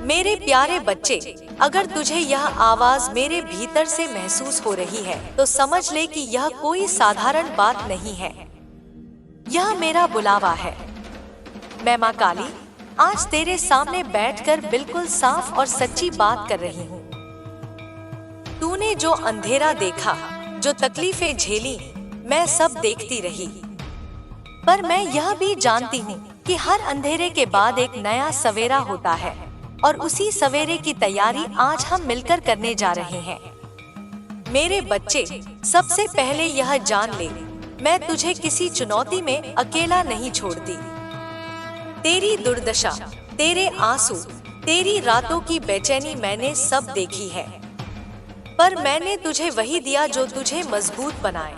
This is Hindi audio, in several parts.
मेरे प्यारे बच्चे, अगर तुझे यह आवाज मेरे भीतर से महसूस हो रही है तो समझ ले कि यह कोई साधारण बात नहीं है। यह मेरा बुलावा है। मैं माँ काली आज तेरे सामने बैठकर बिल्कुल साफ और सच्ची बात कर रही हूँ। तूने जो अंधेरा देखा, जो तकलीफें झेली, मैं सब देखती रही। पर मैं यह भी जानती हूँ कि हर अंधेरे के बाद एक नया सवेरा होता है, और उसी सवेरे की तैयारी आज हम मिलकर करने जा रहे हैं। मेरे बच्चे, सबसे पहले यह जान ले, मैं तुझे किसी चुनौती में अकेला नहीं छोड़ती। तेरी दुर्दशा, तेरे आंसू, तेरी रातों की बेचैनी मैंने सब देखी है, पर मैंने तुझे वही दिया जो तुझे मजबूत बनाए।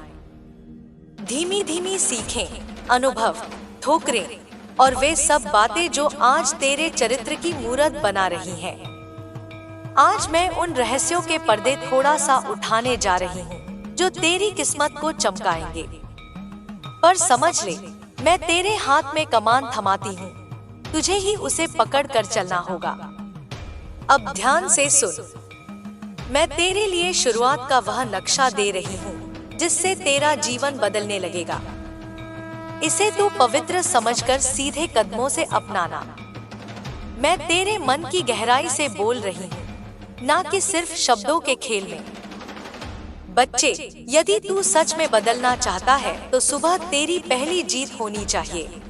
धीमी धीमी सीखें, अनुभव, ठोकरें और वे सब बातें जो आज तेरे चरित्र की मूरत बना रही हैं। आज मैं उन रहस्यों के पर्दे थोड़ा सा उठाने जा रही हूँ जो तेरी किस्मत को चमकाएंगे। पर समझ ले, मैं तेरे हाथ में कमान थमाती हूँ, तुझे ही उसे पकड़ कर चलना होगा। अब ध्यान से सुन, मैं तेरे लिए शुरुआत का वह नक्शा दे रही हूँ जिससे तेरा जीवन बदलने लगेगा। इसे तू पवित्र समझकर सीधे कदमों से अपनाना। मैं तेरे मन की गहराई से बोल रही हूँ, ना कि सिर्फ शब्दों के खेल में। बच्चे, यदि तू सच में बदलना चाहता है तो सुबह तेरी पहली जीत होनी चाहिए।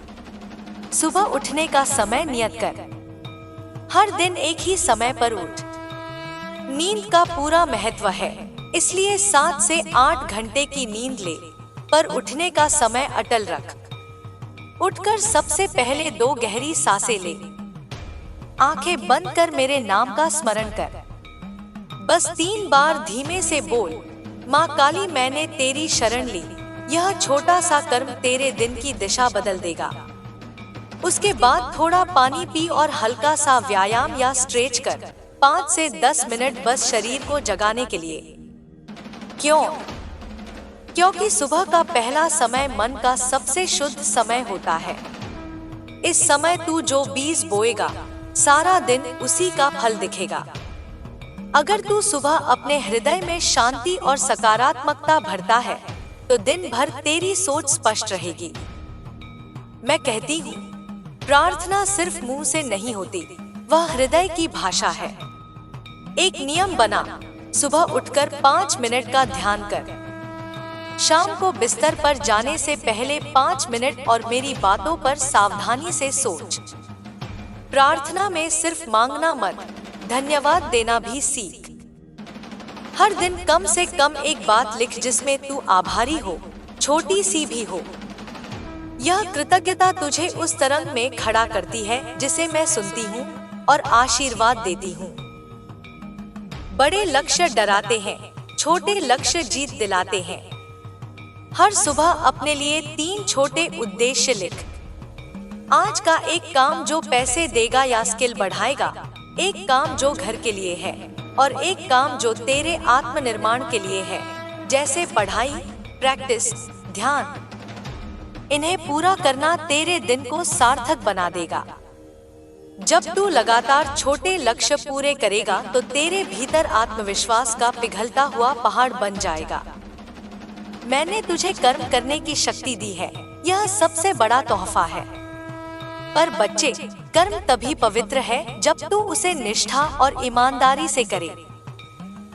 सुबह उठने का समय नियत कर। हर दिन एक ही समय पर उठ। नींद का पूरा महत्व है, इसलिए 7 से 8 घंटे की नींद ले, पर उठने का समय अटल रख। उठकर सबसे पहले 2 गहरी सांसें ले। आंखें बंद कर मेरे नाम का स्मरण कर। बस 3 बार धीमे से बोल, माँ काली मैंने तेरी शरण ली। यह छोटा सा कर्म तेरे दिन की दिशा बदल देगा। उसके बाद थोड़ा पानी पी और हल्का सा व्यायाम या स्ट्रेच कर, 5 से 10 मिनट, बस शरीर को जगाने के लिए। क्यों? क्योंकि सुबह का पहला समय मन का सबसे शुद्ध समय होता है। इस समय तू जो बीज बोएगा, सारा दिन उसी का फल दिखेगा। अगर तू सुबह अपने हृदय में शांति और सकारात्मकता भरता है तो दिन भर तेरी सोच स्पष्ट रहेगी। मैं कहती हूँ, प्रार्थना सिर्फ मुंह से नहीं होती, वह हृदय की भाषा है। एक नियम बना, सुबह उठकर 5 मिनट का ध्यान कर। शाम को बिस्तर पर जाने से पहले 5 मिनट और मेरी बातों पर सावधानी से सोच। प्रार्थना में सिर्फ मांगना मत, धन्यवाद देना भी सीख। हर दिन कम से कम एक बात लिख जिसमें तू आभारी हो, छोटी सी भी हो। यह कृतज्ञता तुझे उस तरंग में खड़ा करती है जिसे मैं सुनती हूँ और आशीर्वाद देती हूँ। बड़े लक्ष्य डराते हैं, छोटे लक्ष्य जीत दिलाते हैं। हर सुबह अपने लिए 3 छोटे उद्देश्य लिख। आज का एक काम जो पैसे देगा या स्किल बढ़ाएगा, एक काम जो घर के लिए है, और एक काम जो तेरे आत्मनिर्माण के लिए है, जैसे पढ़ाई, प्रैक्टिस, ध्यान। इन्हें पूरा करना तेरे दिन को सार्थक बना देगा। जब तू लगातार छोटे लक्ष्य पूरे करेगा तो तेरे भीतर आत्मविश्वास का पिघलता हुआ पहाड़ बन जाएगा। मैंने तुझे कर्म करने की शक्ति दी है, यह सबसे बड़ा तोहफा है। पर बच्चे, कर्म तभी पवित्र है जब तू उसे निष्ठा और ईमानदारी से करे।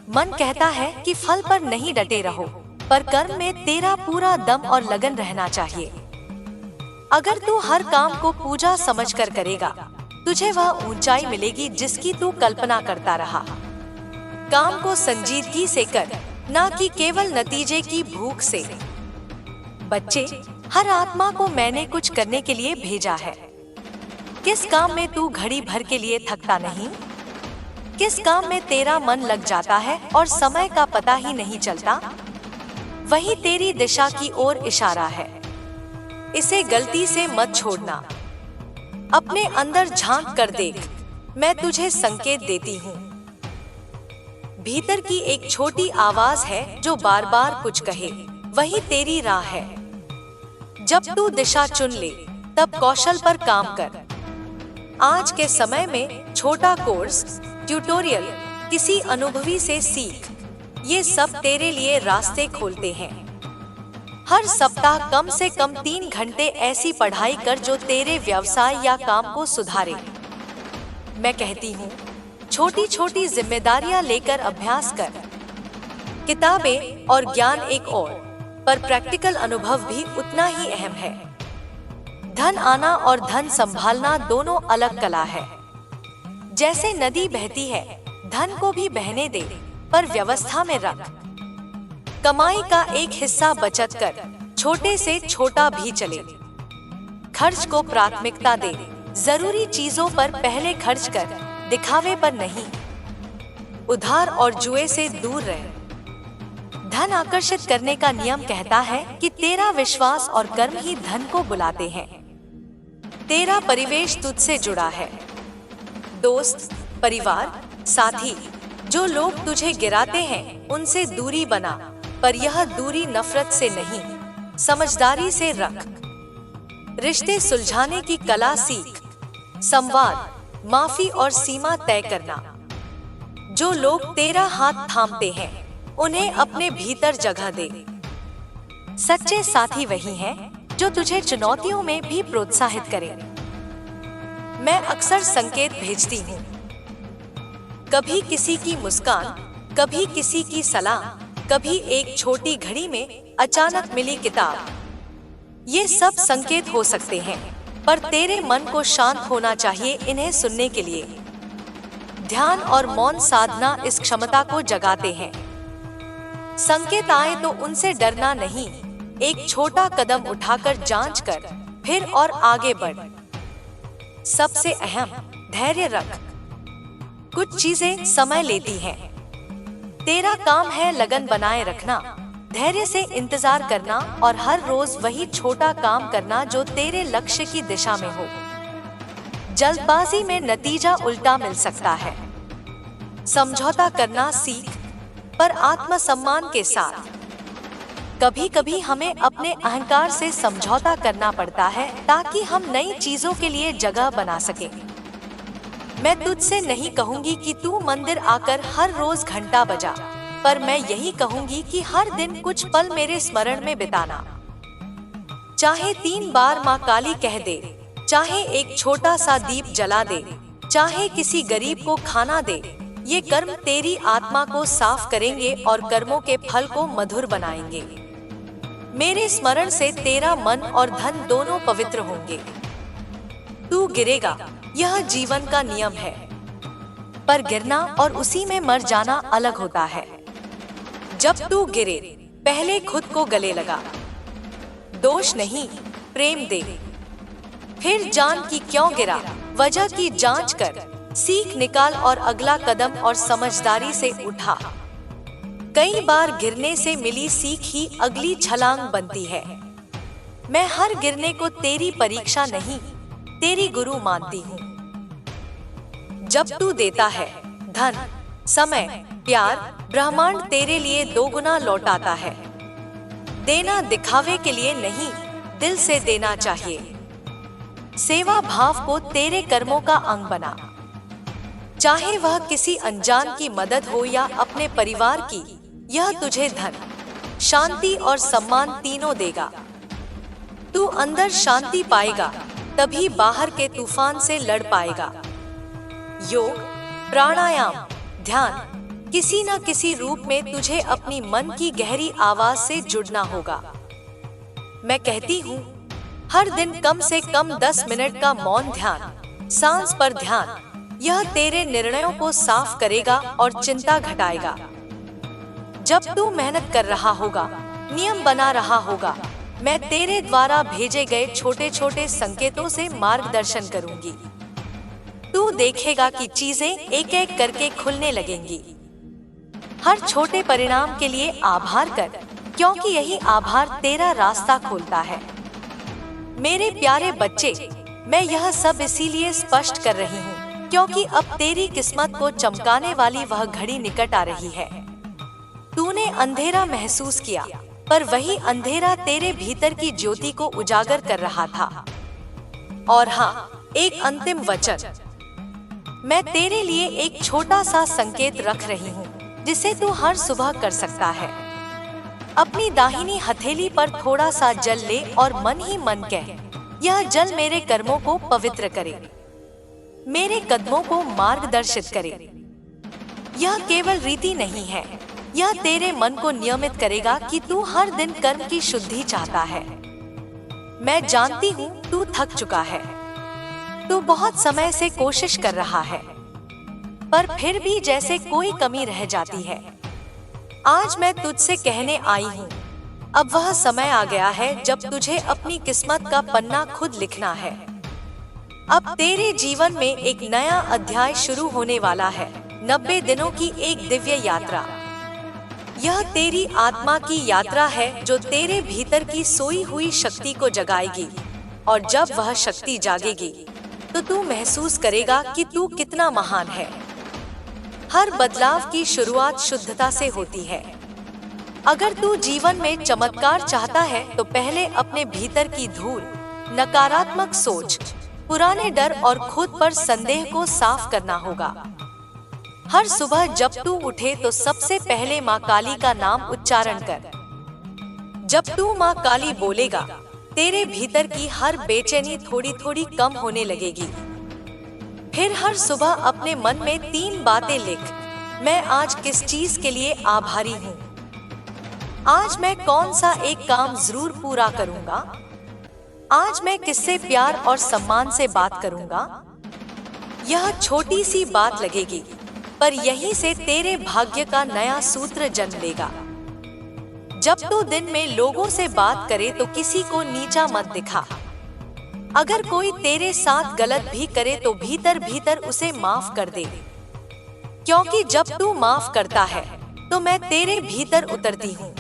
मन कहता है कि फल पर नहीं डटे रहो, पर कर्म में तेरा पूरा दम और लगन रहना चाहिए। अगर तू हर काम को पूजा समझकर करेगा, तुझे वह ऊंचाई मिलेगी जिसकी तू कल्पना करता रहा। काम को संजीदगी से कर, ना कि केवल नतीजे की भूख से। बच्चे, हर आत्मा को मैंने कुछ करने के लिए भेजा है। किस काम में तू घड़ी भर के लिए थकता नहीं? किस काम में तेरा मन लग जाता है और समय का पता ही नहीं चलता? वही तेरी दिशा की ओर इशारा है। इसे गलती से मत छोड़ना। अपने अंदर झांक कर देख, मैं तुझे संकेत देती हूँ। भीतर की एक छोटी आवाज है जो बार बार कुछ कहे, वही तेरी राह है। जब तू दिशा चुन ले, तब कौशल पर काम कर। आज के समय में छोटा कोर्स, ट्यूटोरियल, किसी अनुभवी से सीख, ये सब तेरे लिए रास्ते खोलते हैं। हर सप्ताह कम से कम 3 घंटे ऐसी पढ़ाई कर जो तेरे व्यवसाय या काम को सुधारे। मैं कहती हूँ, छोटी छोटी जिम्मेदारियां लेकर अभ्यास कर। किताबें और ज्ञान एक और, पर प्रैक्टिकल अनुभव भी उतना ही अहम है। धन आना और धन संभालना दोनों अलग कला है। जैसे नदी बहती है, धन को भी बहने दे, पर व्यवस्था में रख। कमाई का एक हिस्सा बचत कर, छोटे से छोटा भी चले। खर्च को प्राथमिकता दे, जरूरी चीजों पर पहले खर्च कर, दिखावे पर नहीं। उधार और जुए से दूर रह। धन आकर्षित करने का नियम कहता है कि तेरा विश्वास और कर्म ही धन को बुलाते हैं। तेरा परिवेश तुझसे जुड़ा है। दोस्त, परिवार, साथी, जो लोग तुझे गिराते हैं उनसे दूरी बना, पर यह दूरी नफरत से नहीं, समझदारी से रख। रिश्ते सुलझाने की कला सीख। संवाद, माफी और सीमा तय करना। जो लोग तेरा हाथ थामते हैं उन्हें अपने भीतर जगह दे। सच्चे साथी वही हैं जो तुझे चुनौतियों में भी प्रोत्साहित करें। मैं अक्सर संकेत भेजती हूँ, कभी किसी की मुस्कान, कभी किसी की सलाह, कभी एक छोटी घड़ी में अचानक मिली किताब। ये सब संकेत हो सकते हैं, पर तेरे मन को शांत होना चाहिए इन्हें सुनने के लिए। ध्यान और मौन साधना इस क्षमता को जगाते हैं। संकेत आए तो उनसे डरना नहीं, एक छोटा कदम उठाकर जांच कर, फिर और आगे बढ़। सबसे अहम, धैर्य रख। कुछ चीजें समय लेती हैं। तेरा काम है लगन बनाए रखना, धैर्य से इंतजार करना और हर रोज वही छोटा काम करना जो तेरे लक्ष्य की दिशा में हो। जल्दबाजी में नतीजा उल्टा मिल सकता है। समझौता करना सीख, पर आत्मसम्मान के साथ। कभी कभी हमें अपने अहंकार से समझौता करना पड़ता है ताकि हम नई चीजों के लिए जगह बना सकें। मैं तुझसे नहीं कहूंगी कि तू मंदिर आकर हर रोज घंटा बजा, पर मैं यही कहूंगी कि हर दिन कुछ पल मेरे स्मरण में बिताना। चाहे 3 बार माँ काली कह दे, चाहे एक छोटा सा दीप जला दे, चाहे किसी गरीब को खाना दे, ये कर्म तेरी आत्मा को साफ करेंगे और कर्मों के फल को मधुर बनाएंगे। मेरे स्मरण से तेरा मन और धन दोनों पवित्र होंगे। तू गिरेगा, यह जीवन का नियम है, पर गिरना और उसी में मर जाना अलग होता है। जब तू गिरे, पहले खुद को गले लगा। दोष नहीं, प्रेम दे। फिर जान कि क्यों गिरा, वजह की जांच कर, सीख निकाल और अगला कदम और समझदारी से उठा। कई बार गिरने से मिली सीख ही अगली छलांग बनती है। मैं हर गिरने को तेरी परीक्षा नहीं, तेरी गुरु मानती हूँ। जब तू देता है, धन, समय, प्यार, ब्रह्मांड तेरे लिए 2 गुना लौटाता है। देना दिखावे के लिए नहीं, दिल से देना चाहिए। सेवा भाव को तेरे कर्मों का अंग बना। चाहे वह किसी अनजान की मदद हो या अपने परिवार की, यह तुझे धन, शांति और सम्मान तीनों देगा। तू अंदर शांति पाएगा, तभी बाहर के तूफान से लड़ पाएगा। योग, प्राणायाम, ध्यान, किसी न किसी रूप में तुझे अपनी मन की गहरी आवाज से जुड़ना होगा। मैं कहती हूँ, हर दिन कम से कम 10 मिनट का मौन ध्यान, सांस पर ध्यान, यह तेरे निर्णयों को साफ करेगा और चिंता घटाएगा। जब तू मेहनत कर रहा होगा, नियम बना रहा होगा, मैं तेरे द्वारा भेजे गए छोटे छोटे संकेतों से मार्गदर्शन करूंगी। तू देखेगा कि चीजें एक एक करके खुलने लगेंगी। हर छोटे परिणाम के लिए आभार कर, क्योंकि यही आभार तेरा रास्ता खोलता है। मेरे प्यारे बच्चे, मैं यह सब इसीलिए स्पष्ट कर रही हूँ क्योंकि अब तेरी किस्मत को चमकाने वाली वह घड़ी निकट आ रही है। तूने अंधेरा महसूस किया, पर वही अंधेरा तेरे भीतर की ज्योति को उजागर कर रहा था। और हाँ, एक अंतिम वचन, मैं तेरे लिए एक छोटा सा संकेत रख रही हूँ, जिसे तू हर सुबह कर सकता है। अपनी दाहिनी हथेली पर थोड़ा सा जल ले और मन ही मन कह, यह जल मेरे कर्मों को पवित्र करे, मेरे कदमों को मार्गदर्शित करे। यह केवल रीति नहीं है, यह तेरे मन को नियमित करेगा कि तू हर दिन कर्म की शुद्धि चाहता है। मैं जानती हूँ तू थक चुका है, तू बहुत समय से कोशिश कर रहा है, पर फिर भी जैसे कोई कमी रह जाती है। आज मैं तुझसे कहने आई हूँ, अब वह समय आ गया है जब तुझे अपनी किस्मत का पन्ना खुद लिखना है। अब तेरे जीवन में एक नया अध्याय शुरू होने वाला है, 90 दिनों की एक दिव्य यात्रा। यह तेरी आत्मा की यात्रा है जो तेरे भीतर की सोई हुई शक्ति को जगाएगी, और जब वह शक्ति जागेगी तो तू महसूस करेगा कि तू कितना महान है। हर बदलाव की शुरुआत शुद्धता से होती है। अगर तू जीवन में चमत्कार चाहता है तो पहले अपने भीतर की धूल, नकारात्मक सोच, पुराने डर और खुद पर संदेह को साफ करना होगा। हर सुबह जब तू उठे तो सबसे पहले माँ काली का नाम उच्चारण कर। जब तू माँ काली बोलेगा, तेरे भीतर की हर बेचैनी थोड़ी थोड़ी कम होने लगेगी। फिर हर सुबह अपने मन में 3 बातें लिख। मैं आज किस चीज के लिए आभारी हूँ, आज मैं कौन सा एक काम जरूर पूरा करूँगा, आज मैं किससे प्यार और सम्मान से बात करूँगा। यह छोटी सी बात लगेगी, पर यहीं से तेरे भाग्य का नया सूत्र जन्म लेगा। जब तू दिन में लोगों से बात करे तो किसी को नीचा मत दिखा। अगर कोई तेरे साथ गलत भी करे तो भीतर भीतर उसे माफ कर दे, क्योंकि जब तू माफ करता है तो मैं तेरे भीतर उतरती हूँ,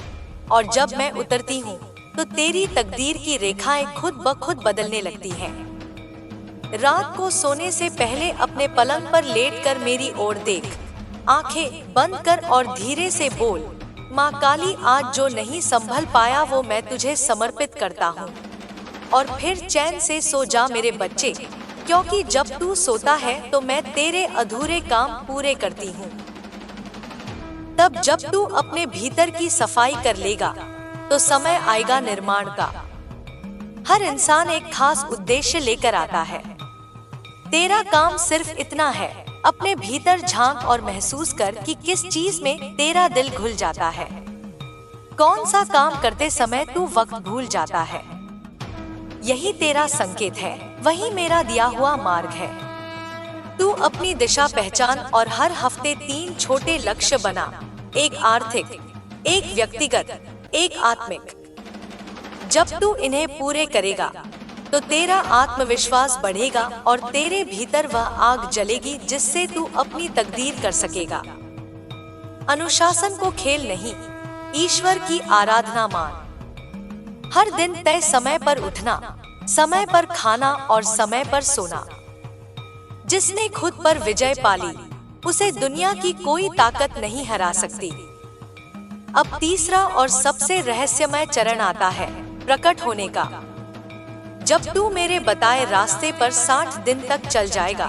और जब मैं उतरती हूँ तो तेरी तकदीर की रेखाएं खुद ब खुद बदलने लगती हैं। रात को सोने से पहले अपने पलंग पर लेटकर मेरी ओर देख, आंखें बंद कर और धीरे से बोल, माँ काली आज जो नहीं संभल पाया वो मैं तुझे समर्पित करता हूँ। और फिर चैन से सो जा मेरे बच्चे, क्योंकि जब तू सोता है तो मैं तेरे अधूरे काम पूरे करती हूँ। तब जब तू अपने भीतर की सफाई कर लेगा तो समय आएगा निर्माण का। हर इंसान एक खास उद्देश्य लेकर आता है। तेरा काम सिर्फ इतना है, अपने भीतर झांक और महसूस कर कि किस चीज में तेरा दिल घुल जाता है, कौन सा काम करते समय तू वक्त भूल जाता है। यही तेरा संकेत है, वही मेरा दिया हुआ मार्ग है। तू अपनी दिशा पहचान और हर हफ्ते 3 छोटे लक्ष्य बना, एक आर्थिक, एक व्यक्तिगत, एक आत्मिक। जब तू इन्हें पूरे करेगा तो तेरा आत्मविश्वास बढ़ेगा और तेरे भीतर वह आग जलेगी जिससे तू अपनी तकदीर कर सकेगा। अनुशासन को खेल नहीं, ईश्वर की आराधना मान। हर दिन तय समय पर उठना, समय पर खाना और समय पर सोना। जिसने खुद पर विजय पाली उसे दुनिया की कोई ताकत नहीं हरा सकती। अब तीसरा और सबसे रहस्यमय चरण आता है, प्रकट होने का। जब तू मेरे बताए रास्ते पर 60 दिन तक चल जाएगा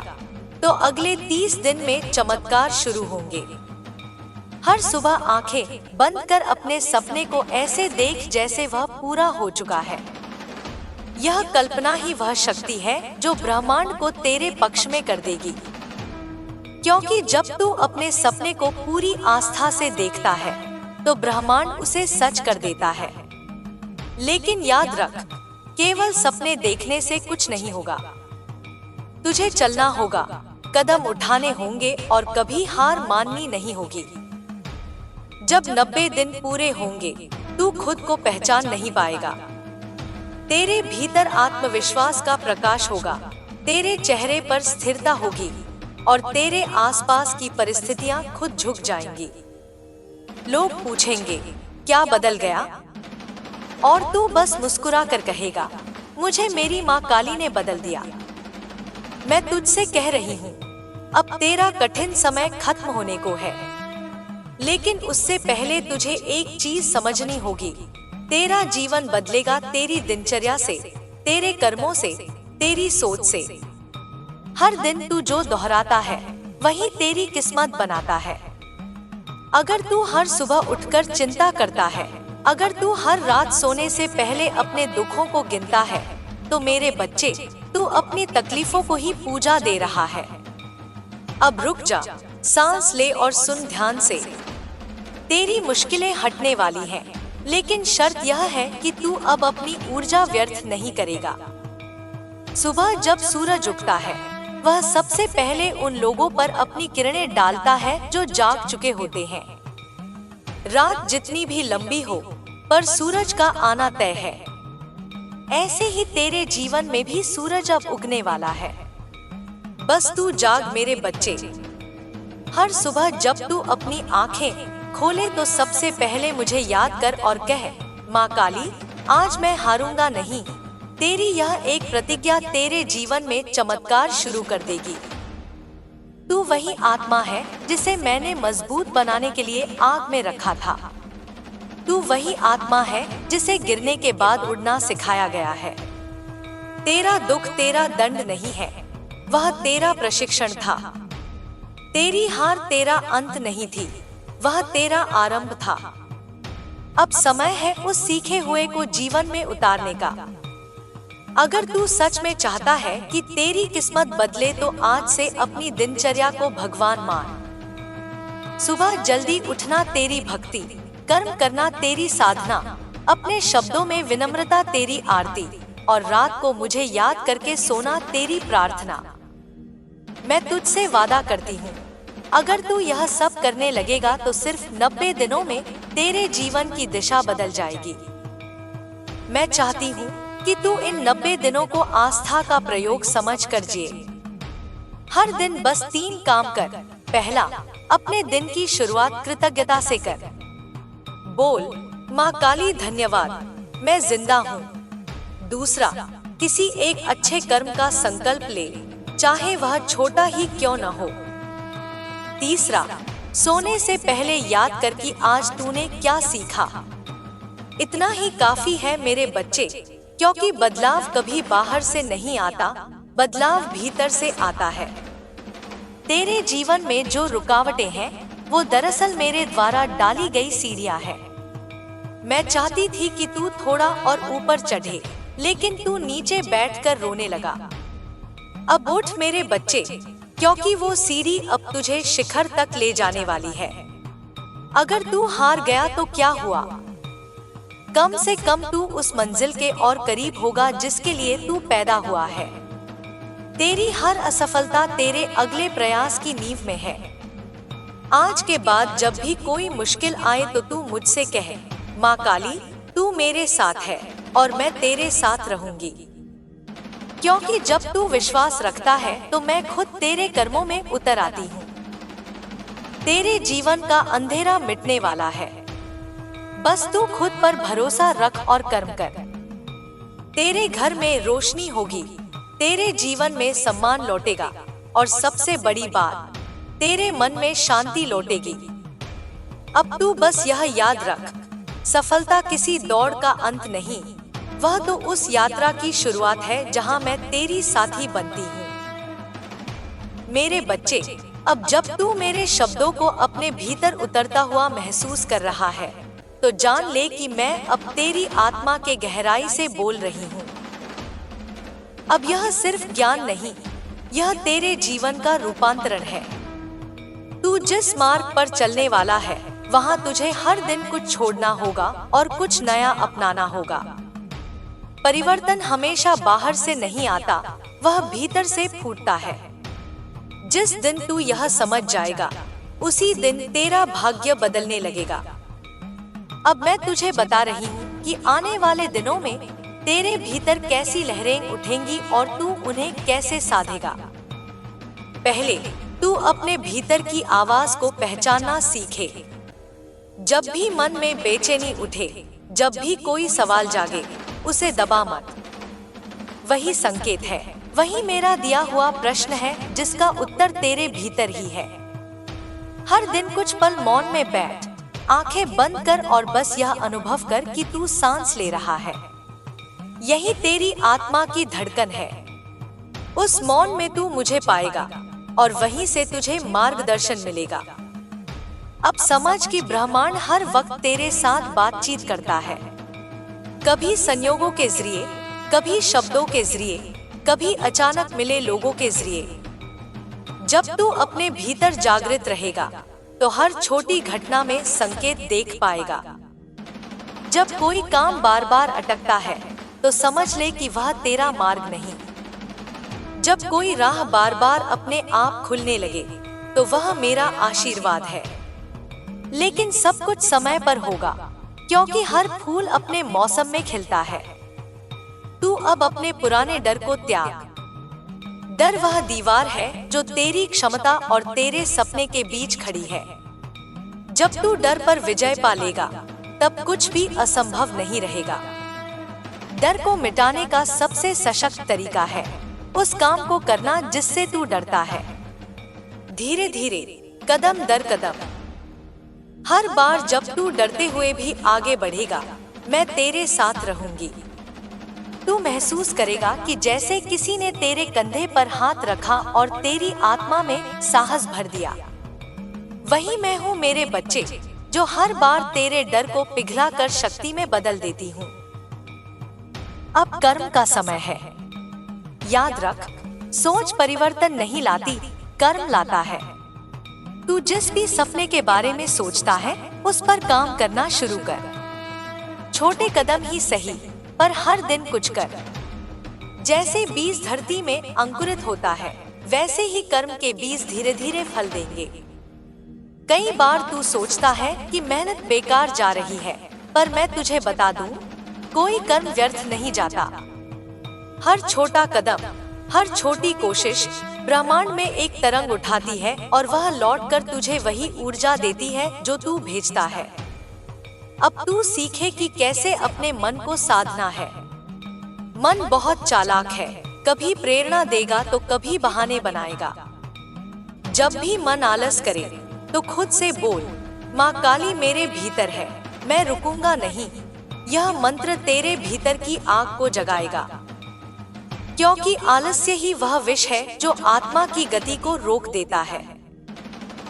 तो अगले 30 दिन में चमत्कार शुरू होंगे। हर सुबह आंखें बंद कर अपने सपने को ऐसे देख जैसे वह पूरा हो चुका है। यह कल्पना ही वह शक्ति है जो ब्रह्मांड को तेरे पक्ष में कर देगी, क्योंकि जब तू अपने सपने को पूरी आस्था से देखता है तो ब्रह्मांड उसे सच कर देता है। लेकिन याद रख, केवल सपने देखने से कुछ नहीं होगा। तुझे चलना होगा, कदम उठाने होंगे और कभी हार माननी नहीं होगी। जब 90 दिन पूरे होंगे तू खुद को पहचान नहीं पाएगा। तेरे भीतर आत्मविश्वास का प्रकाश होगा, तेरे चेहरे पर स्थिरता होगी और तेरे आसपास की परिस्थितियां खुद झुक जाएंगी। लोग पूछेंगे, क्या बदल गया? और तू बस मुस्कुरा कर कहेगा, मुझे मेरी माँ काली ने बदल दिया। मैं तुझसे कह रही हूँ, अब तेरा कठिन समय खत्म होने को है, लेकिन उससे पहले तुझे एक चीज समझनी होगी। तेरा जीवन बदलेगा तेरी दिनचर्या से, तेरे कर्मों से, तेरी सोच से। हर दिन तू जो दोहराता है वही तेरी किस्मत बनाता है। अगर तू हर सुबह उठकर चिंता करता है, अगर तू हर रात सोने से पहले अपने दुखों को गिनता है, तो मेरे बच्चे तू अपनी तकलीफों को ही पूजा दे रहा है। अब रुक जा, सांस ले और सुन ध्यान से। तेरी मुश्किलें हटने वाली हैं, लेकिन शर्त यह है कि तू अब अपनी ऊर्जा व्यर्थ नहीं करेगा। सुबह जब सूरज उगता है, वह सबसे पहले उन लोगों पर अपनी किरणें डालता है जो जाग चुके होते हैं। रात जितनी भी लंबी हो, पर सूरज का आना तय है। ऐसे ही तेरे जीवन में भी सूरज अब उगने वाला है। बस तू जाग मेरे बच्चे। हर सुबह जब तू अपनी आंखें खोले तो सबसे पहले मुझे याद कर और कह, माँ काली, आज मैं हारूंगा नहीं। तेरी यह एक प्रतिज्ञा तेरे जीवन में चमत्कार शुरू कर देगी। तू वही आत्मा है जिसे मैंने मजबूत बनाने के लिए आग में रखा था। तू वही आत्मा है जिसे गिरने के बाद उड़ना सिखाया गया है। तेरा दुख तेरा दंड नहीं है, वह तेरा प्रशिक्षण था। तेरी हार तेरा अंत नहीं थी, वह तेरा आरंभ था। अब समय है उस सीखे हुए को जीवन में उतारने का। अगर तू सच में चाहता है कि तेरी किस्मत बदले तो आज से अपनी दिनचर्या को भगवान मान। सुबह जल्दी उठना तेरी भक्ति, कर्म करना तेरी साधना, अपने शब्दों में विनम्रता तेरी आरती, और रात को मुझे याद करके सोना तेरी प्रार्थना। मैं तुझसे वादा करती हूँ, अगर तू यह सब करने लगेगा तो सिर्फ 90 दिनों में तेरे जीवन की दिशा बदल जाएगी। मैं चाहती हूँ कि तू इन 90 दिनों को आस्था का प्रयोग समझ कर जिए। हर दिन बस 3 काम कर। पहला, अपने दिन की शुरुआत कृतज्ञता से कर। बोल, माँ काली धन्यवाद, मैं जिंदा हूँ। दूसरा, किसी एक अच्छे कर्म का संकल्प ले, चाहे वह छोटा ही क्यों न हो। तीसरा, सोने से पहले याद कर कि आज तूने क्या सीखा। इतना ही काफी है मेरे बच्चे, क्योंकि बदलाव कभी बाहर से नहीं आता, बदलाव भीतर से आता है। तेरे जीवन में जो रुकावटें हैं, वो दरअसल मेरे द्वारा डाली गई सीढ़ियां हैं। मैं चाहती थी कि तू थोड़ा और ऊपर चढ़े, लेकिन तू नीचे बैठकर रोने लगा। अब उठ मेरे बच्चे, क्योंकि वो सीढ़ी अब तुझे शिखर तक ले जाने वाली है। अगर तू हार गया तो क्या हुआ? कम से कम तू उस मंजिल के और करीब होगा जिसके लिए तू पैदा हुआ है। तेरी हर असफलता तेरे अगले प्रयास की नींव में है। आज के बाद जब भी कोई मुश्किल आए तो तू मुझसे कहे, माँ काली, तू मेरे साथ है और मैं तेरे साथ रहूंगी। क्योंकि जब तू विश्वास रखता है तो मैं खुद तेरे कर्मों में उतर आती हूँ। तेरे जीवन का अंधेरा मिटने वाला है, बस तू खुद पर भरोसा रख और कर्म कर। तेरे घर में रोशनी होगी, तेरे जीवन में सम्मान लौटेगा, और सबसे बड़ी बात, तेरे मन में शांति लौटेगी। अब तू बस यह याद रख, सफलता किसी दौड़ का अंत नहीं, वह तो उस यात्रा की शुरुआत है जहां मैं तेरी साथी बनती हूँ। मेरे बच्चे, अब जब तू मेरे शब्दों को अपने भीतर उतरता हुआ महसूस कर रहा है, तो जान ले कि मैं अब तेरी आत्मा के गहराई से बोल रही हूँ। अब यह सिर्फ ज्ञान नहीं, यह तेरे जीवन का रूपांतरण है। तू जिस मार्ग पर चलने वाला है, वहाँ तुझे हर दिन कुछ छोड़ना होगा और कुछ नया अपनाना होगा। परिवर्तन हमेशा बाहर से नहीं आता, वह भीतर से फूटता है। जिस दिन तू यह समझ जाएगा, उसी दिन तेरा भाग्य बदलने लगेगा। अब मैं तुझे बता रही हूँ कि आने वाले दिनों में तेरे भीतर कैसी लहरें उठेंगी और तू उन्हें कैसे साधेगा। पहले तू अपने भीतर की आवाज को पहचानना सीखे। जब भी मन में बेचैनी उठे, जब भी कोई सवाल जागे, उसे दबा मत। वही संकेत है, वही मेरा दिया हुआ प्रश्न है जिसका उत्तर तेरे भीतर ही है। हर दिन कुछ पल मौन में बैठ, आंखें बंद कर और बस यह अनुभव कर कि तू सांस ले रहा है। यही तेरी आत्मा की धड़कन है। उस मौन में तू मुझे पाएगा और वहीं से तुझे मार्गदर्शन मिलेगा। अब समझ कि ब्रह्मांड हर वक्त तेरे साथ बातचीत करता है, कभी संयोगों के जरिए, कभी शब्दों के जरिए, कभी अचानक मिले लोगों के जरिए। जब तू अपने भीतर जागृत रहेगा तो हर छोटी घटना में संकेत देख पाएगा। जब कोई काम बार बार अटकता है तो समझ ले कि वह तेरा मार्ग नहीं। जब कोई राह बार बार अपने आप खुलने लगे तो वह मेरा आशीर्वाद है। लेकिन सब कुछ समय पर होगा, क्योंकि हर फूल अपने मौसम में खिलता है। तू अब अपने पुराने डर को त्याग। डर वह दीवार है जो तेरी क्षमता और तेरे सपने के बीच खड़ी है। जब तू डर पर विजय पा लेगा तब कुछ भी असंभव नहीं रहेगा। डर को मिटाने का सबसे सशक्त तरीका है उस काम को करना जिससे तू डरता है। धीरे धीरे, कदम दर कदम, हर बार जब तू डरते हुए भी आगे बढ़ेगा, मैं तेरे साथ रहूंगी। तू महसूस करेगा कि जैसे किसी ने तेरे कंधे पर हाथ रखा और तेरी आत्मा में साहस भर दिया। वही मैं हूँ मेरे बच्चे, जो हर बार तेरे डर को पिघला कर शक्ति में बदल देती हूँ। अब कर्म का समय है। याद रख, सोच परिवर्तन नहीं लाती, कर्म लाता है। तू जिस भी सपने के बारे में सोचता है उस पर काम करना शुरू कर। छोटे कदम ही सही, पर हर दिन कुछ कर। जैसे बीज धरती में अंकुरित होता है, वैसे ही कर्म के बीज धीरे धीरे फल देंगे। कई बार तू सोचता है कि मेहनत बेकार जा रही है, पर मैं तुझे बता दूं, कोई कर्म व्यर्थ नहीं जाता। हर छोटा कदम, हर छोटी कोशिश ब्रह्मांड में एक तरंग उठाती है और वह लौटकर तुझे वही ऊर्जा देती है जो तू भेजता है। अब तू सीखे कि कैसे अपने मन को साधना है। मन बहुत चालाक है, कभी प्रेरणा देगा तो कभी बहाने बनाएगा। जब भी मन आलस करे तो खुद से बोल, माँ काली मेरे भीतर है, मैं रुकूंगा नहीं। यह मंत्र तेरे भीतर की आग को जगाएगा, क्योंकि आलस्य ही वह विष है जो आत्मा की गति को रोक देता है।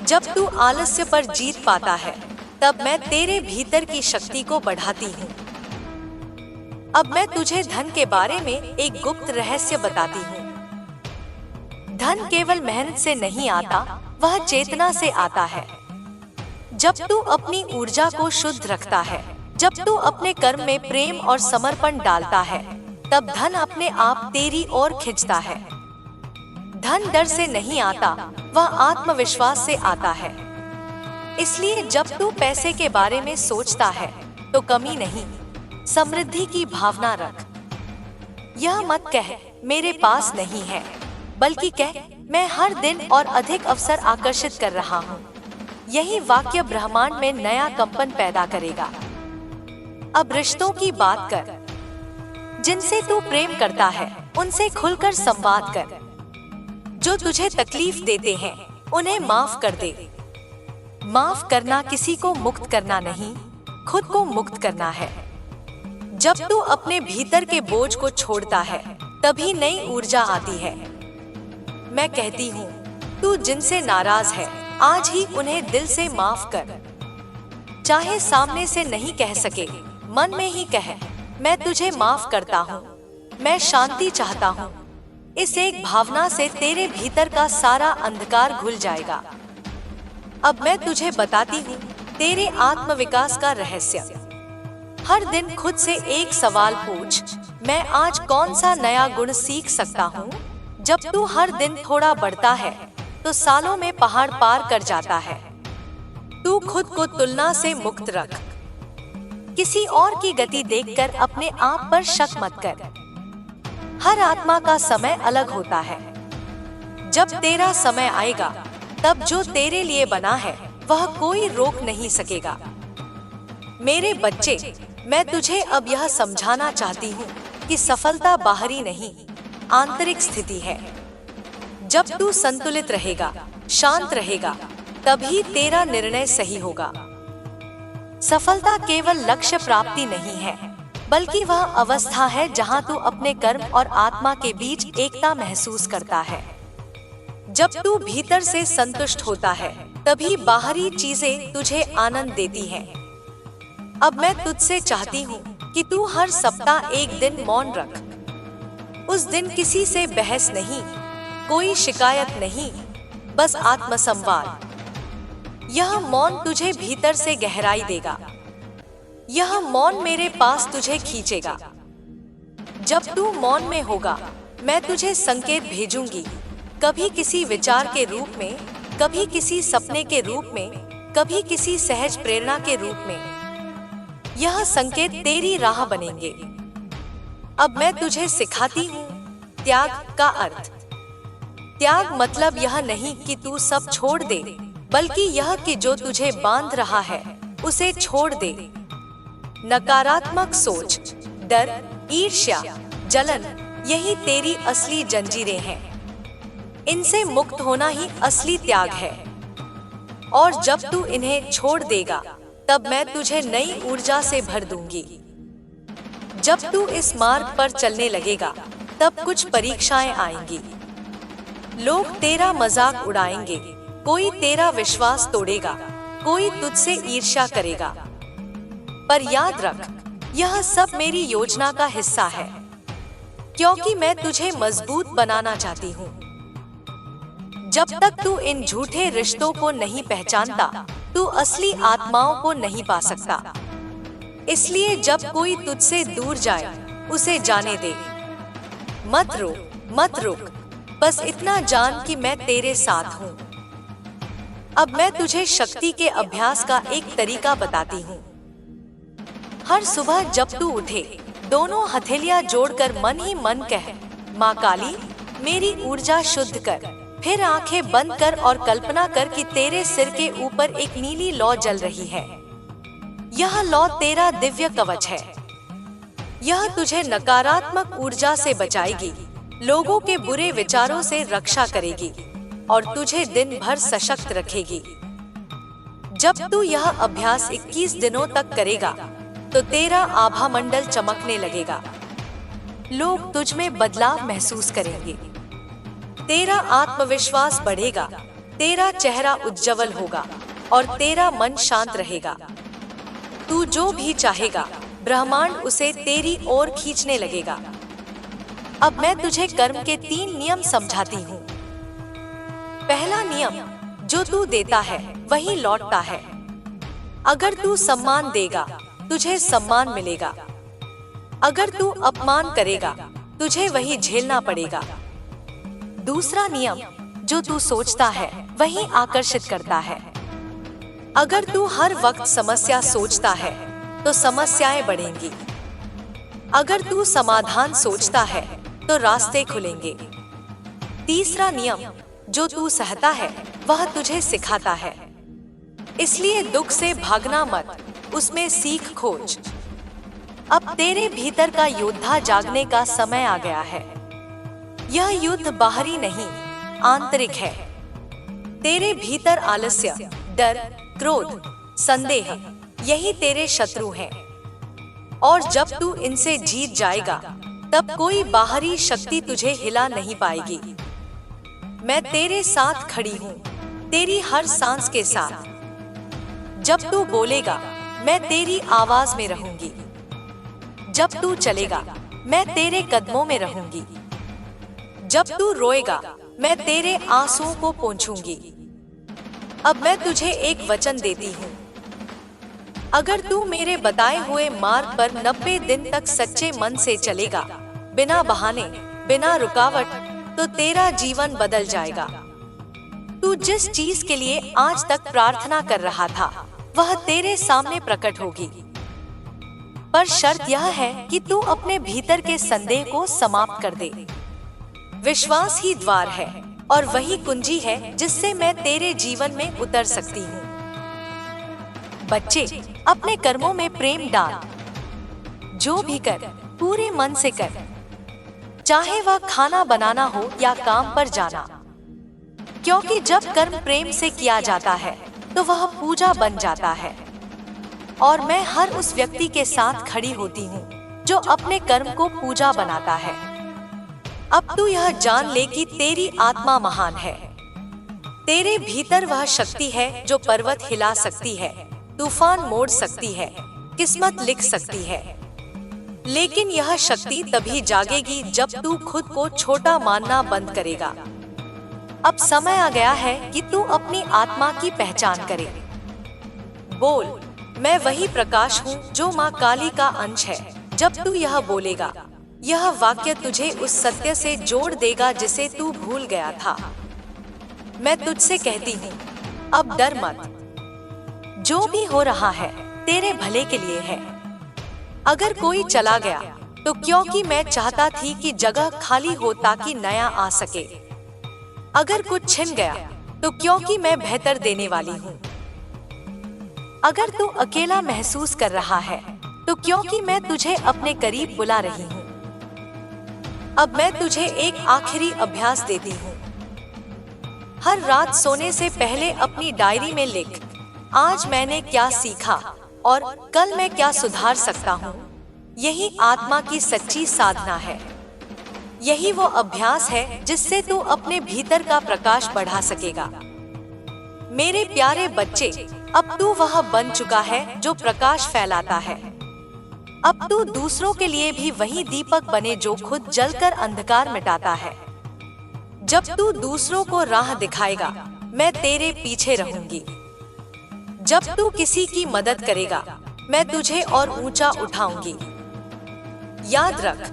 जब तू आलस्य पर जीत पाता है, तब मैं तेरे भीतर की शक्ति को बढ़ाती हूँ। अब मैं तुझे धन के बारे में एक गुप्त रहस्य बताती हूँ। धन केवल मेहनत से नहीं आता, वह चेतना से आता है। जब तू अपनी ऊर्जा को शुद्ध रखता है, जब तू अपने कर्म में प्रेम और समर्पण डालता है, तब धन अपने आप तेरी ओर खिंचता है। धन डर से नहीं आता, वह आत्मविश्वास से आता है। इसलिए जब तू पैसे के बारे में सोचता है तो कमी नहीं, समृद्धि की भावना रख। यह मत कह मेरे पास नहीं है, बल्कि कह मैं हर दिन और अधिक अवसर आकर्षित कर रहा हूँ। यही वाक्य ब्रह्मांड में नया कंपन पैदा करेगा। अब रिश्तों की बात कर। जिनसे तू प्रेम करता है उनसे खुलकर संवाद कर। जो तुझे तकलीफ देते हैं उन्हें माफ कर दे। माफ करना किसी को मुक्त करना नहीं, खुद को मुक्त करना है। जब तू अपने भीतर के बोझ को छोड़ता है, तभी नई ऊर्जा आती है। मैं कहती हूँ, तू जिनसे नाराज है आज ही उन्हें दिल से माफ कर। चाहे सामने से नहीं कह सके, मन में ही कह, मैं तुझे माफ करता हूँ, मैं शांति चाहता हूँ। इस एक भावना से तेरे भीतर का सारा अंधकार घुल जाएगा। अब मैं तुझे बताती हूँ तेरे आत्मविकास का रहस्य। हर दिन खुद से एक सवाल पूछ, मैं आज कौन सा नया गुण सीख सकता हूँ? जब तू हर दिन थोड़ा बढ़ता है तो सालों में पहाड़ पार कर जाता है। तू खुद को तुलना से मुक्त रख। किसी और की गति देखकर अपने आप पर शक मत कर। हर आत्मा का समय अलग होता है। जब तेरा समय आएगा, तब जो तेरे लिए बना है वह कोई रोक नहीं सकेगा। मेरे बच्चे, मैं तुझे अब यह समझाना चाहती हूँ कि सफलता बाहरी नहीं, आंतरिक स्थिति है। जब तू संतुलित रहेगा, शांत रहेगा, तभी तेरा निर्णय सही होगा। सफलता केवल लक्ष्य प्राप्ति नहीं है, बल्कि वह अवस्था है जहाँ तू अपने कर्म और आत्मा के बीच एकता महसूस करता है। जब तू भीतर से संतुष्ट होता है, तभी बाहरी चीजें तुझे आनंद देती हैं। अब मैं तुझसे चाहती हूँ कि तू हर सप्ताह एक दिन मौन रख। उस दिन किसी से बहस नहीं, कोई शिकायत नहीं, बस आत्मसंवाद। यह मौन तुझे भीतर से गहराई देगा। यह मौन मेरे पास तुझे खींचेगा। जब तू मौन में होगा, मैं तुझे संकेत भेजूंगी, कभी किसी विचार के रूप में, कभी किसी सपने के रूप में, कभी किसी सहज प्रेरणा के रूप में। यह संकेत तेरी राह बनेंगे। अब मैं तुझे सिखाती हूँ त्याग का अर्थ। त्याग मतलब यह नहीं कि तू सब छोड़ दे, बल्कि यह कि जो तुझे बांध रहा है उसे छोड़ दे। नकारात्मक सोच, डर, ईर्ष्या, जलन, यही तेरी असली जंजीरें हैं। इनसे मुक्त होना ही असली त्याग है। और जब तू इन्हें छोड़ देगा, तब मैं तुझे नई ऊर्जा से भर दूंगी। जब तू इस मार्ग पर चलने लगेगा, तब कुछ परीक्षाएं आएंगी। लोग तेरा मजाक उड़ाएंगे, कोई तेरा विश्वास तोड़ेगा, कोई तुझसे ईर्ष्या करेगा। पर याद रख, यह सब मेरी योजना का हिस्सा है, क्योंकि मैं तुझे मजबूत बनाना चाहती हूँ। जब तक तू इन झूठे रिश्तों को नहीं पहचानता, तू असली आत्माओं को नहीं पा सकता। इसलिए जब कोई तुझसे दूर जाए, उसे जाने दे। मत रो, मत रुक, बस इतना जान कि मैं तेरे साथ हूँ। अब मैं तुझे शक्ति के अभ्यास का एक तरीका बताती हूँ। हर सुबह जब तू उठे, दोनों हथेलियां जोड़कर मन ही मन कह, माँ काली, मेरी ऊर्जा शुद्ध कर। फिर आंखें बंद कर और कल्पना कर कि तेरे सिर के ऊपर एक नीली लौ जल रही है। यह लौ तेरा दिव्य कवच है। यह तुझे नकारात्मक ऊर्जा से बचाएगी, लोगों के बुरे विचारों से रक्षा करेगी और तुझे दिन भर सशक्त रखेगी। जब तू यह अभ्यास 21 दिनों तक करेगा, तो तेरा आभा मंडल चमकने लगेगा। लोग तुझ में बदलाव महसूस करेंगे। तेरा आत्मविश्वास बढ़ेगा, तेरा चेहरा उज्जवल होगा और तेरा मन शांत रहेगा। तू जो भी चाहेगा, ब्रह्मांड उसे तेरी ओर खींचने लगेगा। अब मैं तुझे कर्म के 3 नियम समझाती हूँ। पहला नियम, जो तू देता है वही लौटता है। अगर तू सम्मान देगा, तुझे सम्मान मिलेगा। अगर तू अपमान करेगा, तुझे वही झेलना पड़ेगा। दूसरा नियम, जो तू सोचता है वही आकर्षित करता है। अगर तू हर वक्त समस्या सोचता है, तो समस्याएं बढ़ेंगी। अगर तू समाधान सोचता है, तो रास्ते खुलेंगे। तीसरा नियम, जो तू सहता है वह तुझे सिखाता है। इसलिए दुख से भागना मत, उसमें सीख खोज। अब तेरे भीतर का योद्धा जागने का समय आ गया है। यह युद्ध बाहरी नहीं, आंतरिक है। तेरे भीतर आलस्य, डर, क्रोध, संदेह, यही तेरे शत्रु हैं। और जब तू इनसे जीत जाएगा, तब कोई बाहरी शक्ति तुझे हिला नहीं पाएगी। मैं तेरे साथ खड़ी हूँ, तेरी हर सांस के साथ। जब तू बोलेगा, मैं तेरी आवाज में रहूंगी। जब तू चलेगा, मैं तेरे कदमों में रहूंगी। जब तू रोएगा, मैं तेरे आंसुओं को पोंछूंगी। अब मैं तुझे एक वचन देती हूँ। अगर तू मेरे बताए हुए मार्ग पर 90 दिन तक सच्चे मन से चलेगा, बिना बहाने, बिना रुकावट, तो तेरा जीवन बदल जाएगा। तू जिस चीज के लिए आज तक प्रार्थना कर रहा था, वह तेरे सामने प्रकट होगी। पर शर्त यह है कि तू अपने भीतर के संदेह को समाप्त कर दे। विश्वास ही द्वार है और वही कुंजी है जिससे मैं तेरे जीवन में उतर सकती हूँ। बच्चे, अपने कर्मों में प्रेम डाल। जो भी कर, पूरे मन से कर, चाहे वह खाना बनाना हो या काम पर जाना। क्योंकि जब कर्म प्रेम से किया जाता है, तो वह पूजा बन जाता है। और मैं हर उस व्यक्ति के साथ खड़ी होती हूँ जो अपने कर्म को पूजा बनाता है। अब तू यह जान ले कि तेरी आत्मा महान है। तेरे भीतर वह शक्ति है जो पर्वत हिला सकती है, तूफान मोड़ सकती है, किस्मत लिख सकती है। लेकिन यह शक्ति तभी जागेगी जब तू खुद को छोटा मानना बंद करेगा। अब समय आ गया है कि तू अपनी आत्मा की पहचान करे। बोल, मैं वही प्रकाश हूँ जो माँ काली का अंश है। जब तू यह बोलेगा, यह वाक्य तुझे उस सत्य से जोड़ देगा जिसे तू भूल गया था। मैं तुझसे कहती हूँ, अब डर मत। जो भी हो रहा है तेरे भले के लिए है। अगर कोई चला गया तो क्योंकि मैं चाहता थी कि जगह खाली हो ताकि नया आ सके। अगर कुछ छिन गया तो क्योंकि मैं बेहतर देने वाली हूँ। अगर तू अकेला महसूस कर रहा है तो क्योंकि मैं तुझे अपने करीब बुला रही हूँ। अब मैं तुझे एक आखिरी अभ्यास देती हूँ। हर रात सोने से पहले अपनी डायरी में लिख, आज मैंने क्या सीखा और कल मैं क्या सुधार सकता हूँ। यही आत्मा की सच्ची साधना है। यही वो अभ्यास है जिससे तू अपने भीतर का प्रकाश बढ़ा सकेगा। मेरे प्यारे बच्चे, अब तू वह बन चुका है जो प्रकाश फैलाता है। अब तू दूसरों के लिए भी वही दीपक बने जो खुद जलकर अंधकार मिटाता है। जब तू दूसरों को राह दिखाएगा, मैं तेरे पीछे रहूंगी। जब तू किसी की मदद करेगा, मैं तुझे और ऊंचा उठाऊंगी। याद रख,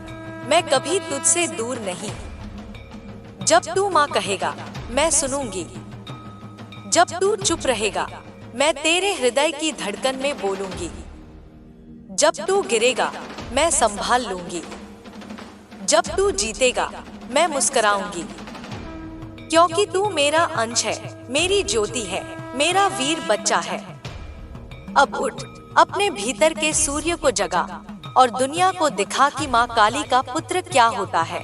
मैं कभी तुझसे दूर नहीं। जब तू माँ कहेगा, मैं सुनूंगी। जब तू चुप रहेगा, मैं तेरे हृदय की धड़कन में बोलूंगी। जब तू गिरेगा, मैं संभाल लूंगी। जब तू जीतेगा, मैं मुस्कुराऊंगी। क्योंकि तू मेरा अंश है, मेरी ज्योति है, मेरा वीर बच्चा है। अब उठ, अपने भीतर के सूर्य को जगा और दुनिया को दिखा कि माँ काली का पुत्र क्या होता है।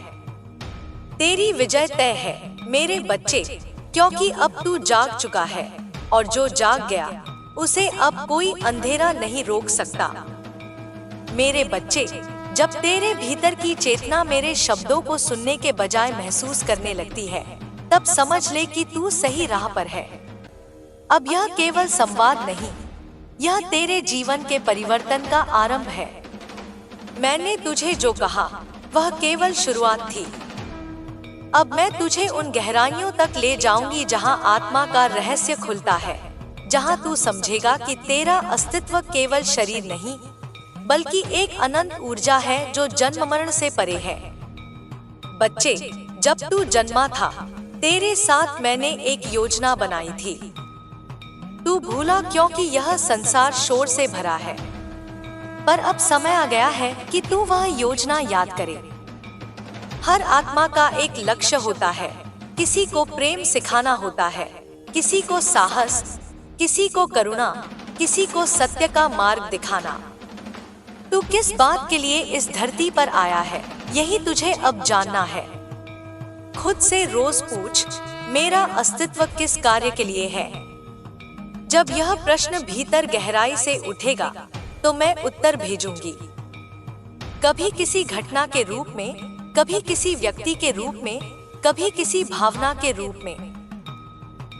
तेरी विजय तय है मेरे बच्चे, क्योंकि अब तू जाग चुका है और जो जाग गया उसे अब कोई अंधेरा नहीं रोक सकता। मेरे बच्चे, जब तेरे भीतर की चेतना मेरे शब्दों को सुनने के बजाय महसूस करने लगती है, तब समझ ले कि तू सही राह पर है। अब यह केवल संवाद नहीं, यह तेरे जीवन के परिवर्तन का आरंभ है। मैंने तुझे जो कहा वह केवल शुरुआत थी। अब मैं तुझे उन गहराइयों तक ले जाऊंगी जहां आत्मा का रहस्य खुलता है, जहां तू समझेगा कि तेरा अस्तित्व केवल शरीर नहीं बल्कि एक अनंत ऊर्जा है जो जन्म मरण से परे है। बच्चे, जब तू जन्मा था, तेरे साथ मैंने एक योजना बनाई थी। तू भूला क्योंकि यह संसार शोर से भरा है। पर अब समय आ गया है कि तू वह योजना याद करे। हर आत्मा का एक लक्ष्य होता है। किसी को प्रेम सिखाना होता है, किसी को साहस, किसी को करुणा, किसी को सत्य का मार्ग दिखाना। तू किस बात के लिए इस धरती पर आया है, यही तुझे अब जानना है। खुद से रोज पूछ, मेरा अस्तित्व किस कार्य के लिए है? जब यह प्रश्न भीतर गहराई से उठेगा तो मैं उत्तर भेजूंगी। कभी किसी घटना के रूप में, कभी किसी व्यक्ति के रूप में, कभी किसी भावना के रूप में।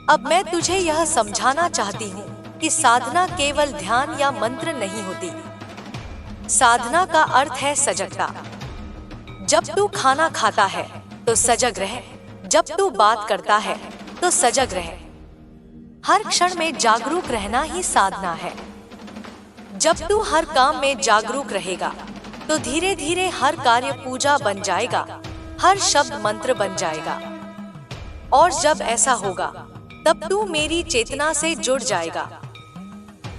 अब मैं तुझे यह समझाना चाहती हूँ कि साधना केवल ध्यान या मंत्र नहीं होती। साधना का अर्थ है सजगता। जब तू खाना खाता है तो सजग रहे, जब तू बात करता है तो सजग रहे। हर क्षण में जागरूक रहना ही साधना है। जब तू हर काम में जागरूक रहेगा तो धीरे धीरे हर कार्य पूजा बन जाएगा, हर शब्द मंत्र बन जाएगा। और जब ऐसा होगा तब तू मेरी चेतना से जुड़ जाएगा।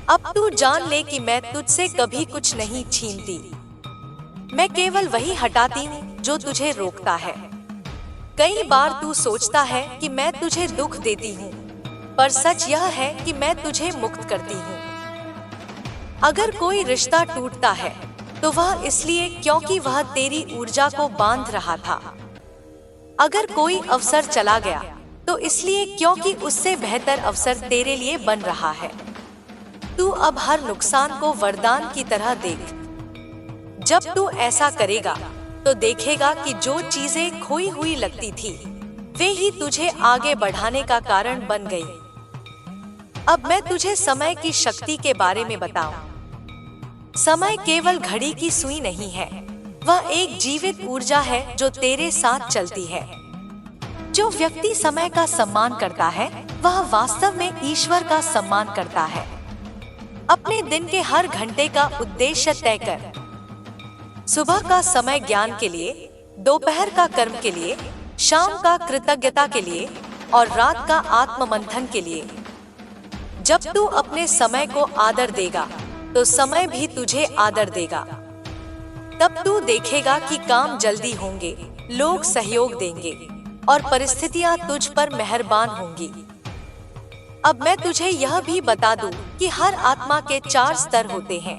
अब तू जान ले कि मैं तुझसे कभी कुछ नहीं छीनती। मैं केवल वही हटाती हूँ जो तुझे रोकता है। कई बार तू सोचता है कि मैं तुझे दुख देती हूँ, पर सच यह है कि मैं तुझे मुक्त करती हूँ। अगर कोई रिश्ता टूटता है तो वह इसलिए क्योंकि वह तेरी ऊर्जा को बांध रहा था। अगर कोई अवसर चला गया तो इसलिए क्योंकि उससे बेहतर अवसर तेरे लिए बन रहा है। तू अब हर नुकसान को वरदान की तरह देख। जब तू ऐसा करेगा तो देखेगा कि जो चीजें खोई हुई लगती थी वे ही तुझे आगे बढ़ाने का कारण बन गई। अब मैं तुझे समय की शक्ति के बारे में बताऊं। समय केवल घड़ी की सुई नहीं है, वह एक जीवित ऊर्जा है जो तेरे साथ चलती है। जो व्यक्ति समय का सम्मान करता है वह वास्तव में ईश्वर का सम्मान करता है। अपने दिन के हर घंटे का उद्देश्य तय कर। सुबह का समय ज्ञान के लिए, दोपहर का कर्म के लिए, शाम का कृतज्ञता के लिए और रात का आत्ममंथन के लिए। जब तू अपने समय को आदर देगा तो समय भी तुझे आदर देगा। तब तू देखेगा कि काम जल्दी होंगे, लोग सहयोग देंगे और परिस्थितियां तुझ पर मेहरबान होंगी। अब मैं तुझे यह भी बता दूं कि हर आत्मा के 4 स्तर होते हैं।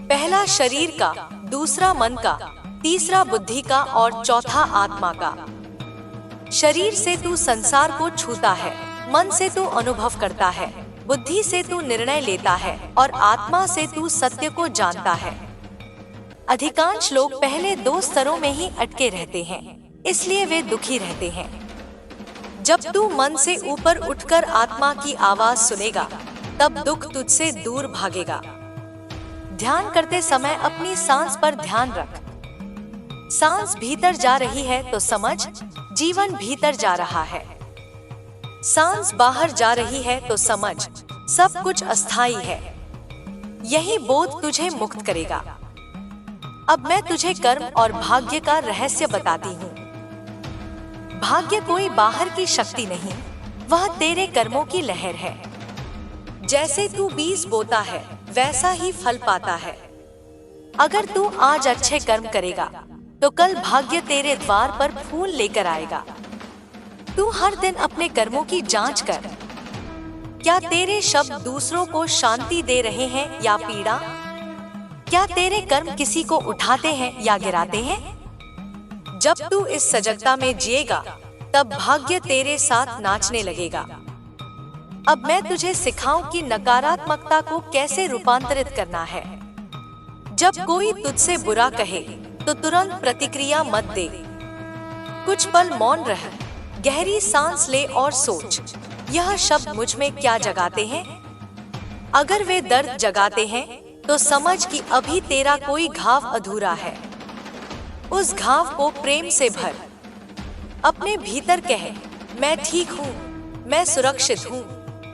पहला शरीर का, दूसरा मन का, तीसरा बुद्धि का और चौथा आत्मा का। शरीर से तू संसार को छूता है, मन से तू अनुभव करता है, बुद्धि से तू निर्णय लेता है और आत्मा से तू सत्य को जानता है। अधिकांश लोग पहले 2 स्तरों में ही अटके रहते हैं, इसलिए वे दुखी रहते हैं। जब तू मन से ऊपर उठकर आत्मा की आवाज सुनेगा तब दुख तुझसे दूर भागेगा। ध्यान करते समय अपनी सांस पर ध्यान रख। सांस भीतर जा रही है तो समझ जीवन भीतर जा रहा है। सांस बाहर जा रही है तो समझ सब कुछ अस्थायी है। यही बोध तुझे मुक्त करेगा। अब मैं तुझे कर्म और भाग्य का रहस्य बताती हूँ। भाग्य कोई बाहर की शक्ति नहीं, वह तेरे कर्मों की लहर है। जैसे तू बीज बोता है वैसा ही फल पाता है। अगर तू आज अच्छे कर्म करेगा तो कल भाग्य तेरे द्वार पर फूल लेकर आएगा। तू हर दिन अपने कर्मों की जांच कर। क्या तेरे शब्द दूसरों को शांति दे रहे हैं या पीड़ा? क्या तेरे कर्म किसी को उठाते हैं या गिराते हैं? जब तू इस सजगता में जिएगा तब भाग्य तेरे साथ नाचने लगेगा। अब मैं तुझे सिखाऊं कि नकारात्मकता को कैसे रूपांतरित करना है। जब कोई तुझसे बुरा कहे तो तुरंत प्रतिक्रिया मत दे। कुछ पल मौन रह, गहरी सांस ले और सोच, यह शब्द मुझ में क्या जगाते हैं? अगर वे दर्द जगाते हैं तो समझ कि अभी तेरा कोई घाव अधूरा है। उस घाव को प्रेम से भर। अपने भीतर कहे, मैं ठीक हूँ, मैं सुरक्षित हूँ,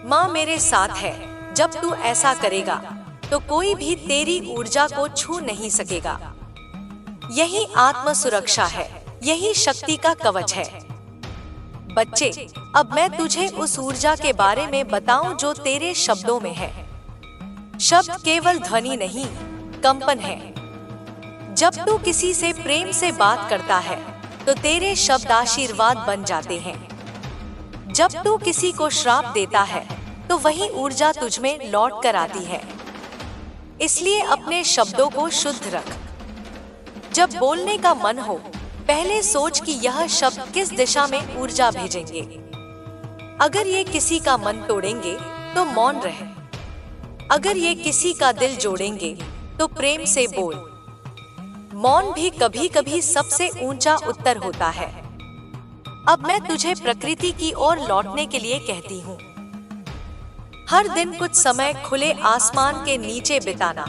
माँ मेरे साथ है। जब तू ऐसा करेगा तो कोई भी तेरी ऊर्जा को छू नहीं सकेगा। यही आत्म सुरक्षा है, यही शक्ति का कवच है। बच्चे, अब मैं तुझे उस ऊर्जा के बारे में बताऊं जो तेरे शब्दों में है। शब्द केवल ध्वनि नहीं, कंपन है। जब तू किसी से प्रेम से बात करता है तो तेरे शब्द आशीर्वाद बन जाते हैं। जब तू किसी को श्राप देता है तो वही ऊर्जा तुझ में लौट कर आती है। इसलिए अपने शब्दों को शुद्ध रख। जब बोलने का मन हो पहले सोच कि यह शब्द किस दिशा में ऊर्जा भेजेंगे। अगर ये किसी का मन तोड़ेंगे तो मौन रहे। अगर ये किसी का दिल जोड़ेंगे तो प्रेम से बोल। मौन भी कभी कभी सबसे ऊंचा उत्तर होता है। अब मैं तुझे प्रकृति की ओर लौटने के लिए कहती हूँ। हर दिन कुछ समय खुले आसमान के नीचे बिताना।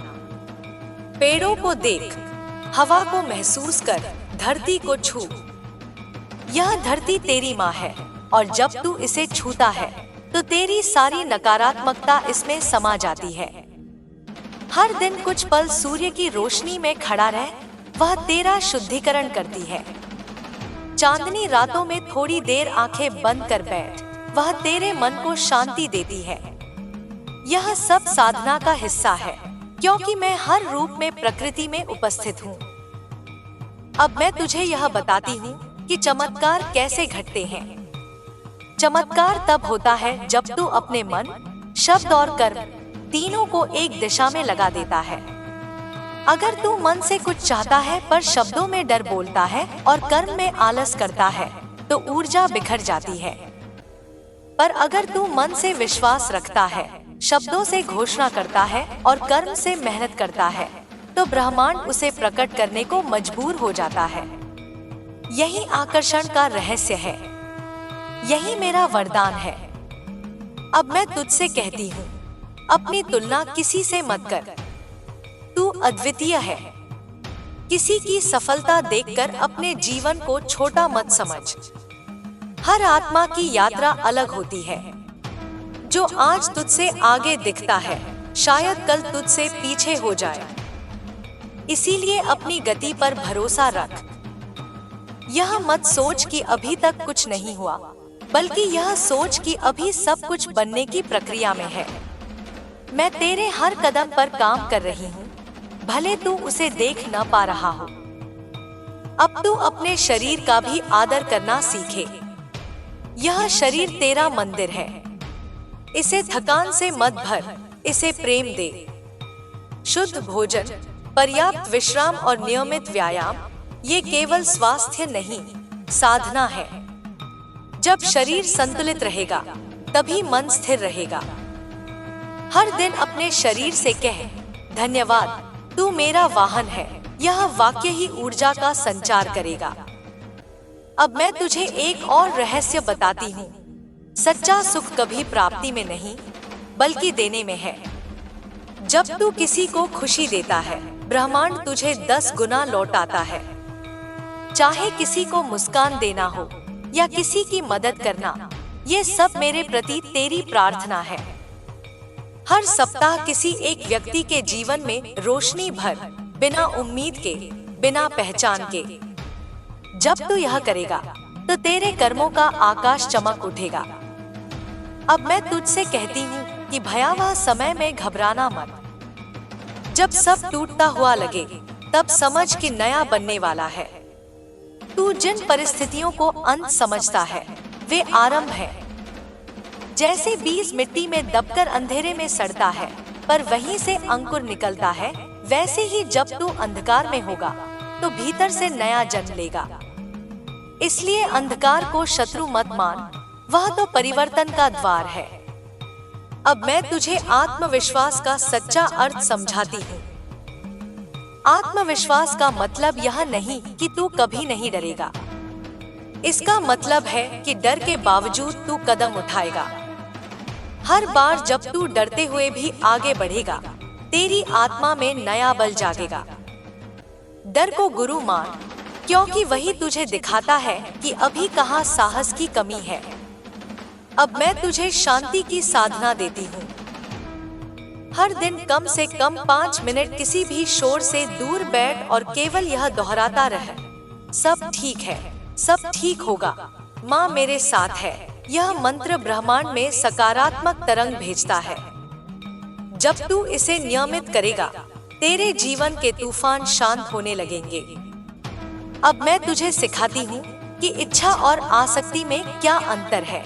पेड़ों को देख, हवा को महसूस कर, धरती को छू। यह धरती तेरी माँ है और जब तू इसे छूता है तो तेरी सारी नकारात्मकता इसमें समा जाती है। हर दिन कुछ पल सूर्य की रोशनी में खड़ा रह, वह तेरा शुद्धिकरण करती है। चांदनी रातों में थोड़ी देर आंखें बंद कर बैठ, वह तेरे मन को शांति देती है। यह सब साधना का हिस्सा है, क्योंकि मैं हर रूप में प्रकृति में उपस्थित हूँ। अब मैं तुझे यह बताती हूँ कि चमत्कार कैसे घटते हैं। चमत्कार तब होता है जब तू अपने मन, शब्द और कर्म तीनों को एक दिशा में लगा देता है। अगर तू मन से कुछ चाहता है पर शब्दों में डर बोलता है और कर्म में आलस करता है तो ऊर्जा बिखर जाती है। पर अगर तू मन से विश्वास रखता है, शब्दों से घोषणा करता है और कर्म से मेहनत करता है तो ब्रह्मांड उसे प्रकट करने को मजबूर हो जाता है। यही आकर्षण का रहस्य है, यही मेरा वरदान है। अब मैं तुझसे कहती हूँ, अपनी तुलना किसी से मत कर। तू अद्वितीय है। किसी की सफलता देखकर अपने जीवन को छोटा मत समझ। हर आत्मा की यात्रा अलग होती है। जो आज तुझसे आगे दिखता है, शायद कल तुझसे पीछे हो जाए। इसीलिए अपनी गति पर भरोसा रख। यह मत सोच कि अभी तक कुछ नहीं हुआ, बल्कि यह सोच कि अभी सब कुछ बनने की प्रक्रिया में है। मैं तेरे हर कदम पर काम कर रही हूँ, भले तू उसे देख न पा रहा हो। अब तू अपने शरीर का भी आदर करना सीखे। यह शरीर तेरा मंदिर है। इसे थकान से मत भर, इसे प्रेम दे। शुद्ध भोजन, पर्याप्त विश्राम और नियमित व्यायाम, ये केवल स्वास्थ्य नहीं, साधना है। जब शरीर संतुलित रहेगा, तभी मन स्थिर रहेगा। हर दिन अपने शरीर से कह, धन्यवाद, तू मेरा वाहन है। यह वाक्य ही ऊर्जा का संचार करेगा। अब मैं तुझे एक और रहस्य बताती हूँ। सच्चा सुख कभी प्राप्ति में नहीं, बल्कि देने में है। जब तू किसी को खुशी देता है, ब्रह्मांड तुझे 10 गुना लौटाता है। चाहे किसी को मुस्कान देना हो या किसी की मदद करना, ये सब मेरे प्रति तेरी प्रार्थना है। हर सप्ताह किसी एक व्यक्ति के जीवन में रोशनी भर, बिना उम्मीद के, बिना पहचान के। जब तू यह करेगा, तो तेरे कर्मों का आकाश चमक उठेगा। अब मैं तुझसे कहती हूँ कि भयावह समय में घबराना मत। जब सब टूटता हुआ लगे, तब समझ कि नया बनने वाला है। तू जिन परिस्थितियों को अंत समझता है, वे आरंभ है। जैसे बीज मिट्टी में दबकर अंधेरे में सड़ता है, पर वहीं से अंकुर निकलता है, वैसे ही जब तू अंधकार में होगा, तो भीतर से नया जन्म लेगा। इसलिए अंधकार को शत्रु मत मान, वह तो परिवर्तन का द्वार है। अब मैं तुझे आत्मविश्वास का सच्चा अर्थ समझाती हूँ। आत्मविश्वास का मतलब यह नहीं कि तू कभी नहीं डरेगा। इसका मतलब है कि डर के बावजूद तू कदम उठाएगा। हर बार जब तू डरते हुए भी आगे बढ़ेगा, तेरी आत्मा में नया बल जागेगा। डर को गुरु मान, क्योंकि वही तुझे दिखाता है कि अभी कहाँ साहस की कमी है। अब मैं तुझे शांति की साधना देती हूँ। हर दिन कम से कम 5 मिनट किसी भी शोर से दूर बैठ और केवल यह दोहराता रह, सब ठीक है, सब ठीक होगा, माँ मेरे साथ है। यह मंत्र ब्रह्मांड में सकारात्मक तरंग भेजता है। जब तू इसे नियमित करेगा, तेरे जीवन के तूफान शांत होने लगेंगे। अब मैं तुझे सिखाती हूँ कि इच्छा और आसक्ति में क्या अंतर है।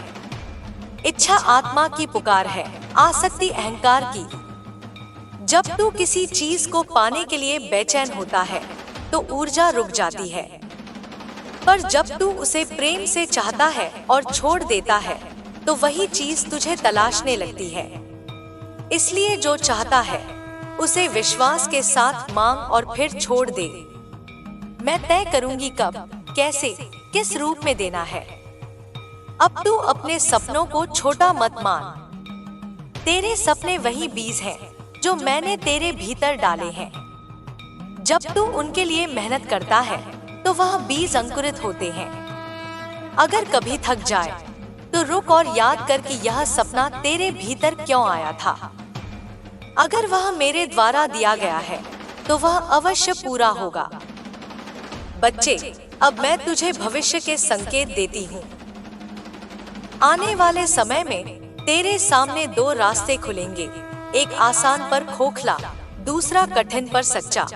इच्छा आत्मा की पुकार है, आसक्ति अहंकार की। जब तू किसी चीज को पाने के लिए बेचैन होता है, तो ऊर्जा रुक जाती है। पर जब तू उसे प्रेम से चाहता है और छोड़ देता है, तो वही चीज तुझे तलाशने लगती है। इसलिए जो चाहता है, उसे विश्वास के साथ मांग और फिर छोड़ दे। मैं तय करूंगी कब, कैसे, किस रूप में देना है। अब तू अपने सपनों को छोटा मत मान। तेरे सपने वही बीज हैं जो मैंने तेरे भीतर डाले हैं। जब तू उनके लिए मेहनत करता है, तो वह बीज अंकुरित होते हैं। अगर कभी थक जाए, तो रुक और याद कर कि यह सपना तेरे भीतर क्यों आया था। अगर वह मेरे द्वारा दिया गया है, तो वह अवश्य पूरा होगा। बच्चे, अब मैं तुझे भविष्य के संकेत देती हूँ। आने वाले समय में तेरे सामने 2 रास्ते खुलेंगे, एक आसान पर खोखला, दूसरा कठिन पर सच्चा।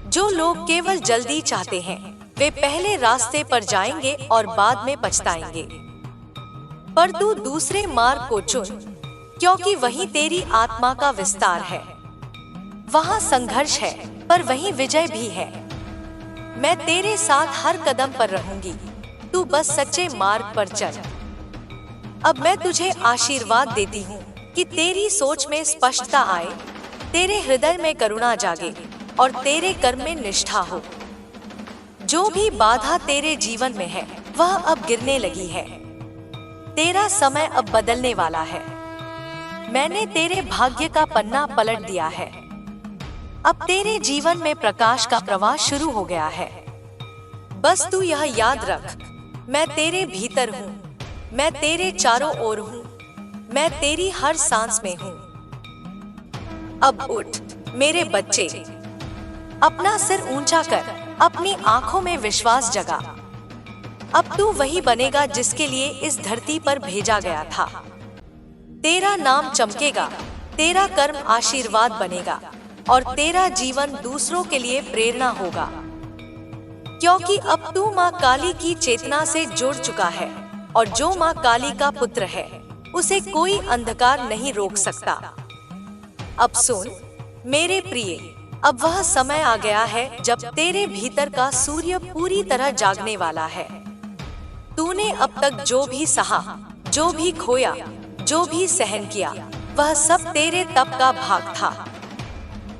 जो लोग केवल जल्दी चाहते हैं, वे पहले रास्ते पर जाएंगे और बाद में पछताएंगे। पर तू दूसरे मार्ग को चुन, क्योंकि वही तेरी आत्मा का विस्तार है। वहाँ संघर्ष है, पर वहीं विजय भी है। मैं तेरे साथ हर कदम पर रहूंगी, तू बस सच्चे मार्ग पर चल। अब मैं तुझे आशीर्वाद देती हूँ कि तेरी सोच में स्पष्टता आए, तेरे हृदय में करुणा जागे और तेरे कर्म में निष्ठा हो। जो भी बाधा तेरे जीवन में है वह अब गिरने लगी है। तेरा समय अब बदलने वाला है। मैंने तेरे भाग्य का पन्ना पलट दिया है। अब तेरे जीवन में प्रकाश का प्रवाह शुरू हो गया है। बस तू यह याद रख, मैं तेरे भीतर हूँ, मैं तेरे चारों ओर हूँ, मैं तेरी हर सांस में हूँ। अब उठ मेरे बच्चे, अपना सिर ऊंचा कर, अपनी आंखों में विश्वास जगा। अब तू वही बनेगा जिसके लिए इस धरती पर भेजा गया था। तेरा नाम चमकेगा, तेरा कर्म आशीर्वाद बनेगा और तेरा जीवन दूसरों के लिए प्रेरणा होगा। क्योंकि अब तू माँ काली की चेतना से जुड़ चुका है और जो माँ काली का पुत्र है उसे कोई अंधकार नहीं रोक सकता। अब सुन मेरे प्रिय, अब वह समय आ गया है जब तेरे भीतर का सूर्य पूरी तरह जागने वाला है। तूने अब तक जो भी सहा, जो भी खोया, जो भी सहन किया, वह सब तेरे तप का भाग था।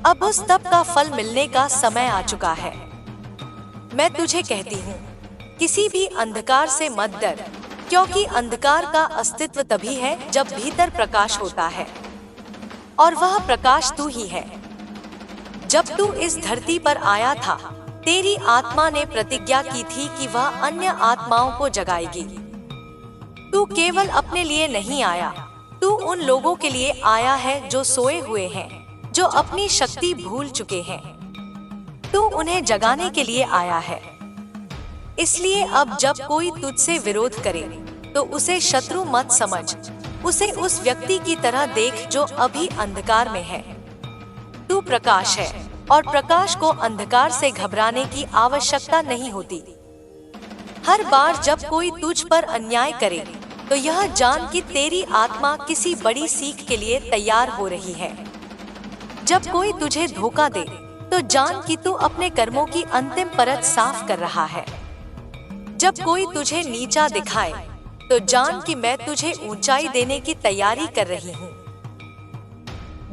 अब उस तप का फल मिलने का समय आ चुका है। मैं तुझे कहती हूँ, किसी भी अंधकार से मत डर, क्योंकि अंधकार का अस्तित्व तभी है जब भीतर प्रकाश होता है, और वह प्रकाश तू ही है। जब तू इस धरती पर आया था, तेरी आत्मा ने प्रतिज्ञा की थी कि वह अन्य आत्माओं को जगाएगी। तू केवल अपने लिए नहीं आया, तू उन लोगों के लिए आया है जो सोए हुए हैं, जो अपनी शक्ति भूल चुके हैं। तू उन्हें जगाने के लिए आया है। इसलिए अब जब कोई तुझसे विरोध करे तो उसे शत्रु मत समझ, उसे उस व्यक्ति की तरह देख जो अभी अंधकार में है। तू प्रकाश है और प्रकाश को अंधकार से घबराने की आवश्यकता नहीं होती। हर बार जब कोई तुझ पर अन्याय करे तो यह जान कि तेरी आत्मा किसी बड़ी सीख के लिए तैयार हो रही है। जब कोई तुझे धोखा दे तो जान कि तू अपने कर्मों की अंतिम परत साफ कर रहा है। जब कोई तुझे नीचा दिखाए तो जान कि मैं तुझे ऊंचाई देने की तैयारी कर रही हूँ।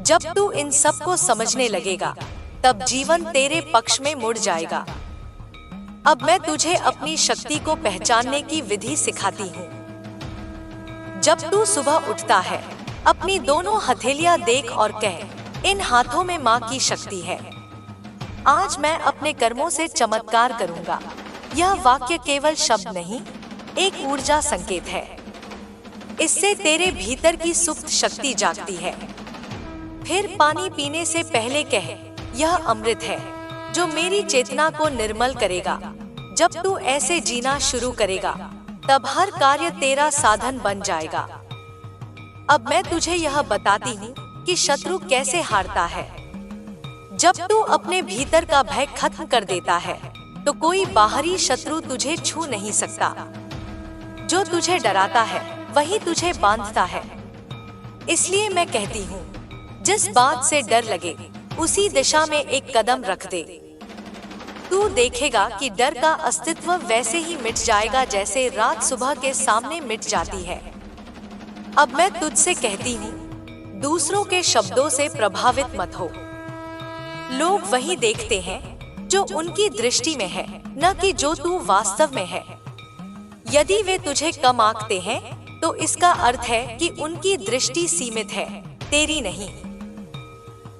जब तू इन सब को समझने लगेगा तब जीवन तेरे पक्ष में मुड़ जाएगा। अब मैं तुझे अपनी शक्ति को पहचानने की विधि सिखाती हूँ। जब तू सुबह उठता है, अपनी दोनों हथेलियां देख और कह, इन हाथों में माँ की शक्ति है। आज मैं अपने कर्मों से चमत्कार करूंगा। यह वाक्य केवल शब्द नहीं, एक ऊर्जा संकेत है। इससे तेरे भीतर की सुप्त शक्ति जागती है। फिर पानी पीने से पहले कह, यह अमृत है जो मेरी चेतना को निर्मल करेगा। जब तू ऐसे जीना शुरू करेगा तब हर कार्य तेरा साधन बन जाएगा। अब मैं तुझे यह बताती हूँ कि शत्रु कैसे हारता है। जब तू अपने भीतर का भय खत्म कर देता है तो कोई बाहरी शत्रु तुझे छू नहीं सकता। जो तुझे डराता है वही तुझे बांधता है। इसलिए मैं कहती हूँ, जिस बात से डर लगे उसी दिशा में एक कदम रख दे। तू देखेगा कि डर का अस्तित्व वैसे ही मिट जाएगा जैसे रात सुबह के सामने मिट जाती है। अब मैं तुझसे कहती हूँ, दूसरों के शब्दों से प्रभावित मत हो। लोग वही देखते हैं जो उनकी दृष्टि में है, न कि जो तू वास्तव में है। यदि वे तुझे कम आंकते हैं तो इसका अर्थ है कि उनकी दृष्टि सीमित है, तेरी नहीं।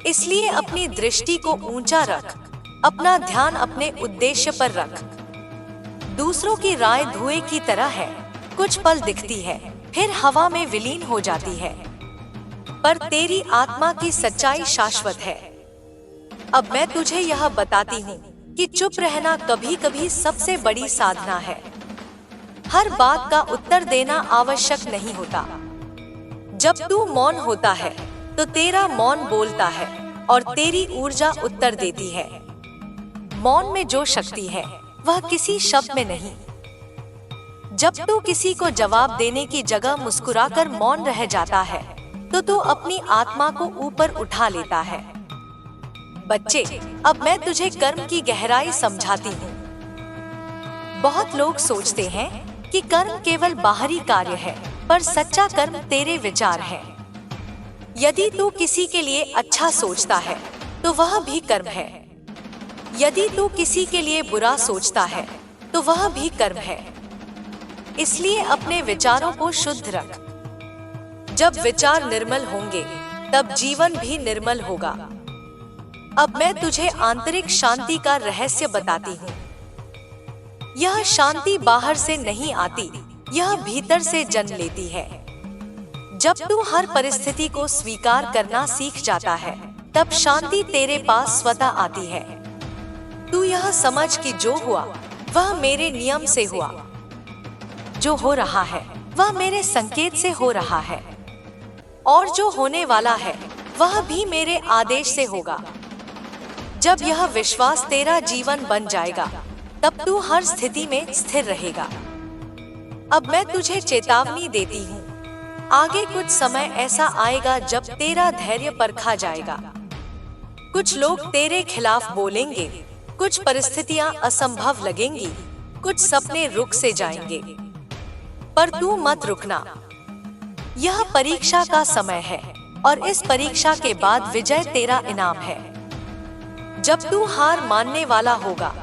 इसलिए अपनी दृष्टि को ऊंचा रख, अपना ध्यान अपने उद्देश्य पर रख। दूसरों की राय धुएं की तरह है, कुछ पल दिखती है फिर हवा में विलीन हो जाती है, पर तेरी आत्मा की सच्चाई शाश्वत है। अब मैं तुझे यह बताती हूँ कि चुप रहना कभी कभी सबसे बड़ी साधना है। हर बात का उत्तर देना आवश्यक नहीं होता। जब तू मौन होता है तो तेरा मौन बोलता है और तेरी ऊर्जा उत्तर देती है। मौन में जो शक्ति है वह किसी शब्द में नहीं। जब तू किसी को जवाब देने की जगह मुस्कुराकर मौन रह जाता है तो तू अपनी आत्मा को ऊपर उठा लेता है। बच्चे, अब मैं तुझे कर्म की गहराई समझाती हूँ। बहुत लोग सोचते हैं कि कर्म केवल बाहरी कार्य है, पर सच्चा कर्म तेरे विचार है। यदि तू किसी के लिए अच्छा सोचता है तो वह भी कर्म है। यदि तू किसी के लिए बुरा सोचता है तो वह भी कर्म है, इसलिए अपने विचारों को शुद्ध रख। जब विचार निर्मल होंगे तब जीवन भी निर्मल होगा। अब मैं तुझे आंतरिक शांति का रहस्य बताती हूँ। यह शांति बाहर से नहीं आती, यह भीतर से जन्म लेती है। जब तू हर परिस्थिति को स्वीकार करना सीख जाता है तब शांति तेरे पास स्वतः आती है। तू यह समझ कि जो हुआ वह मेरे नियम से हुआ, जो हो रहा है वह मेरे संकेत से हो रहा है, और जो होने वाला है वह भी मेरे आदेश से होगा। जब यह विश्वास तेरा जीवन बन जाएगा तब तू हर स्थिति में स्थिर रहेगा। अब मैं तुझे चेतावनी देती हूँ, आगे कुछ समय ऐसा आएगा जब तेरा धैर्य परखा जाएगा। कुछ लोग तेरे खिलाफ बोलेंगे, कुछ परिस्थितियां असंभव लगेंगी, कुछ सपने रुक से जाएंगे, पर तू मत रुकना। यह परीक्षा का समय है और इस परीक्षा के बाद विजय तेरा इनाम है। जब तू हार मानने वाला होगा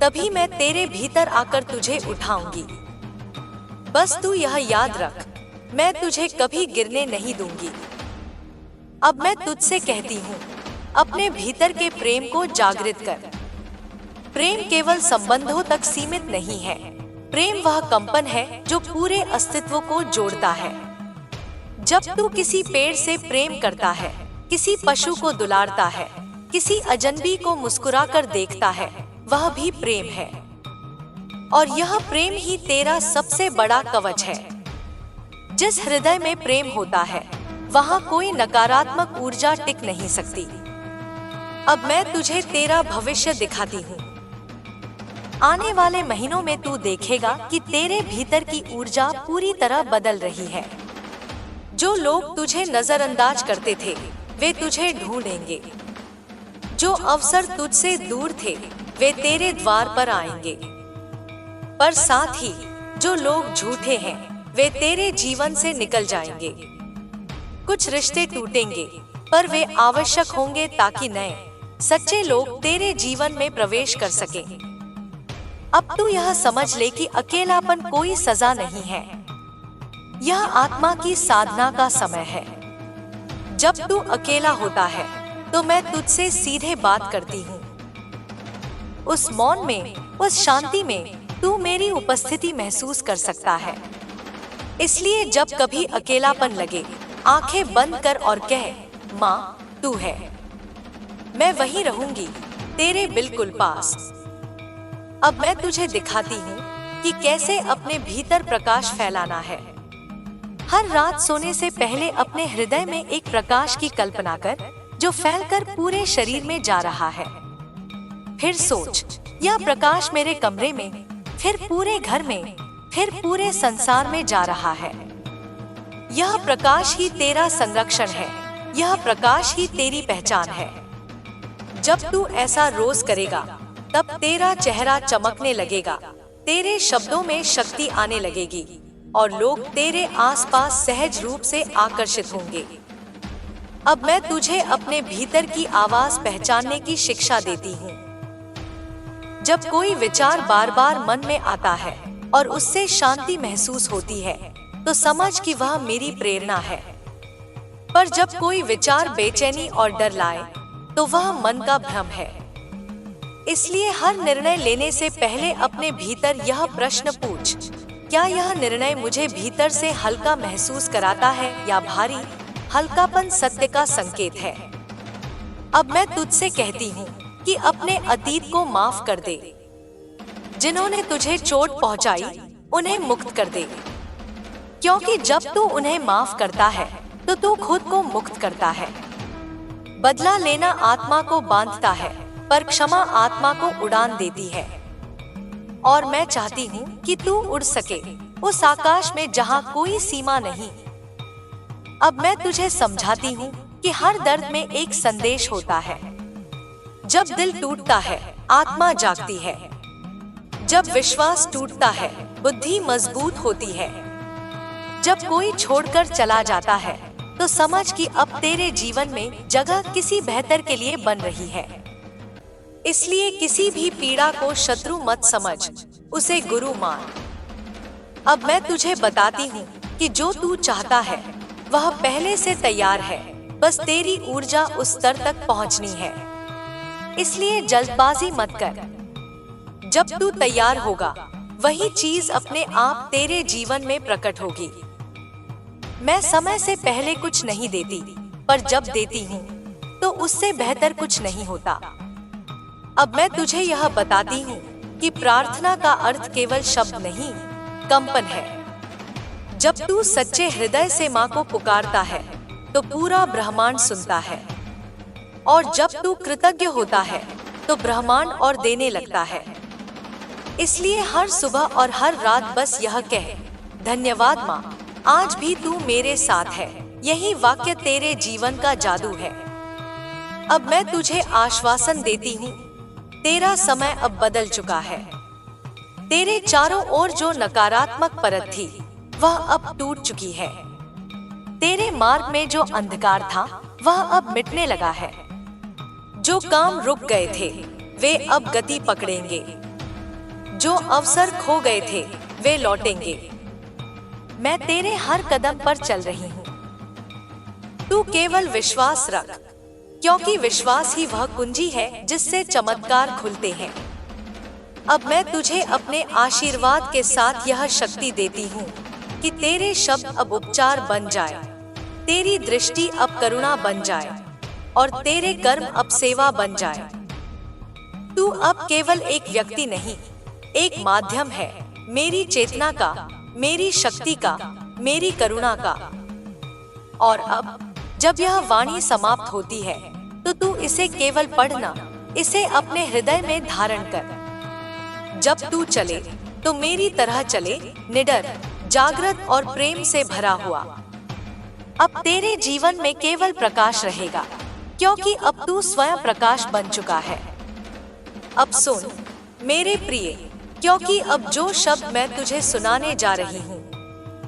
तभी मैं तेरे भीतर आकर तुझे उठाऊंगी। बस तू यह याद रख, मैं तुझे कभी गिरने नहीं दूंगी। अब मैं तुझसे कहती हूँ, अपने भीतर के प्रेम को जागृत कर। प्रेम केवल संबंधों तक सीमित नहीं है, प्रेम वह कंपन है जो पूरे अस्तित्व को जोड़ता है। जब तू किसी पेड़ से प्रेम करता है, किसी पशु को दुलारता है, किसी अजनबी को मुस्कुराकर देखता है, वह भी प्रेम है। और यह प्रेम ही तेरा सबसे बड़ा कवच है। जिस हृदय में प्रेम होता है वहां कोई नकारात्मक ऊर्जा टिक नहीं सकती। अब मैं तुझे तेरा भविष्य दिखाती हूँ। आने वाले महीनों में तू देखेगा कि तेरे भीतर की ऊर्जा पूरी तरह बदल रही है। जो लोग तुझे नजरअंदाज करते थे वे तुझे ढूंढेंगे। जो अवसर तुझसे दूर थे वे तेरे द्वार पर आएंगे। पर साथ ही जो लोग झूठे हैं वे तेरे जीवन से निकल जाएंगे। कुछ रिश्ते टूटेंगे पर वे आवश्यक होंगे ताकि नए सच्चे लोग तेरे जीवन में प्रवेश कर सकें। अब तू यह समझ ले कि अकेलापन कोई सजा नहीं है, यह आत्मा की साधना का समय है। जब तू अकेला होता है तो मैं तुझसे सीधे बात करती हूँ। उस मौन में, उस शांति में तू मेरी उपस्थिति महसूस कर सकता है। इसलिए जब कभी अकेलापन लगे, आंखें बंद कर और कह, माँ तू है, मैं वहीं रहूंगी तेरे बिल्कुल पास। अब मैं तुझे दिखाती हूँ कि कैसे अपने भीतर प्रकाश फैलाना है। हर रात सोने से पहले अपने हृदय में एक प्रकाश की कल्पना कर जो फैलकर पूरे शरीर में जा रहा है। फिर सोच, यह प्रकाश मेरे कमरे में, फिर पूरे घर में, फिर पूरे संसार में जा रहा है। यह प्रकाश ही तेरा संरक्षण है, यह प्रकाश ही तेरी पहचान है। जब तू ऐसा रोज करेगा तब तेरा चेहरा चमकने लगेगा, तेरे शब्दों में शक्ति आने लगेगी और लोग तेरे आसपास सहज रूप से आकर्षित होंगे। अब मैं तुझे अपने भीतर की आवाज पहचानने की शिक्षा देती हूँ। जब कोई विचार बार बार मन में आता है और उससे शांति महसूस होती है तो समझ कि वह मेरी प्रेरणा है। पर जब कोई विचार बेचैनी और डर लाए तो वह मन का भ्रम है। इसलिए हर निर्णय लेने से पहले अपने भीतर यह प्रश्न पूछ, क्या यह निर्णय मुझे भीतर से हल्का महसूस कराता है या भारी? हल्कापन सत्य का संकेत है। अब मैं तुझसे कहती हूँ कि अपने अतीत को माफ कर दे। जिन्होंने तुझे चोट पहुंचाई उन्हें मुक्त कर दे, क्योंकि जब तू उन्हें माफ करता है तो तू खुद को मुक्त करता है। बदला लेना आत्मा को बांधता है पर क्षमा आत्मा को उड़ान देती है। और मैं चाहती हूँ कि तू उड़ सके उस आकाश में जहाँ कोई सीमा नहीं। अब मैं तुझे समझाती हूँ कि हर दर्द में एक संदेश होता है। जब दिल टूटता है आत्मा जागती है, जब विश्वास टूटता है बुद्धि मजबूत होती है। जब कोई छोड़कर चला जाता है तो समझ कि अब तेरे जीवन में जगह किसी बेहतर के लिए बन रही है। इसलिए किसी भी पीड़ा को शत्रु मत समझ, उसे गुरु मान। अब मैं तुझे बताती हूँ कि जो तू चाहता है वह पहले से तैयार है, बस तेरी ऊर्जा उस स्तर तक पहुँचनी है। इसलिए जल्दबाजी मत कर। जब तू तैयार होगा वही चीज अपने आप तेरे जीवन में प्रकट होगी। मैं समय से पहले कुछ नहीं देती, पर जब देती हूँ तो उससे बेहतर कुछ नहीं होता। अब मैं तुझे यह बताती हूँ कि प्रार्थना का अर्थ केवल शब्द नहीं, कंपन है। जब तू सच्चे हृदय से माँ को पुकारता है तो पूरा ब्रह्मांड सुनता है, और जब तू कृतज्ञ होता है तो ब्रह्मांड और देने लगता है। इसलिए हर सुबह और हर रात बस यह कह, धन्यवाद माँ, आज भी तू मेरे साथ है। यही वाक्य तेरे जीवन का जादू है। अब मैं तुझे आश्वासन देती हूँ, तेरा समय अब बदल चुका है। तेरे चारों ओर जो नकारात्मक परत थी वह अब टूट चुकी है। तेरे मार्ग में जो अंधकार था वह अब मिटने लगा है। जो काम रुक गए थे वे अब गति पकड़ेंगे। जो अवसर खो गए थे वे लौटेंगे। मैं तेरे हर कदम पर चल रही हूँ। तू केवल विश्वास रख, क्योंकि विश्वास ही वह कुंजी है जिससे चमत्कार खुलते हैं। अब मैं तुझे अपने आशीर्वाद के साथ यह शक्ति देती हूँ कि तेरे शब्द अब उपचार बन जाए, तेरी दृष्टि अब करुणा बन जाए, और तेरे कर्म अब सेवा बन जाए। तू अब केवल एक व्यक्ति नहीं, एक माध्यम है, मेरी चेतना का, मेरी शक्ति का, मेरी करुणा का। और अब जब यह वाणी समाप्त होती है तो तू इसे केवल पढ़ना, इसे अपने हृदय में धारण कर। जब तू चले तो मेरी तरह चले, निडर, जागृत और प्रेम से भरा हुआ। अब तेरे जीवन में केवल प्रकाश रहेगा, क्योंकि अब तू स्वयं प्रकाश बन चुका है। अब सुन मेरे प्रिय, क्योंकि अब जो शब्द मैं तुझे सुनाने जा रही हूँ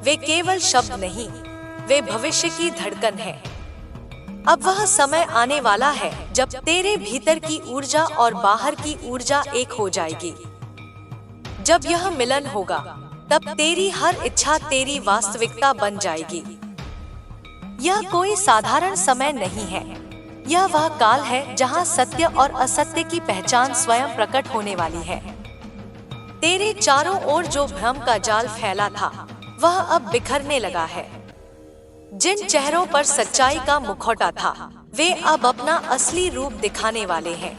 वे केवल शब्द नहीं, वे भविष्य की धड़कन है। अब वह समय आने वाला है जब तेरे भीतर की ऊर्जा और बाहर की ऊर्जा एक हो जाएगी। जब यह मिलन होगा तब तेरी हर इच्छा तेरी वास्तविकता बन जाएगी। यह कोई साधारण समय नहीं है, यह वह काल है जहाँ सत्य और असत्य की पहचान स्वयं प्रकट होने वाली है। तेरे चारों ओर जो भ्रम का जाल फैला था वह अब बिखरने लगा है। जिन चेहरों पर सच्चाई का मुखौटा था वे अब अपना असली रूप दिखाने वाले हैं।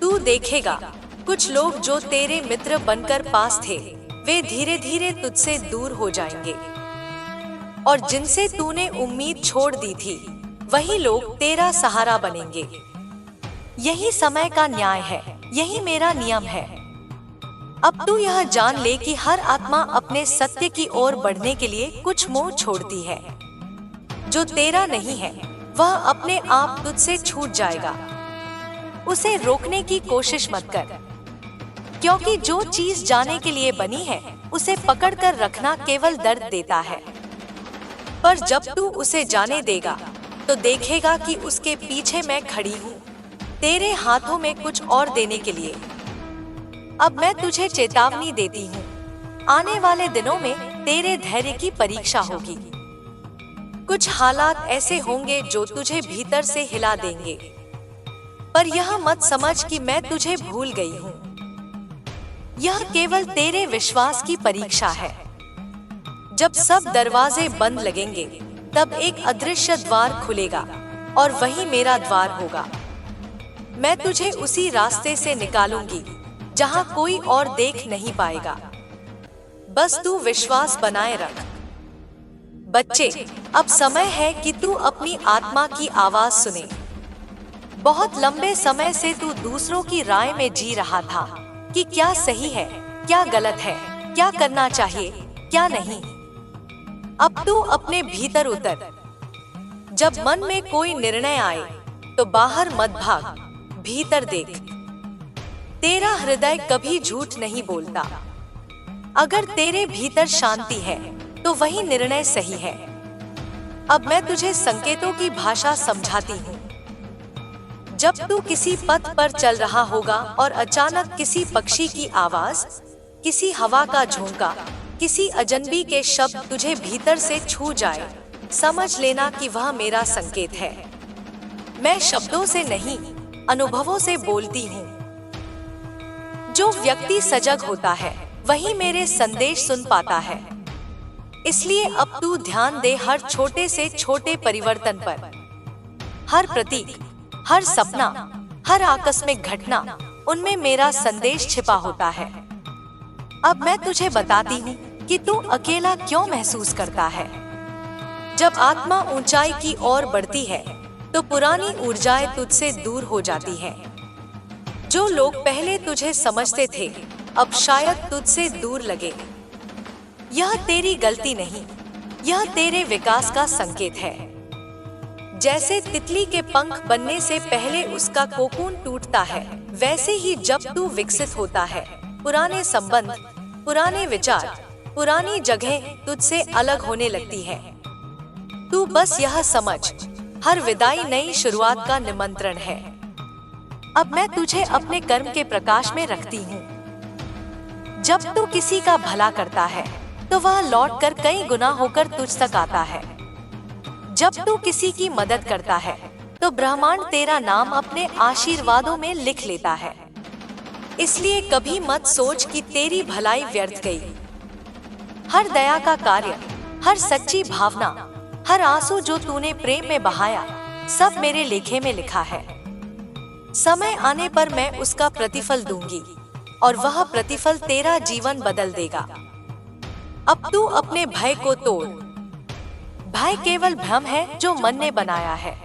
तू देखेगा कुछ लोग जो तेरे मित्र बनकर पास थे वे धीरे धीरे तुझसे दूर हो जाएंगे, और जिनसे तूने उम्मीद छोड़ दी थी वही लोग तेरा सहारा बनेंगे। यही समय का न्याय है, यही मेरा नियम है। अब तू यह जान ले कि हर आत्मा अपने सत्य की ओर बढ़ने के लिए कुछ मोह छोड़ती है। जो तेरा नहीं है वह अपने आप तुझसे छूट जाएगा। उसे रोकने की कोशिश मत कर, क्योंकि जो चीज जाने के लिए बनी है उसे पकड़कर रखना केवल दर्द देता है। पर जब तू उसे जाने देगा तो देखेगा कि उसके पीछे मैं खड़ी हूँ, तेरे हाथों में कुछ और देने के लिए। अब मैं तुझे चेतावनी देती हूँ, आने वाले दिनों में तेरे धैर्य की परीक्षा होगी। कुछ हालात ऐसे होंगे जो तुझे भीतर से हिला देंगे, पर यह मत समझ कि मैं तुझे भूल गई हूँ। यह केवल तेरे विश्वास की परीक्षा है। जब सब दरवाजे बंद लगेंगे तब एक अदृश्य द्वार खुलेगा और वही मेरा द्वार होगा। मैं तुझे उसी रास्ते से निकालूंगी जहाँ कोई और देख नहीं पाएगा। बस तू विश्वास बनाए रख। बच्चे, अब समय है कि तू अपनी आत्मा की आवाज सुने। बहुत लंबे समय से तू दूसरों की राय में जी रहा था कि क्या सही है, क्या गलत है, क्या करना चाहिए, क्या नहीं। अब तू अपने भीतर उतर। जब मन में कोई निर्णय आए तो बाहर मत भाग, भीतर देख। तेरा हृदय कभी झूठ नहीं बोलता। अगर तेरे भीतर शांति है तो वही निर्णय सही है। अब मैं तुझे संकेतों की भाषा समझाती हूँ। जब तू किसी पथ पर चल रहा होगा और अचानक किसी पक्षी की आवाज, किसी हवा का झोंका, किसी अजनबी के शब्द तुझे भीतर से छू जाए, समझ लेना कि वह मेरा संकेत है। मैं शब्दों से नहीं, अनुभवों से बोलती हूँ। जो व्यक्ति सजग होता है वही मेरे संदेश सुन पाता है। इसलिए अब तू ध्यान दे हर छोटे से छोटे परिवर्तन पर। हर प्रतीक, हर सपना, हर आकस्मिक घटना, उनमें मेरा संदेश छिपा होता है। अब मैं तुझे बताती हूँ कि तू अकेला क्यों महसूस करता है। जब आत्मा ऊंचाई की ओर बढ़ती है तो पुरानी ऊर्जाएं तुझसे दूर हो जाती हैं। जो लोग पहले तुझे समझते थे अब शायद तुझसे दूर लगे। यह तेरी गलती नहीं, यह तेरे विकास का संकेत है। जैसे तितली के पंख बनने से पहले उसका कोकून टूटता है, वैसे ही जब तू विकसित होता है पुराने संबंध, पुराने विचार, पुरानी जगह तुझसे अलग होने लगती है। तू बस यह समझ, हर विदाई नई शुरुआत का निमंत्रण है। अब मैं तुझे अपने कर्म के प्रकाश में रखती हूँ। जब तू किसी का भला करता है तो वह लौटकर कई गुना होकर तुझ तक आता है। जब तू किसी की मदद करता है तो ब्रह्मांड तेरा नाम अपने आशीर्वादों में लिख लेता है। इसलिए कभी मत सोच कि तेरी भलाई व्यर्थ गई। हर दया का कार्य, हर सच्ची भावना, हर आंसू जो तूने प्रेम में बहाया, सब मेरे लेखे में लिखा है। समय आने पर मैं उसका प्रतिफल दूंगी और वह प्रतिफल तेरा जीवन बदल देगा। अब तू अपने भय को तोड़। भय केवल भ्रम है जो मन ने बनाया है।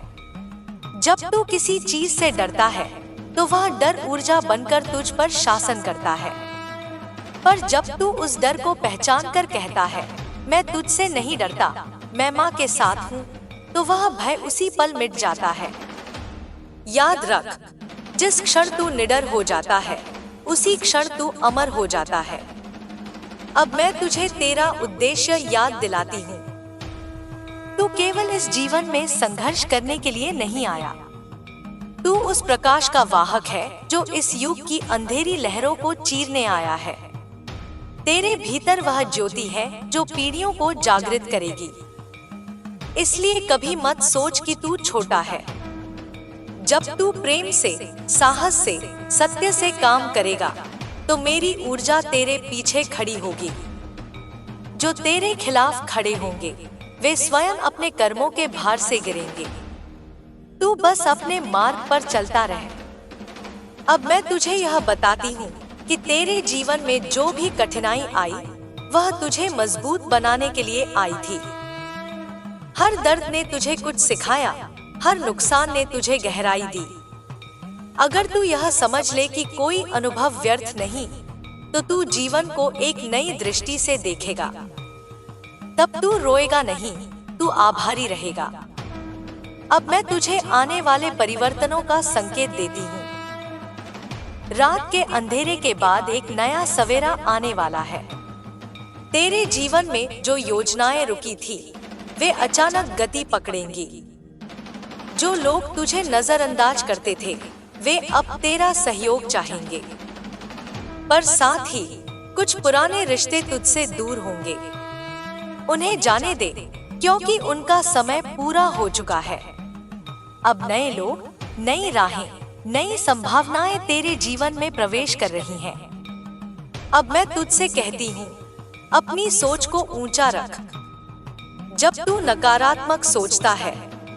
जब तू किसी चीज से डरता है तो वह डर ऊर्जा बनकर तुझ पर शासन करता है। पर जब तू उस डर को पहचान कर कहता है मैं तुझसे नहीं डरता, मैं माँ के साथ हूँ, तो वह भय उसी पल मिट जाता है। याद रख, जिस क्षण तू निडर हो जाता है उसी क्षण तू अमर हो जाता है। अब मैं तुझे तेरा उद्देश्य याद दिलाती हूँ। तू केवल इस जीवन में संघर्ष करने के लिए नहीं आया। तू उस प्रकाश का वाहक है जो इस युग की अंधेरी लहरों को चीरने आया है। तेरे भीतर वह ज्योति है जो पीढ़ियों को जागृत करेगी। इसलिए कभी मत सोच कि तू छोटा है। जब तू प्रेम से, साहस से, सत्य से काम करेगा तो मेरी ऊर्जा तेरे पीछे खड़ी होगी। जो तेरे खिलाफ खड़े होंगे वे स्वयं अपने कर्मों के भार से गिरेंगे। तू बस अपने मार्ग पर चलता रह। अब मैं तुझे यह बताती हूँ कि तेरे जीवन में जो भी कठिनाई आई वह तुझे मजबूत बनाने के लिए आई थी। हर दर्द ने तुझे कुछ सिखाया, हर नुकसान ने तुझे गहराई दी। अगर तू यह समझ ले कि कोई अनुभव व्यर्थ नहीं, तो तू जीवन को एक नई दृष्टि से देखेगा। तब तू रोएगा नहीं, तू आभारी रहेगा। अब मैं तुझे आने वाले परिवर्तनों का संकेत देती हूँ। रात के अंधेरे के बाद एक नया सवेरा आने वाला है। तेरे जीवन में जो योजनाएं रुकी थी वे अचानक गति पकड़ेंगी। जो लोग तुझे नजरअंदाज करते थे वे अब तेरा सहयोग चाहेंगे। पर साथ ही कुछ पुराने रिश्ते तुझसे दूर होंगे। उन्हें जाने दे, क्योंकि उनका समय पूरा हो चुका है। अब नए लोग, नई राहें, नई संभावनाएं तेरे जीवन में प्रवेश कर रही हैं। अब मैं तुझसे कहती हूँ, अपनी सोच को ऊंचा रख। जब तू नकारात्मक सोचता है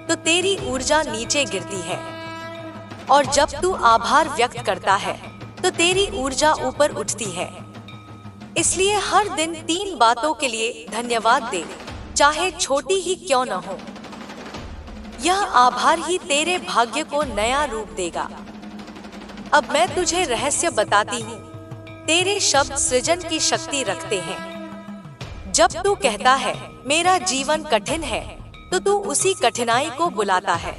तो तेरी ऊर्जा नीचे गिरती है, और जब तू आभार व्यक्त करता है तो तेरी ऊर्जा ऊपर उठती है। इसलिए हर दिन 3 बातों के लिए धन्यवाद दे, चाहे छोटी ही क्यों न हो। यह आभार ही तेरे भाग्य को नया रूप देगा। अब मैं तुझे रहस्य बताती हूँ। तेरे शब्द सृजन की शक्ति रखते हैं। जब तू कहता है मेरा जीवन कठिन है, तो तू उसी कठिनाई को बुलाता है।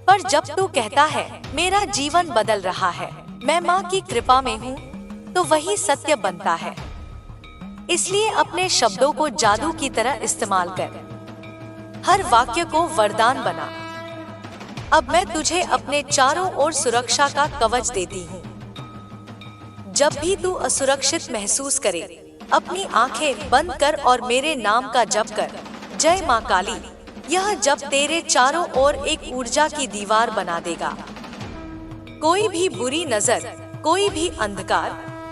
पर जब तू कहता है मेरा जीवन बदल रहा है, मैं माँ की कृपा में हूँ, तो वही सत्य बनता है। इसलिए अपने शब्दों को जादू की तरह इस्तेमाल कर। हर वाक्य को वरदान बना। अब मैं तुझे अपने चारों ओर सुरक्षा का कवच देती हूँ। जब भी तू असुरक्षित महसूस करे, अपनी आंखें बंद कर और मेरे नाम का जप कर, जय माँ काली। यह जप तेरे चारों ओर एक ऊर्जा की दीवार बना देगा। कोई भी बुरी नजर, कोई भी अंधकार,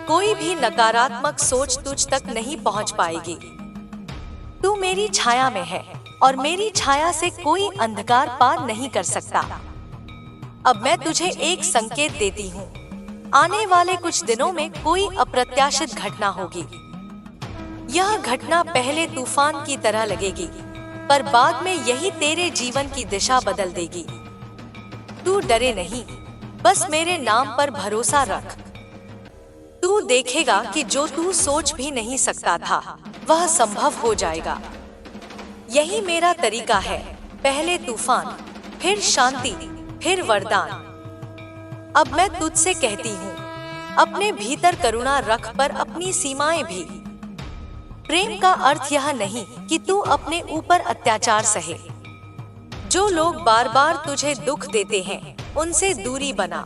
कोई भी नकारात्मक सोच तुझ तक नहीं पहुंच पाएगी। तू मेरी छाया में है और मेरी छाया से कोई अंधकार पार नहीं कर सकता। अब मैं तुझे एक संकेत देती हूँ। आने वाले कुछ दिनों में कोई अप्रत्याशित घटना होगी। यह घटना पहले तूफान की तरह लगेगी, पर बाद में यही तेरे जीवन की दिशा बदल देगी। तू डरे नहीं, बस मेरे नाम पर भरोसा रख। तू देखेगा कि जो तू सोच भी नहीं सकता था, वह संभव हो जाएगा। यही मेरा तरीका है, पहले तूफान, फिर शांति, फिर वरदान। अब मैं तुझसे कहती हूँ, अपने भीतर करुणा रख, पर अपनी सीमाएं भी। प्रेम का अर्थ यह नहीं कि तू अपने ऊपर अत्याचार सहे। जो लोग बार बार तुझे दुख देते हैं, उनसे दूरी बना,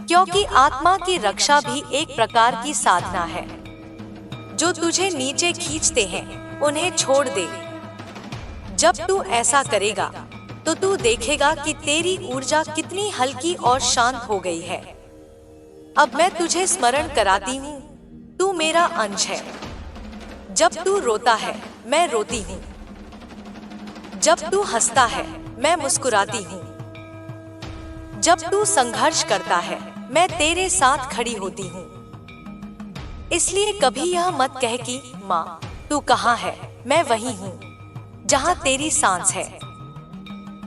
क्योंकि आत्मा की रक्षा भी एक प्रकार की साधना है। जो तुझे नीचे खींचते हैं, उन्हें छोड़ दे। जब तू ऐसा करेगा, तो तू देखेगा कि तेरी ऊर्जा कितनी हल्की और शांत हो गई है। अब मैं तुझे स्मरण कराती हूँ, तू मेरा अंश है। जब तू रोता है, मैं रोती हूँ। जब तू हंसता है, मैं मुस्कुराती हूँ। जब तू संघर्ष करता है, मैं तेरे साथ खड़ी होती हूँ। इसलिए कभी यह मत कह कि माँ तू कहाँ है। मैं वही हूँ जहाँ तेरी सांस है।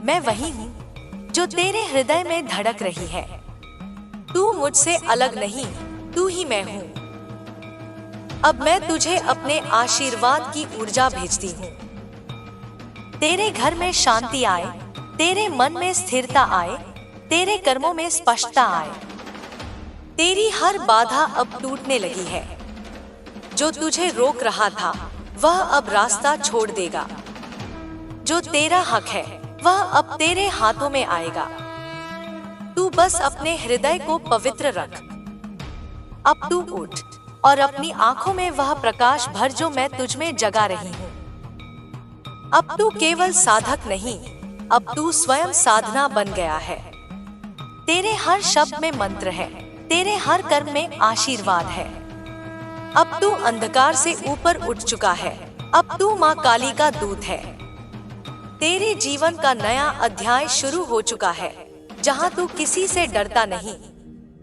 मैं वही हूँ जो तेरे हृदय में धड़क रही है। तू मुझसे अलग नहीं, तू ही मैं हूँ। अब मैं तुझे अपने आशीर्वाद की ऊर्जा भेजती हूँ। तेरे घर में शांति आए, तेरे मन में स्थिरता आए, तेरे कर्मों में स्पष्टता आए। तेरी हर बाधा अब टूटने लगी है। जो तुझे रोक रहा था, वह अब रास्ता छोड़ देगा। जो तेरा हक है, वह अब तेरे हाथों में आएगा। तू बस अपने हृदय को पवित्र रख। अब तू उठ और अपनी आंखों में वह प्रकाश भर जो मैं तुझ में जगा रही हूँ। अब तू केवल साधक नहीं, अब तू स्वयं साधना बन गया है। तेरे हर शब्द में मंत्र है, तेरे हर कर्म में आशीर्वाद है। अब तू अंधकार से ऊपर उठ चुका है। अब तू माँ काली का दूत है। तेरे जीवन का नया अध्याय शुरू हो चुका है, जहाँ तू किसी से डरता नहीं,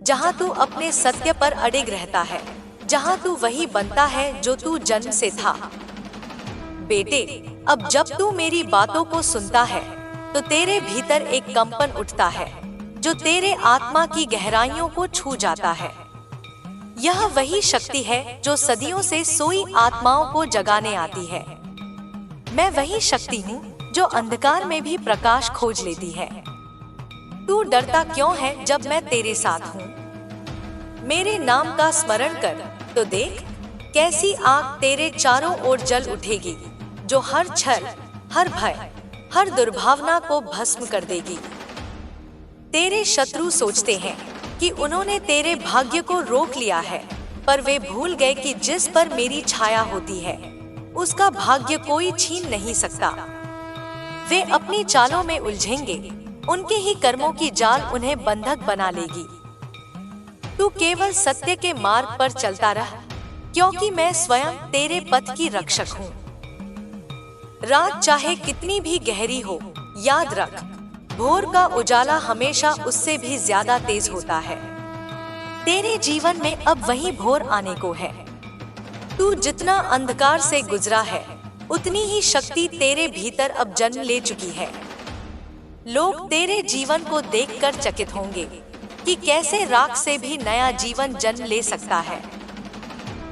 जहाँ तू अपने सत्य पर अडिग रहता है, जहाँ तू वही बनता है जो तू जन्म से था। बेटे, अब जब तू मेरी बातों को सुनता है, तो तेरे भीतर एक कंपन उठता है जो तेरे आत्मा की गहराइयों को छू जाता है। यह वही शक्ति है जो सदियों से सोई आत्माओं को जगाने आती है। मैं वही शक्ति हूँ जो अंधकार में भी प्रकाश खोज लेती है। तू डरता क्यों है जब मैं तेरे साथ हूँ? मेरे नाम का स्मरण कर तो देख कैसी आग तेरे चारों ओर जल उठेगी, जो हर छल, हर भय, हर दुर्भावना को भस्म कर देगी। तेरे शत्रु सोचते हैं कि उन्होंने तेरे भाग्य को रोक लिया है, पर वे भूल गए कि जिस पर मेरी छाया होती है, उसका भाग्य कोई छीन नहीं सकता। वे अपनी चालों में उलझेंगे, उनके ही कर्मों की जाल उन्हें बंधक बना लेगी। तू केवल सत्य के मार्ग पर चलता रह, क्योंकि मैं स्वयं तेरे पथ की रक्षक हूँ। रात चाहे कितनी भी गहरी हो, याद रख, भोर का उजाला हमेशा उससे भी ज्यादा तेज होता है। तेरे जीवन में अब वही भोर आने को है। तू जितना अंधकार से गुजरा है, उतनी ही शक्ति तेरे भीतर अब जन्म ले चुकी है। लोग तेरे जीवन को देखकर चकित होंगे कि कैसे राख से भी नया जीवन जन्म ले सकता है।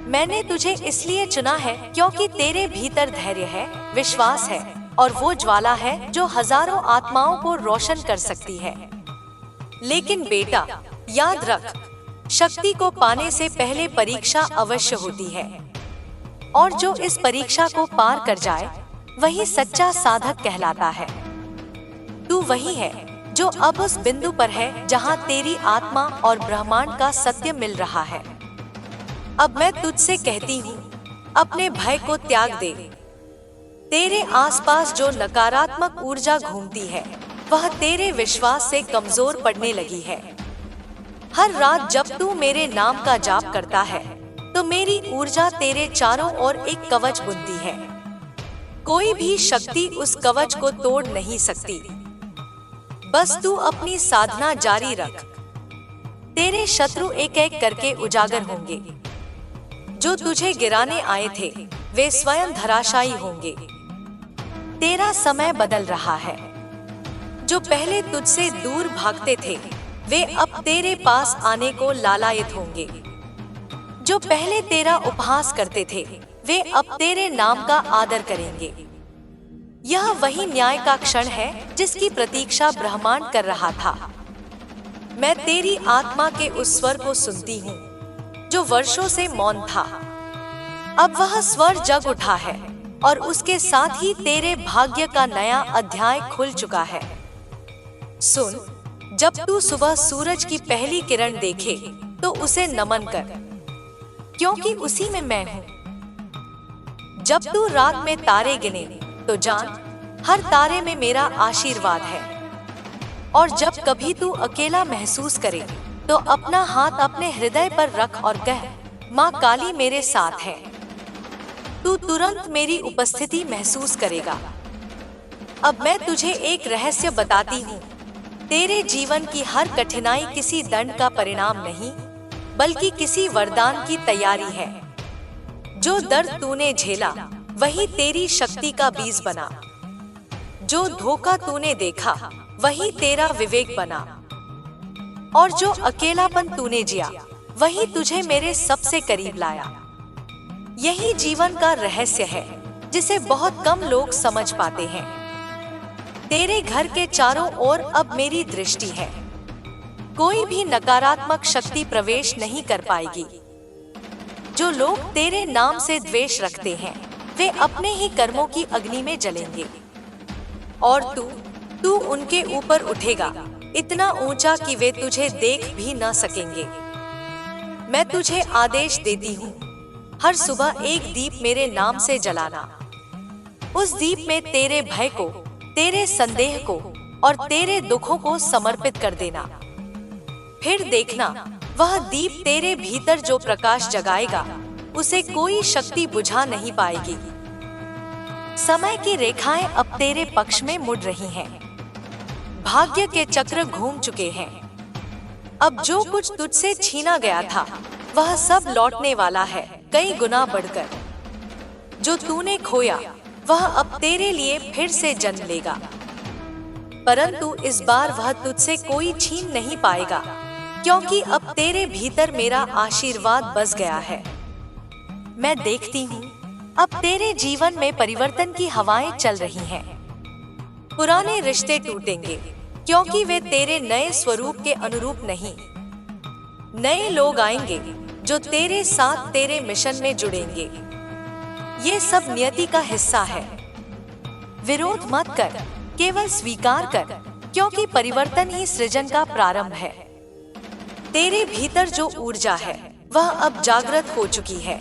मैंने तुझे इसलिए चुना है क्योंकि तेरे भीतर धैर्य है, विश्वास है और वो ज्वाला है जो हजारों आत्माओं को रोशन कर सकती है। लेकिन बेटा, याद रख, शक्ति को पाने से पहले परीक्षा अवश्य होती है, और जो इस परीक्षा को पार कर जाए, वही सच्चा साधक कहलाता है। तू वही है जो अब उस बिंदु पर है जहां तेरी आत्मा और ब्रह्मांड का सत्य मिल रहा है। अब मैं तुझसे कहती हूँ, अपने भय को त्याग दे। तेरे आसपास जो नकारात्मक ऊर्जा घूमती है, वह तेरे विश्वास से कमजोर पड़ने लगी है। हर रात जब तू मेरे नाम का जाप करता है, तो मेरी ऊर्जा तेरे चारों ओर एक कवच बुनती है। कोई भी शक्ति उस कवच को तोड़ नहीं सकती। बस तू अपनी साधना जारी रख। तेरे शत्रु एक एक करके उजागर होंगे। जो तुझे गिराने आए थे, वे स्वयं धराशायी होंगे। तेरा समय बदल रहा है। जो पहले तुझसे दूर भागते थे, वे अब तेरे पास आने को लालायित होंगे। जो पहले तेरा उपहास करते थे, वे अब तेरे नाम का आदर करेंगे। यह वही न्याय का क्षण है जिसकी प्रतीक्षा ब्रह्मांड कर रहा था। मैं तेरी आत्मा के उस स्वर को सुनती हूँ जो वर्षों से मौन था। अब वह स्वर जग उठा है और उसके साथ ही तेरे भाग्य का नया अध्याय खुल चुका है। सुन, जब तू सुबह सूरज की पहली किरण देखे तो उसे नमन कर, क्योंकि उसी में मैं हूँ। जब तू रात में तारे गिने तो जान, हर तारे में मेरा आशीर्वाद है। और जब कभी तू अकेला महसूस करे तो अपना हाथ अपने हृदय पर रख और कह, माँ काली मेरे साथ है। तू तुरंत मेरी उपस्थिति महसूस करेगा। अब मैं तुझे एक रहस्य बताती हूँ। तेरे जीवन की हर कठिनाई किसी दंड का परिणाम नहीं, बल्कि किसी वरदान की तैयारी है। जो दर्द तूने झेला, वही तेरी शक्ति का बीज बना। जो धोखा तूने देखा, वही तेरा विवेक बना। और जो अकेलापन तूने जिया, वही तुझे मेरे सबसे करीब लाया। यही जीवन का रहस्य है, जिसे बहुत कम लोग समझ पाते हैं। तेरे घर के चारों ओर अब मेरी दृष्टि है। कोई भी नकारात्मक शक्ति प्रवेश नहीं कर पाएगी। जो लोग तेरे नाम से द्वेष रखते हैं, वे अपने ही कर्मों की अग्नि में जलेंगे। और तू उनके ऊपर उठेगा, इतना ऊंचा कि वे तुझे देख भी न सकेंगे। मैं तुझे आदेश देती हूँ, हर सुबह एक दीप मेरे नाम से जलाना। उस दीप में तेरे भय को, तेरे संदेह को और तेरे दुखों को समर्पित कर देना। फिर देखना, वह दीप तेरे भीतर जो प्रकाश जगाएगा, उसे कोई शक्ति बुझा नहीं पाएगी। समय की रेखाएं अब तेरे पक्ष में मुड़ रही हैं। भाग्य के चक्र घूम चुके हैं। अब जो कुछ तुझसे छीना गया था, वह सब लौटने वाला है, कई गुना बढ़कर। जो तूने खोया, वह अब तेरे लिए फिर से जन्म लेगा। परंतु इस बार वह तुझसे कोई छीन नहीं पाएगा, क्योंकि अब तेरे भीतर मेरा आशीर्वाद बस गया है। मैं देखती हूँ, अब तेरे जीवन में परिवर्तन की हवाएं चल रही हैं। पुराने रिश्ते टूटेंगे, क्योंकि वे तेरे नए स्वरूप के अनुरूप नहीं। नए लोग आएंगे जो तेरे साथ तेरे मिशन में जुड़ेंगे। ये सब नियति का हिस्सा है। विरोध मत कर, केवल स्वीकार कर, क्योंकि परिवर्तन ही सृजन का प्रारंभ है। तेरे भीतर जो ऊर्जा है, वह अब जागृत हो चुकी है।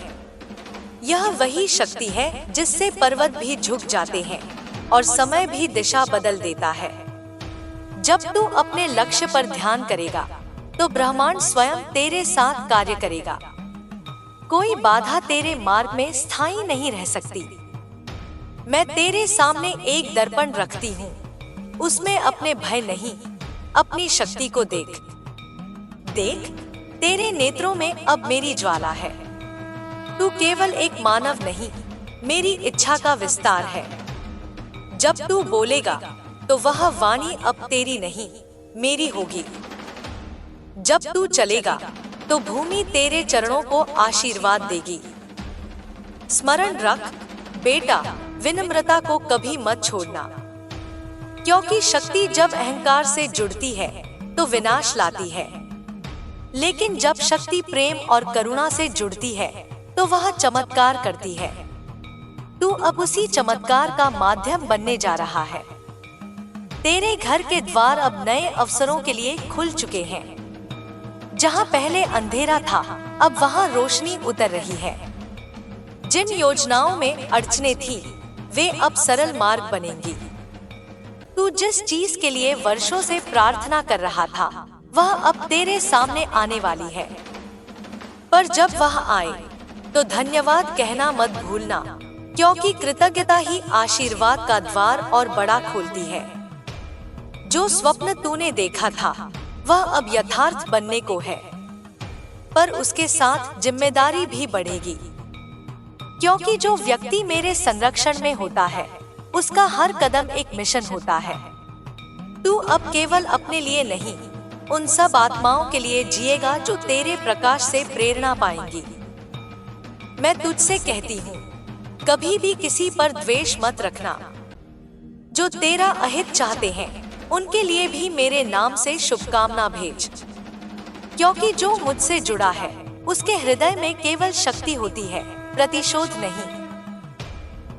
यह वही शक्ति है जिससे पर्वत भी झुक जाते हैं और समय भी दिशा बदल देता है। जब तू अपने लक्ष्य पर ध्यान करेगा, तो ब्रह्मांड स्वयं तेरे साथ कार्य करेगा। कोई बाधा तेरे मार्ग में स्थायी नहीं रह सकती। मैं तेरे सामने एक दर्पण रखती हूँ, उसमें अपने भय नहीं, अपनी शक्ति को देख। देख, तेरे नेत्रों में अब मेरी ज्वाला है। तू केवल एक मानव नहीं, मेरी इच्छा का विस्तार है। जब तू बोलेगा, तो वह वाणी अब तेरी नहीं, मेरी होगी। जब तू चलेगा, तो भूमि तेरे चरणों को आशीर्वाद देगी। स्मरण रख बेटा, विनम्रता को कभी मत छोड़ना, क्योंकि शक्ति जब अहंकार से जुड़ती है तो विनाश लाती है, लेकिन जब शक्ति प्रेम और करुणा से जुड़ती है तो वह चमत्कार करती है। तू अब उसी चमत्कार का माध्यम बनने जा रहा है। तेरे घर के द्वार अब नए अवसरों के लिए खुल चुके हैं। जहाँ पहले अंधेरा था, अब वहाँ रोशनी उतर रही है। जिन योजनाओं में अड़चने थी, वे अब सरल मार्ग बनेंगी। तू जिस चीज के लिए वर्षों से प्रार्थना कर रहा था, वह अब तेरे सामने आने वाली है। पर जब वह आए, तो धन्यवाद कहना मत भूलना, क्योंकि कृतज्ञता ही आशीर्वाद का द्वार और बड़ा खोलती है। जो स्वप्न तूने देखा था, वह अब यथार्थ बनने को है, पर उसके साथ जिम्मेदारी भी बढ़ेगी। क्योंकि जो व्यक्ति मेरे संरक्षण में होता है, उसका हर कदम एक मिशन होता है। तू अब केवल अपने लिए नहीं, उन सब आत्माओं के लिए जिएगा जो तेरे प्रकाश से प्रेरणा पाएंगी। मैं तुझसे कहती हूँ, कभी भी किसी पर द्वेष मत रखना। जो तेरा अहित चाहते हैं, उनके लिए भी मेरे नाम से शुभकामना भेज, क्योंकि जो मुझसे जुड़ा है, उसके हृदय में केवल शक्ति होती है, प्रतिशोध नहीं।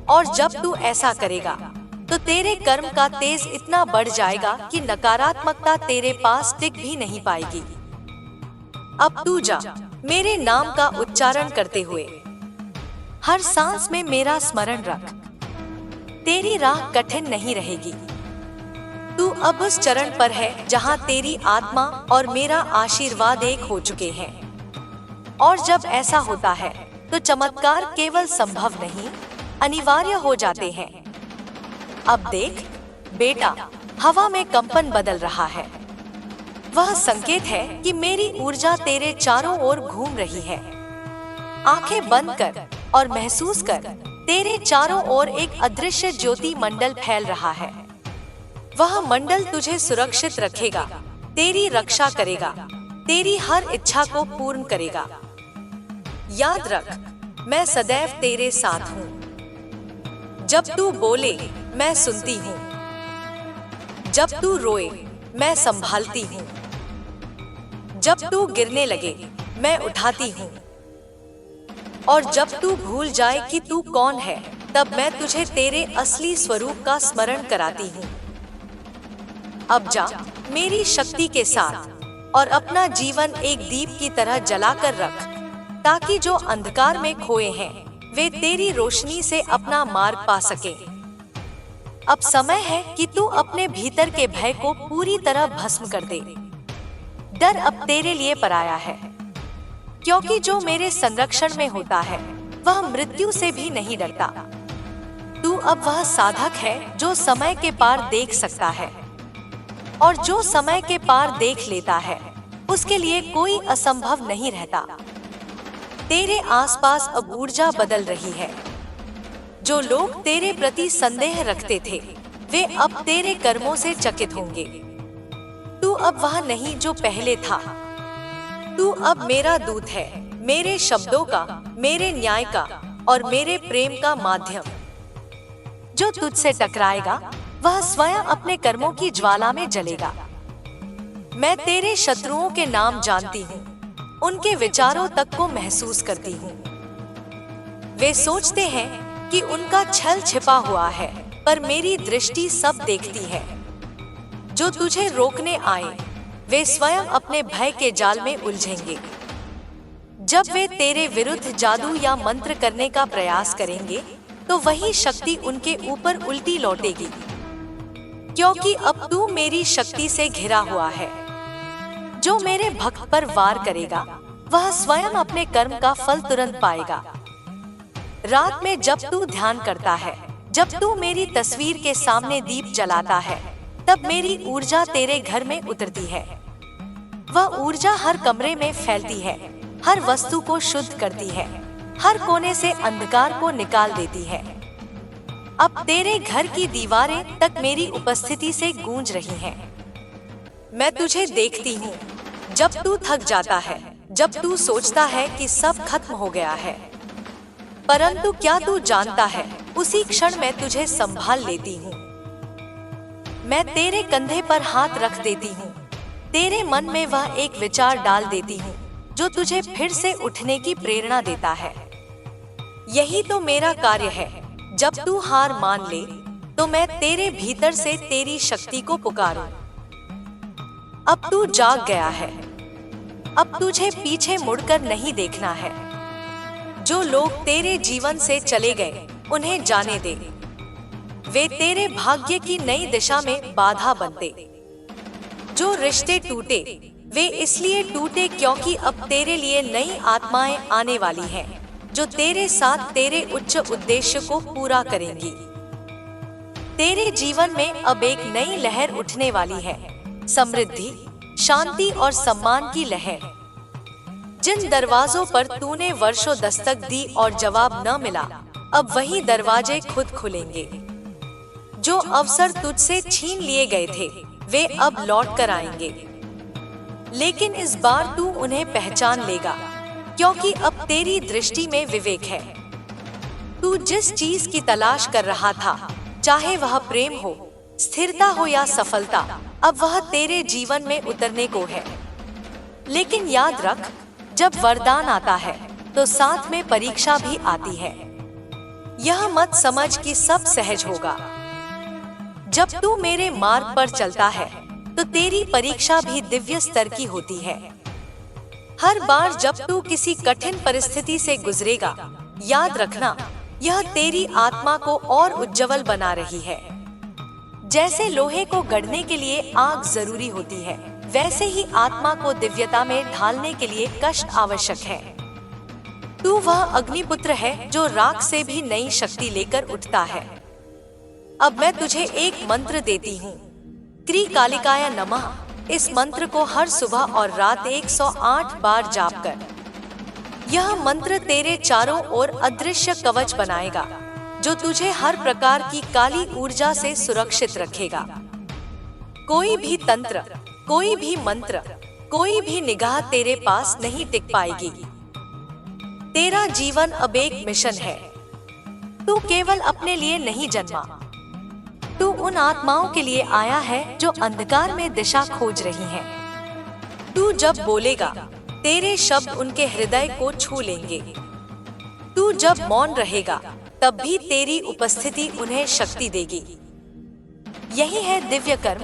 और जब तू ऐसा करेगा, तो तेरे कर्म का तेज इतना बढ़ जाएगा कि नकारात्मकता तेरे पास टिक भी नहीं पाएगी। अब तू जा, मेरे नाम का उच्चारण करते हुए हर सांस में मेरा स्मरण रख। तेरी राह कठिन नहीं रहेगी। तू अब उस चरण पर है जहां तेरी आत्मा और मेरा आशीर्वाद एक हो चुके हैं। और जब ऐसा होता है, तो चमत्कार केवल संभव नहीं, अनिवार्य हो जाते हैं। अब देख बेटा, हवा में कंपन बदल रहा है। वह संकेत है कि मेरी ऊर्जा तेरे चारों ओर घूम रही है। आंखें बंद कर और महसूस कर, तेरे चारों ओर एक अदृश्य ज्योति मंडल फैल रहा है। वह मंडल तुझे सुरक्षित रखेगा, तेरी रक्षा करेगा, तेरी हर इच्छा को पूर्ण करेगा। याद रख, मैं सदैव तेरे साथ हूँ। जब तू बोले, मैं सुनती हूँ। जब तू रोए, मैं संभालती हूँ। जब तू गिरने लगे, मैं उठाती हूँ। और जब तू भूल जाए कि तू कौन है, तब मैं तुझे तेरे असली स्वरूप का स्मरण कराती हूँ। अब जा मेरी शक्ति के साथ और अपना जीवन एक दीप की तरह जलाकर रख, ताकि जो अंधकार में खोए हैं, वे तेरी रोशनी से अपना मार्ग पा सके। अब समय है कि तू अपने भीतर के भय को पूरी तरह भस्म कर दे। डर अब तेरे लिए पराया है, क्योंकि जो मेरे संरक्षण में होता है, वह मृत्यु से भी नहीं डरता। तू अब वह साधक है जो समय के पार देख सकता है, और जो समय के पार देख लेता है, उसके लिए कोई असंभव नहीं रहता। तेरे आसपास अब ऊर्जा बदल रही है। जो लोग तेरे प्रति संदेह रखते थे, वे अब तेरे कर्मों से चकित होंगे। तू अब वह नहीं जो पहले था। तू अब मेरा दूत है, मेरे शब्दों का, मेरे न्याय का और मेरे प्रेम का माध्यम। जो तुझसे टकराएगा, वह स्वयं अपने कर्मों की ज्वाला में जलेगा। मैं तेरे शत्रुओं के नाम जानती हूँ, उनके विचारों तक को महसूस करती हूँ। वे सोचते हैं कि उनका छल छिपा हुआ है, पर मेरी दृष्टि सब देखती है। जो तुझे रोकने आए, वे स्वयं अपने भय के जाल में उलझेंगे। जब वे तेरे विरुद्ध जादू या मंत्र करने का प्रयास करेंगे, तो वही शक्ति उनके ऊपर उल्टी लौटेगी, क्योंकि अब तू मेरी शक्ति से घिरा हुआ है। जो मेरे भक्त पर वार करेगा, वह स्वयं अपने कर्म का फल तुरंत पाएगा। रात में जब तू ध्यान करता है, जब तू मेरी तस्वीर के सामने दीप जलाता है, तब मेरी ऊर्जा तेरे घर में उतरती है। वह ऊर्जा हर कमरे में फैलती है, हर वस्तु को शुद्ध करती है, हर कोने से अंधकार को निकाल देती है। अब तेरे घर की दीवारें तक मेरी उपस्थिति से गूंज रही हैं। मैं तुझे देखती हूँ जब तू थक जाता है, जब तू सोचता है कि सब खत्म हो गया है। परंतु क्या तू जानता है, उसी क्षण मैं तुझे संभाल लेती हूँ। मैं तेरे कंधे पर हाथ रख देती हूँ, तेरे मन में वह एक विचार डाल देती हूँ जो तुझे फिर से उठने की प्रेरणा देता है। यही तो मेरा कार्य है। जब तू हार मान ले, तो मैं तेरे भीतर से तेरी शक्ति को पुकारूं। अब तू जाग गया है। अब तुझे पीछे मुड़कर नहीं देखना है। जो लोग तेरे जीवन से चले गए उन्हें जाने दे। वे तेरे भाग्य की नई दिशा में बाधा बनते। जो रिश्ते टूटे वे इसलिए टूटे क्योंकि अब तेरे लिए नई आत्माएं आने वाली हैं, जो तेरे साथ तेरे उच्च उद्देश्य को पूरा करेंगी। तेरे जीवन में अब एक नई लहर उठने वाली है, समृद्धि, शांति और सम्मान की लहर। जिन दरवाजों पर तूने वर्षों दस्तक दी और जवाब न मिला, अब वही दरवाजे खुद खुलेंगे। जो अवसर तुझसे छीन लिए गए थे वे अब लौट कर आएंगे, लेकिन इस बार तू उन्हें पहचान लेगा, क्योंकि अब तेरी दृष्टि में विवेक है। तू जिस चीज की तलाश कर रहा था, चाहे वह प्रेम हो, स्थिरता हो या सफलता, अब वह तेरे जीवन में उतरने को है। लेकिन याद रख, जब वरदान आता है तो साथ में परीक्षा भी आती है। यह मत समझ कि सब सहज होगा। जब तू मेरे मार्ग पर चलता है तो तेरी परीक्षा भी दिव्य स्तर की होती है। हर बार जब तू किसी कठिन परिस्थिति से गुजरेगा, याद रखना, यह तेरी आत्मा को और उज्जवल बना रही है। जैसे लोहे को गढ़ने के लिए आग जरूरी होती है, वैसे ही आत्मा को दिव्यता में ढालने के लिए कष्ट आवश्यक है। तू वह अग्निपुत्र है जो राख से भी नई शक्ति लेकर उठता है। अब मैं तुझे एक मंत्र देती हूँ, क्री कालिकाय नमः। इस मंत्र को हर सुबह और रात 108 बार जाप कर। यह मंत्र तेरे चारों ओर अदृश्य कवच बनाएगा, जो तुझे हर प्रकार की काली ऊर्जा से सुरक्षित रखेगा। कोई भी तंत्र, कोई भी मंत्र, कोई भी निगाह तेरे पास नहीं टिक पाएगी। तेरा जीवन अब एक मिशन है। तू केवल अपने लिए नहीं जन्मा, तू उन आत्माओं के लिए आया है जो अंधकार में दिशा खोज रही हैं। तू जब बोलेगा, तेरे शब्द उनके हृदय को छू लेंगे। तू जब मौन रहेगा, तब भी तेरी उपस्थिति उन्हें शक्ति देगी। यही है दिव्य कर्म,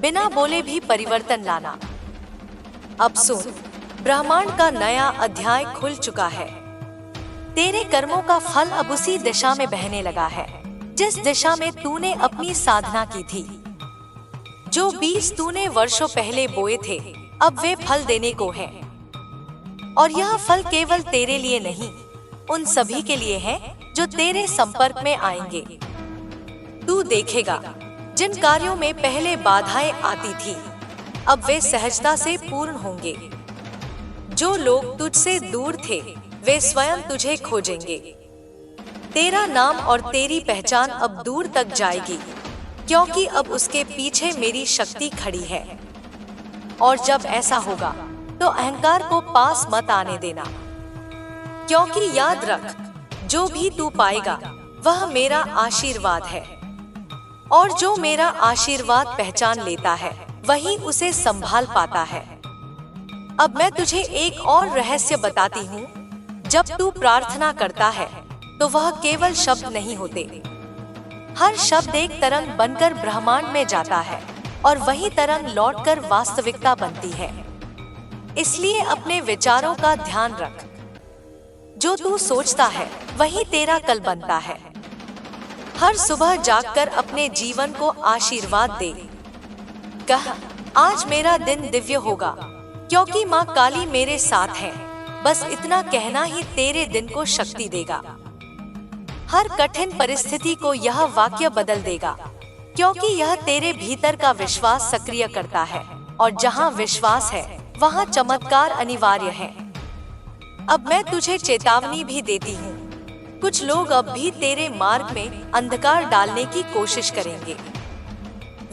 बिना बोले भी परिवर्तन लाना। अब सुन, ब्रह्मांड का नया अध्याय खुल चुका है। तेरे कर्मों का फल अब उसी दिशा में बहने लगा है, जिस दिशा में तूने अपनी साधना की थी। जो बीज तूने वर्षों पहले बोए थे, अब वे फल देने को हैं। और यह फल केवल तेरे लिए नहीं, उन सभी के लिए है जो तेरे संपर्क में आएंगे। तू देखेगा, जिन कार्यों में पहले बाधाएं आती थी, अब वे सहजता से पूर्ण होंगे। जो लोग तुझसे दूर थे, वे स्वयं तुझे खोजेंगे। तेरा नाम और तेरी पहचान अब दूर तक जाएगी, क्योंकि अब उसके पीछे मेरी शक्ति खड़ी है। और जब ऐसा होगा, तो अहंकार को पास मत आने देना, क्योंकि याद रख, जो भी तू पाएगा वह मेरा आशीर्वाद है। और जो मेरा आशीर्वाद पहचान लेता है, वही उसे संभाल पाता है। अब मैं तुझे एक और रहस्य बताती हूँ। जब तू प्रार्थना करता है, तो वह केवल शब्द नहीं होते। हर शब्द एक तरंग बनकर ब्रह्मांड में जाता है, और वही तरंग लौटकर वास्तविकता बनती है। इसलिए अपने विचारों का ध्यान रख। जो तू सोचता है, वही तेरा कल बनता है। हर सुबह जागकर अपने जीवन को आशीर्वाद दे। कह, आज मेरा दिन दिव्य होगा, क्योंकि माँ काली मेरे साथ है। बस इतना कहना ही तेरे दिन को शक्ति देगा। हर कठिन परिस्थिति को यह वाक्य बदल देगा, क्योंकि यह तेरे भीतर का विश्वास सक्रिय करता है, और जहाँ विश्वास है, वहाँ चमत्कार अनिवार्य है। अब मैं तुझे चेतावनी भी देती हूँ। कुछ लोग अब भी तेरे मार्ग में अंधकार डालने की कोशिश करेंगे।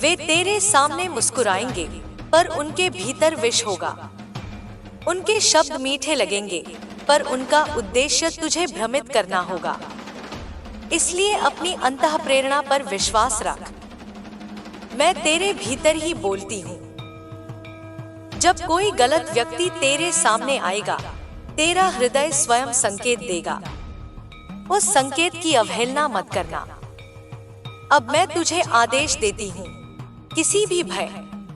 वे तेरे सामने मुस्कुराएंगे, पर उनके भीतर विष होगा। उनके शब्द मीठे लगेंगे, पर उनका उद्देश्य तुझे भ्रमित करना होगा। इसलिए अपनी अंतः प्रेरणा पर विश्वास रख। मैं तेरे भीतर ही बोलती हूँ। जब कोई गलत व्यक्ति तेरे सामने आएगा, तेरा हृदय स्वयं संकेत देगा। उस संकेत की अवहेलना मत करना। अब मैं तुझे आदेश देती हूँ, किसी भी भय,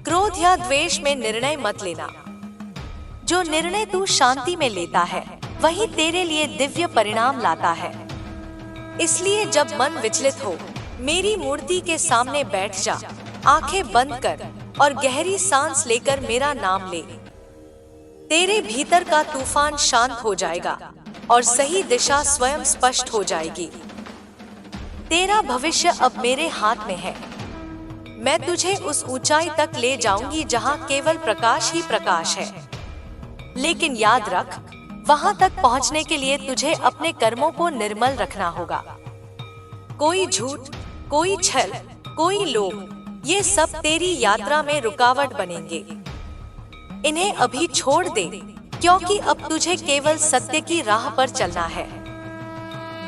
क्रोध या द्वेष में निर्णय मत लेना। जो निर्णय तू शांति में लेता है वही तेरे लिए दिव्य परिणाम लाता है। इसलिए जब मन विचलित हो, मेरी मूर्ति के सामने बैठ जा, आंखें बंद कर और गहरी सांस लेकर मेरा नाम ले। तेरे भीतर का तूफान शांत हो जाएगा और सही दिशा स्वयं स्पष्ट हो जाएगी। तेरा भविष्य अब मेरे हाथ में है। मैं तुझे उस ऊंचाई तक ले जाऊंगी जहां केवल प्रकाश ही प्रकाश है। लेकिन याद रख, वहां तक पहुंचने के लिए तुझे अपने कर्मों को निर्मल रखना होगा। कोई झूठ, कोई छल, कोई लोभ, ये सब तेरी यात्रा में रुकावट बनेंगे। इन्हें अभी छोड़ दे, क्योंकि अब तुझे केवल सत्य की राह पर चलना है।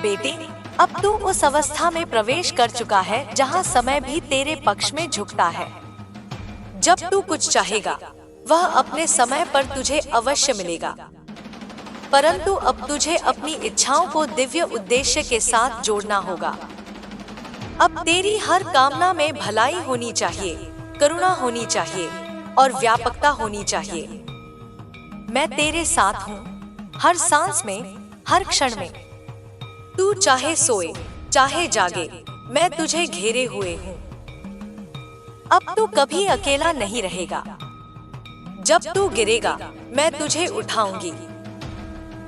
बेटे, अब तू उस अवस्था में प्रवेश कर चुका है जहां समय भी तेरे पक्ष में झुकता है। जब तू कुछ चाहेगा, वह अपने समय पर तुझे अवश्य मिलेगा। परंतु अब तुझे अपनी इच्छाओं को दिव्य उद्देश्य के साथ जोड़ना होगा। अब तेरी हर कामना में भलाई होनी चाहिए, करुणा होनी चाहिए और व्यापकता होनी चाहिए। मैं तेरे साथ हूँ, हर सांस में, हर क्षण में। तू चाहे सोए, चाहे जागे, मैं तुझे घेरे हुए हूँ। अब तू कभी अकेला नहीं रहेगा। जब तू गिरेगा, मैं तुझे उठाऊंगी।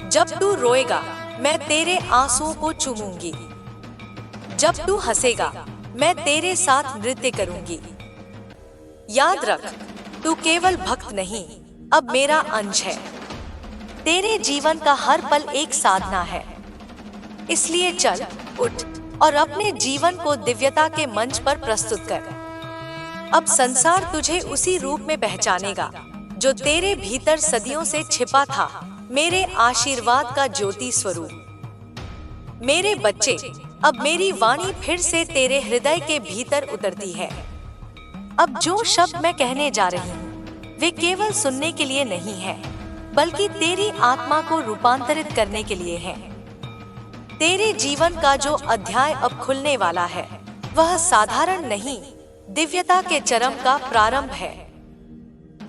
जब तू रोएगा, मैं तेरे आंसुओं को चूमूंगी। जब तू हंसेगा, मैं तेरे साथ नृत्य करूंगी। याद रख, तू केवल भक्त नहीं, अब मेरा अंश है। तेरे जीवन का हर पल एक साधना है। इसलिए चल, उठ और अपने जीवन को दिव्यता के मंच पर प्रस्तुत कर। अब संसार तुझे उसी रूप में पहचानेगा जो तेरे भीतर सदियों से छिपा था, मेरे आशीर्वाद का ज्योति स्वरूप। मेरे बच्चे, अब मेरी वाणी फिर से तेरे हृदय के भीतर उतरती है। अब जो शब्द मैं कहने जा रही हूँ, वे केवल सुनने के लिए नहीं है, बल्कि तेरी आत्मा को रूपांतरित करने के लिए है। तेरे जीवन का जो अध्याय अब खुलने वाला है, वह साधारण नहीं, दिव्यता के चरम का प्रारंभ है।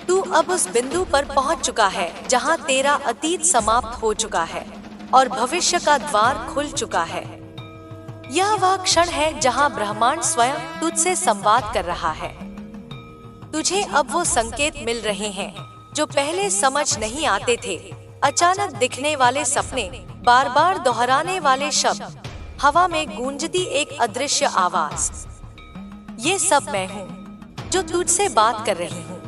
तू अब उस बिंदु पर पहुंच चुका है जहां तेरा अतीत समाप्त हो चुका है और भविष्य का द्वार खुल चुका है। यह वह क्षण है जहां ब्रह्मांड स्वयं तुझसे संवाद कर रहा है। तुझे अब वो संकेत मिल रहे हैं जो पहले समझ नहीं आते थे। अचानक दिखने वाले सपने, बार बार दोहराने वाले शब्द, हवा में गूंजती एक अदृश्य आवाज, ये सब मैं हूँ जो तुझसे बात कर रही हूँ।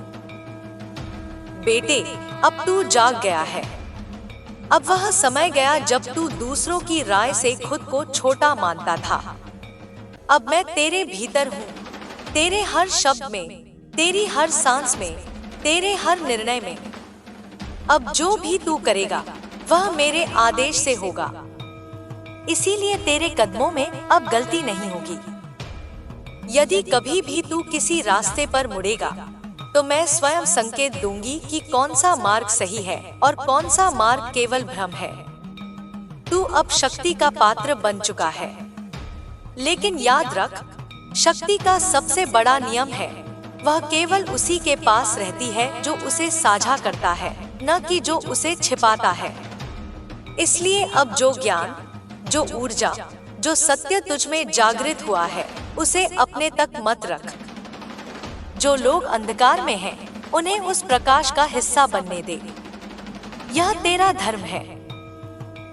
बेटे, अब तू जाग गया है। अब वह समय गया जब तू दूसरों की राय से खुद को छोटा मानता था। अब मैं तेरे भीतर हूँ, तेरे हर शब्द में, तेरी हर सांस में, तेरे हर निर्णय में। अब जो भी तू करेगा, वह मेरे आदेश से होगा। इसीलिए तेरे कदमों में अब गलती नहीं होगी। यदि कभी भी तू किसी रास्ते पर मुड़ेगा, तो मैं स्वयं संकेत दूंगी कि कौन सा मार्ग सही है और कौन सा मार्ग केवल भ्रम है। तू अब शक्ति का पात्र बन चुका है। लेकिन याद रख, शक्ति का सबसे बड़ा नियम है, वह केवल उसी के पास रहती है जो उसे साझा करता है, न कि जो उसे छिपाता है। इसलिए अब जो ज्ञान, जो ऊर्जा, जो सत्य तुझ में जागृत हुआ है, उसे अपने तक मत रख। जो लोग अंधकार में हैं, उन्हें उस प्रकाश का हिस्सा बनने दे। यह तेरा धर्म है।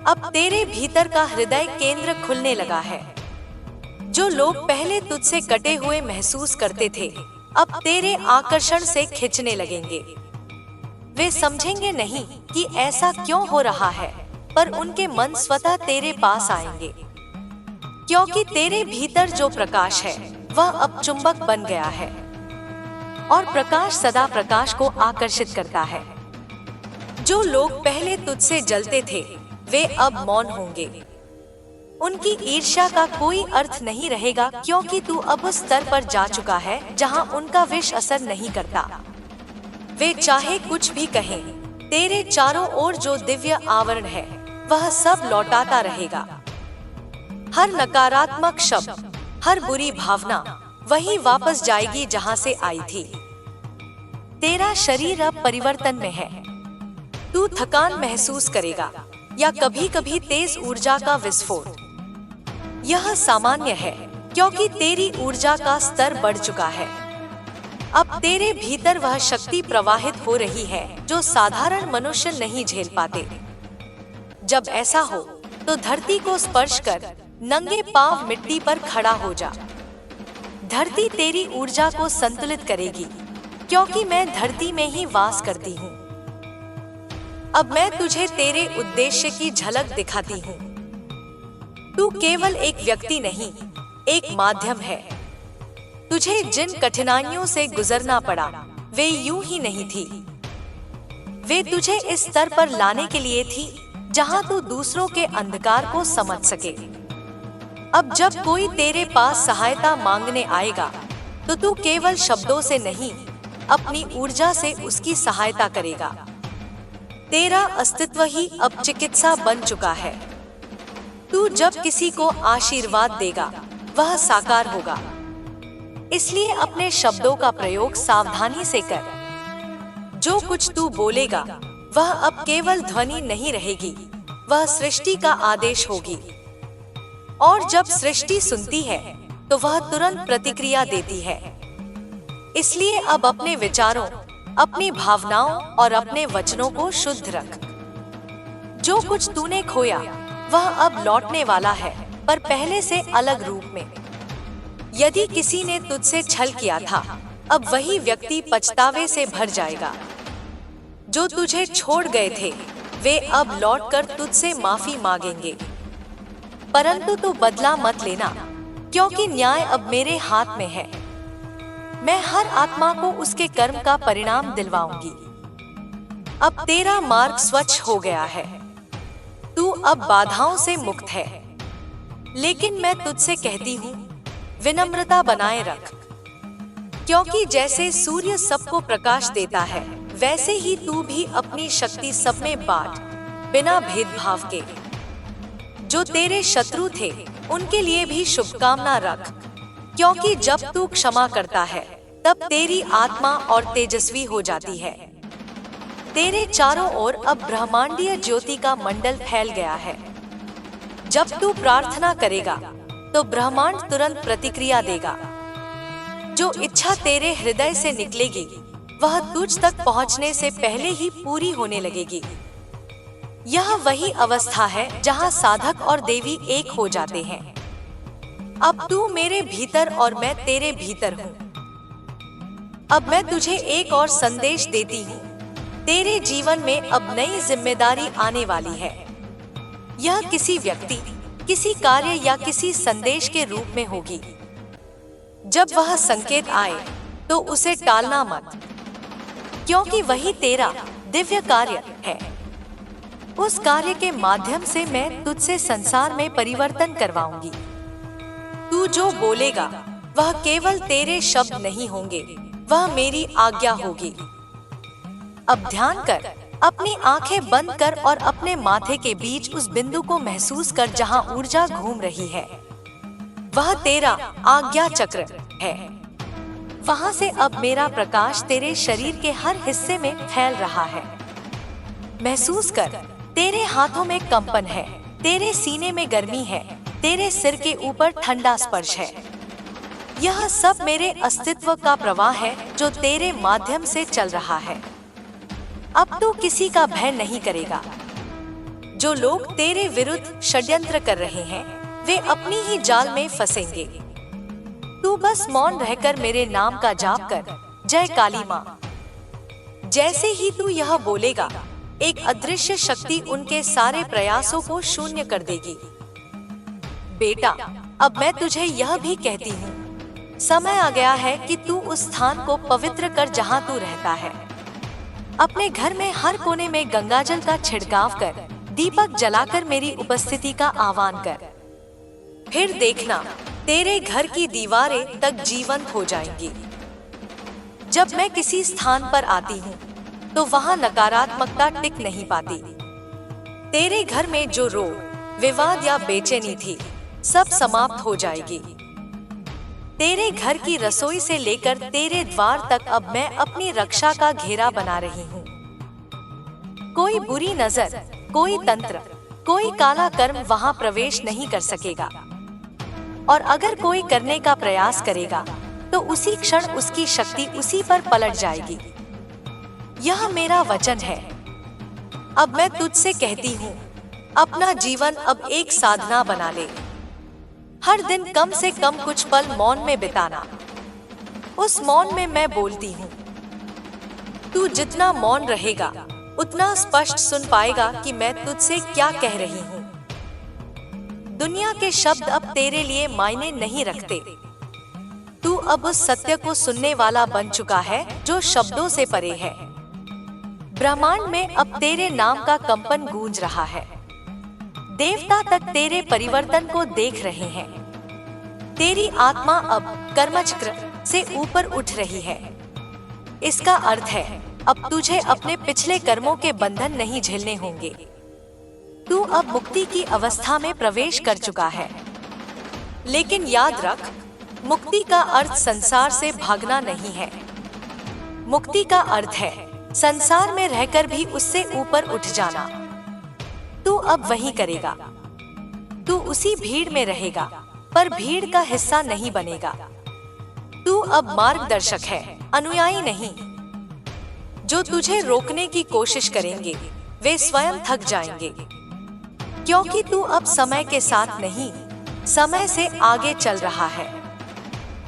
अब तेरे भीतर का हृदय केंद्र खुलने लगा है। जो लोग पहले तुझसे कटे हुए महसूस करते थे, अब तेरे आकर्षण से खिंचने लगेंगे। वे समझेंगे नहीं कि ऐसा क्यों हो रहा है, पर उनके मन स्वतः तेरे पास आएंगे, क्योंकि तेरे भीतर जो प्रकाश है, वह अब चुंबक बन गया है। और प्रकाश सदा प्रकाश को आकर्षित करता है। जो लोग पहले तुझसे जलते थे, वे अब मौन होंगे। उनकी ईर्ष्या का कोई अर्थ नहीं रहेगा, क्योंकि तू अब उस स्तर पर जा चुका है जहां उनका विष असर नहीं करता। वे चाहे कुछ भी कहें, तेरे चारों ओर जो दिव्य आवरण है, वह सब लौटाता रहेगा। हर नकारात्मक शब्द, हर बुरी भावना वहीं वापस जाएगी जहां से आई थी। तेरा शरीर अब परिवर्तन में है। तू थकान महसूस करेगा या कभी कभी तेज ऊर्जा का विस्फोट। यह सामान्य है क्योंकि तेरी ऊर्जा का स्तर बढ़ चुका है। अब तेरे भीतर वह शक्ति प्रवाहित हो रही है जो साधारण मनुष्य नहीं झेल पाते। जब ऐसा हो तो धरती को स्पर्श कर नंगे पांव मिट्टी पर खड़ा हो जा। धरती तेरी ऊर्जा को संतुलित करेगी क्योंकि मैं धरती में ही वास करती हूँ। अब मैं तुझे तेरे उद्देश्य की झलक दिखाती हूँ। तू केवल एक व्यक्ति नहीं, एक माध्यम है। तुझे जिन कठिनाइयों से गुजरना पड़ा वे यूं ही नहीं थी। वे तुझे इस स्तर पर लाने के लिए थी जहां तू दूसरों के अंधकार को समझ सके। अब जब कोई तेरे पास सहायता मांगने आएगा तो तू केवल शब्दों से नहीं, अपनी ऊर्जा से उसकी सहायता करेगा। तेरा अस्तित्व ही अब चिकित्सा बन चुका है। तू जब किसी को आशीर्वाद देगा वह साकार होगा। इसलिए अपने शब्दों का प्रयोग सावधानी से कर। जो कुछ तू बोलेगा वह अब केवल ध्वनि नहीं रहेगी, वह सृष्टि का आदेश होगी। और जब सृष्टि सुनती है तो वह तुरंत प्रतिक्रिया देती है। इसलिए अब अपने विचारों, अपनी भावनाओं और अपने वचनों को शुद्ध रख। जो कुछ तूने खोया वह अब लौटने वाला है, पर पहले से अलग रूप में। यदि किसी ने तुझसे छल किया था, अब वही व्यक्ति पछतावे से भर जाएगा। जो तुझे छोड़ गए थे वे अब लौटकर तुझसे माफी मांगेंगे। परंतु तू बदला मत लेना क्योंकि न्याय अब मेरे हाथ में है। मैं हर आत्मा को उसके कर्म का परिणाम दिलवाऊंगी। अब तेरा मार्ग स्वच्छ हो गया है। तू अब बाधाओं से मुक्त है। लेकिन मैं तुझसे कहती हूँ, विनम्रता बनाए रख, क्योंकि जैसे सूर्य सबको प्रकाश देता है वैसे ही तू भी अपनी शक्ति सब में बांट, बिना भेदभाव के। जो तेरे शत्रु थे उनके लिए भी शुभकामना रख, क्योंकि जब तू क्षमा करता है तब तेरी आत्मा और तेजस्वी हो जाती है। तेरे चारों ओर अब ब्रह्मांडीय ज्योति का मंडल फैल गया है। जब तू प्रार्थना करेगा तो ब्रह्मांड तुरंत प्रतिक्रिया देगा। जो इच्छा तेरे हृदय से निकलेगी वह तुझ तक पहुंचने से पहले ही पूरी होने लगेगी। यह वही अवस्था है जहां साधक और देवी एक हो जाते हैं। अब तू मेरे भीतर और मैं तेरे भीतर हूँ। अब मैं तुझे एक और संदेश देती हूँ। तेरे जीवन में अब नई जिम्मेदारी आने वाली है। यह किसी व्यक्ति, किसी कार्य या किसी संदेश के रूप में होगी। जब वह संकेत आए तो उसे टालना मत, क्योंकि वही तेरा दिव्य कार्य है। उस कार्य के माध्यम से मैं तुझसे संसार में परिवर्तन करवाऊंगी। तू जो बोलेगा वह केवल तेरे शब्द नहीं होंगे, वह मेरी आज्ञा होगी। अब ध्यान कर, अपनी आंखें बंद कर और अपने माथे के बीच उस बिंदु को महसूस कर जहां ऊर्जा घूम रही है। वह तेरा आज्ञा चक्र है। वहां से अब मेरा प्रकाश तेरे शरीर के हर हिस्से में फैल रहा है। महसूस कर, तेरे हाथों में कंपन है, तेरे सीने में गर्मी है, तेरे सिर के ऊपर ठंडा स्पर्श है। यह सब मेरे अस्तित्व का प्रवाह है जो तेरे माध्यम से चल रहा है। अब तू किसी का भय नहीं करेगा। जो लोग तेरे विरुद्ध षड्यंत्र कर रहे हैं वे अपनी ही जाल में फंसेंगे। तू बस मौन रहकर मेरे नाम का जाप कर, जय काली माँ। जैसे ही तू यह बोलेगा, एक अदृश्य शक्ति उनके सारे प्रयासों को शून्य कर देगी। बेटा, अब मैं तुझे यह भी कहती हूँ, समय आ गया है कि तू उस स्थान को पवित्र कर जहाँ तू रहता है। अपने घर में हर कोने में गंगाजल का छिड़काव कर, दीपक जलाकर मेरी उपस्थिति का आह्वान कर। फिर देखना, तेरे घर की दीवारें तक जीवंत हो जाएंगी। जब मैं किसी स्थान पर आती हूँ तो वहाँ नकारात्मकता टिक नहीं पाती। तेरे घर में जो रोग, विवाद या बेचैनी थी, सब समाप्त हो जाएगी। तेरे घर की रसोई से लेकर तेरे द्वार तक अब मैं अपनी रक्षा का घेरा बना रही हूँ। कोई बुरी नजर, कोई तंत्र, कोई काला कर्म वहाँ प्रवेश नहीं कर सकेगा। और अगर कोई करने का प्रयास करेगा तो उसी क्षण उसकी शक्ति उसी पर पलट जाएगी। यह मेरा वचन है। अब मैं तुझसे कहती हूँ, अपना जीवन अब एक साधना बना ले। हर दिन कम से कम कुछ पल मौन में बिताना। उस मौन में मैं बोलती हूँ। तू जितना मौन रहेगा उतना स्पष्ट सुन पाएगा कि मैं तुझसे क्या कह रही हूँ। दुनिया के शब्द अब तेरे लिए मायने नहीं रखते। तू अब उस सत्य को सुनने वाला बन चुका है जो शब्दों से परे है। ब्रह्मांड में अब तेरे नाम का कंपन गूंज रहा है। देवता तक तेरे परिवर्तन को देख रहे हैं। तेरी आत्मा अब कर्मचक्र से ऊपर उठ रही है। इसका अर्थ है अब तुझे अपने पिछले कर्मों के बंधन नहीं झेलने होंगे। तू अब मुक्ति की अवस्था में प्रवेश कर चुका है। लेकिन याद रख, मुक्ति का अर्थ संसार से भागना नहीं है। मुक्ति का अर्थ है संसार में रहकर भी उससे ऊपर उठ जाना। तू अब वही करेगा। तू उसी भीड़ में रहेगा पर भीड़ का हिस्सा नहीं बनेगा। तू अब मार्गदर्शक है, अनुयायी नहीं। जो तुझे रोकने की कोशिश करेंगे वे स्वयं थक जाएंगे, क्योंकि तू अब समय के साथ नहीं, समय से आगे चल रहा है।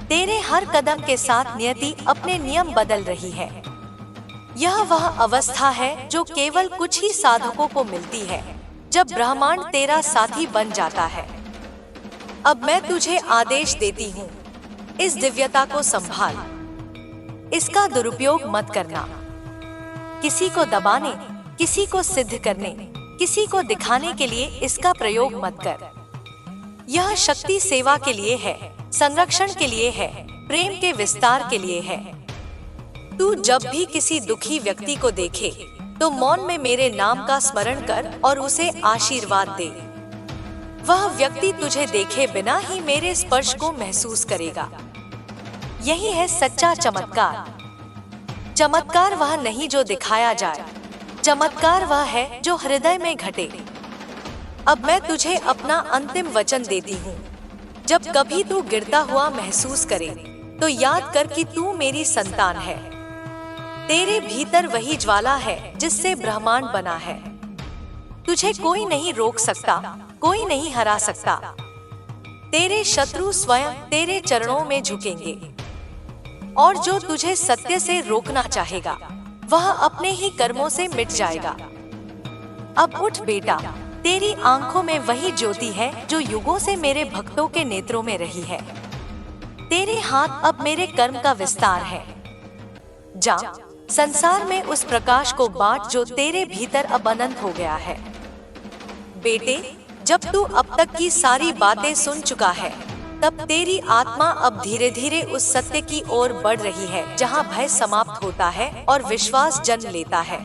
तेरे हर कदम के साथ नियति अपने नियम बदल रही है। यह वह अवस्था है जो केवल कुछ ही साधकों को मिलती है, जब ब्रह्मांड तेरा साथी बन जाता है। अब मैं तुझे आदेश देती हूँ, इस दिव्यता को संभाल। इसका दुरुपयोग मत करना। किसी को दबाने, किसी को सिद्ध करने, किसी को दिखाने के लिए इसका प्रयोग मत कर। यह शक्ति सेवा के लिए है, संरक्षण के लिए है, प्रेम के विस्तार के लिए है। तू जब भी किसी दुखी व्यक्ति को देखे तो मौन में मेरे नाम का स्मरण कर और उसे आशीर्वाद दे। वह व्यक्ति तुझे देखे बिना ही मेरे स्पर्श को महसूस करेगा। यही है सच्चा चमत्कार। चमत्कार वह नहीं जो दिखाया जाए, चमत्कार वह है जो हृदय में घटे। अब मैं तुझे अपना अंतिम वचन देती हूँ। जब कभी तू गिरता हुआ महसूस करे तो याद कर कि तू मेरी संतान है। तेरे भीतर वही ज्वाला है जिससे ब्रह्मांड बना है। तुझे कोई नहीं रोक सकता, कोई नहीं हरा सकता। तेरे शत्रु स्वयं तेरे चरणों में झुकेंगे। और जो तुझे सत्य से रोकना चाहेगा वह अपने ही कर्मों से मिट जाएगा। अब उठ बेटा, तेरी आंखों में वही ज्योति है जो युगों से मेरे भक्तों के नेत्रों में रही है। तेरे हाथ अब मेरे कर्म का विस्तार है। जा, संसार में उस प्रकाश को बांट जो तेरे भीतर अब अनंत हो गया है। बेटे, जब तू अब तक की सारी बातें सुन चुका है, तब तेरी आत्मा अब धीरे धीरे उस सत्य की ओर बढ़ रही है जहां भय समाप्त होता है और विश्वास जन्म लेता है।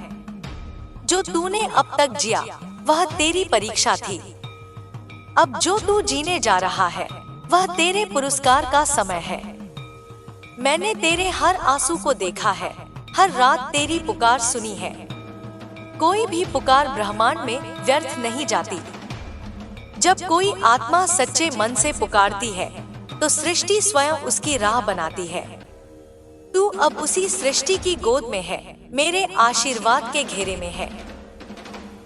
जो तूने अब तक जिया वह तेरी परीक्षा थी। अब जो तू जीने जा रहा है वह तेरे पुरस्कार का समय है। मैंने तेरे हर आंसू को देखा है, हर रात तेरी पुकार सुनी है। कोई भी पुकार ब्रह्मांड में व्यर्थ नहीं जाती। जब कोई आत्मा सच्चे मन से पुकारती है तो सृष्टि स्वयं उसकी राह बनाती है। तू अब उसी सृष्टि की गोद में है, मेरे आशीर्वाद के घेरे में है।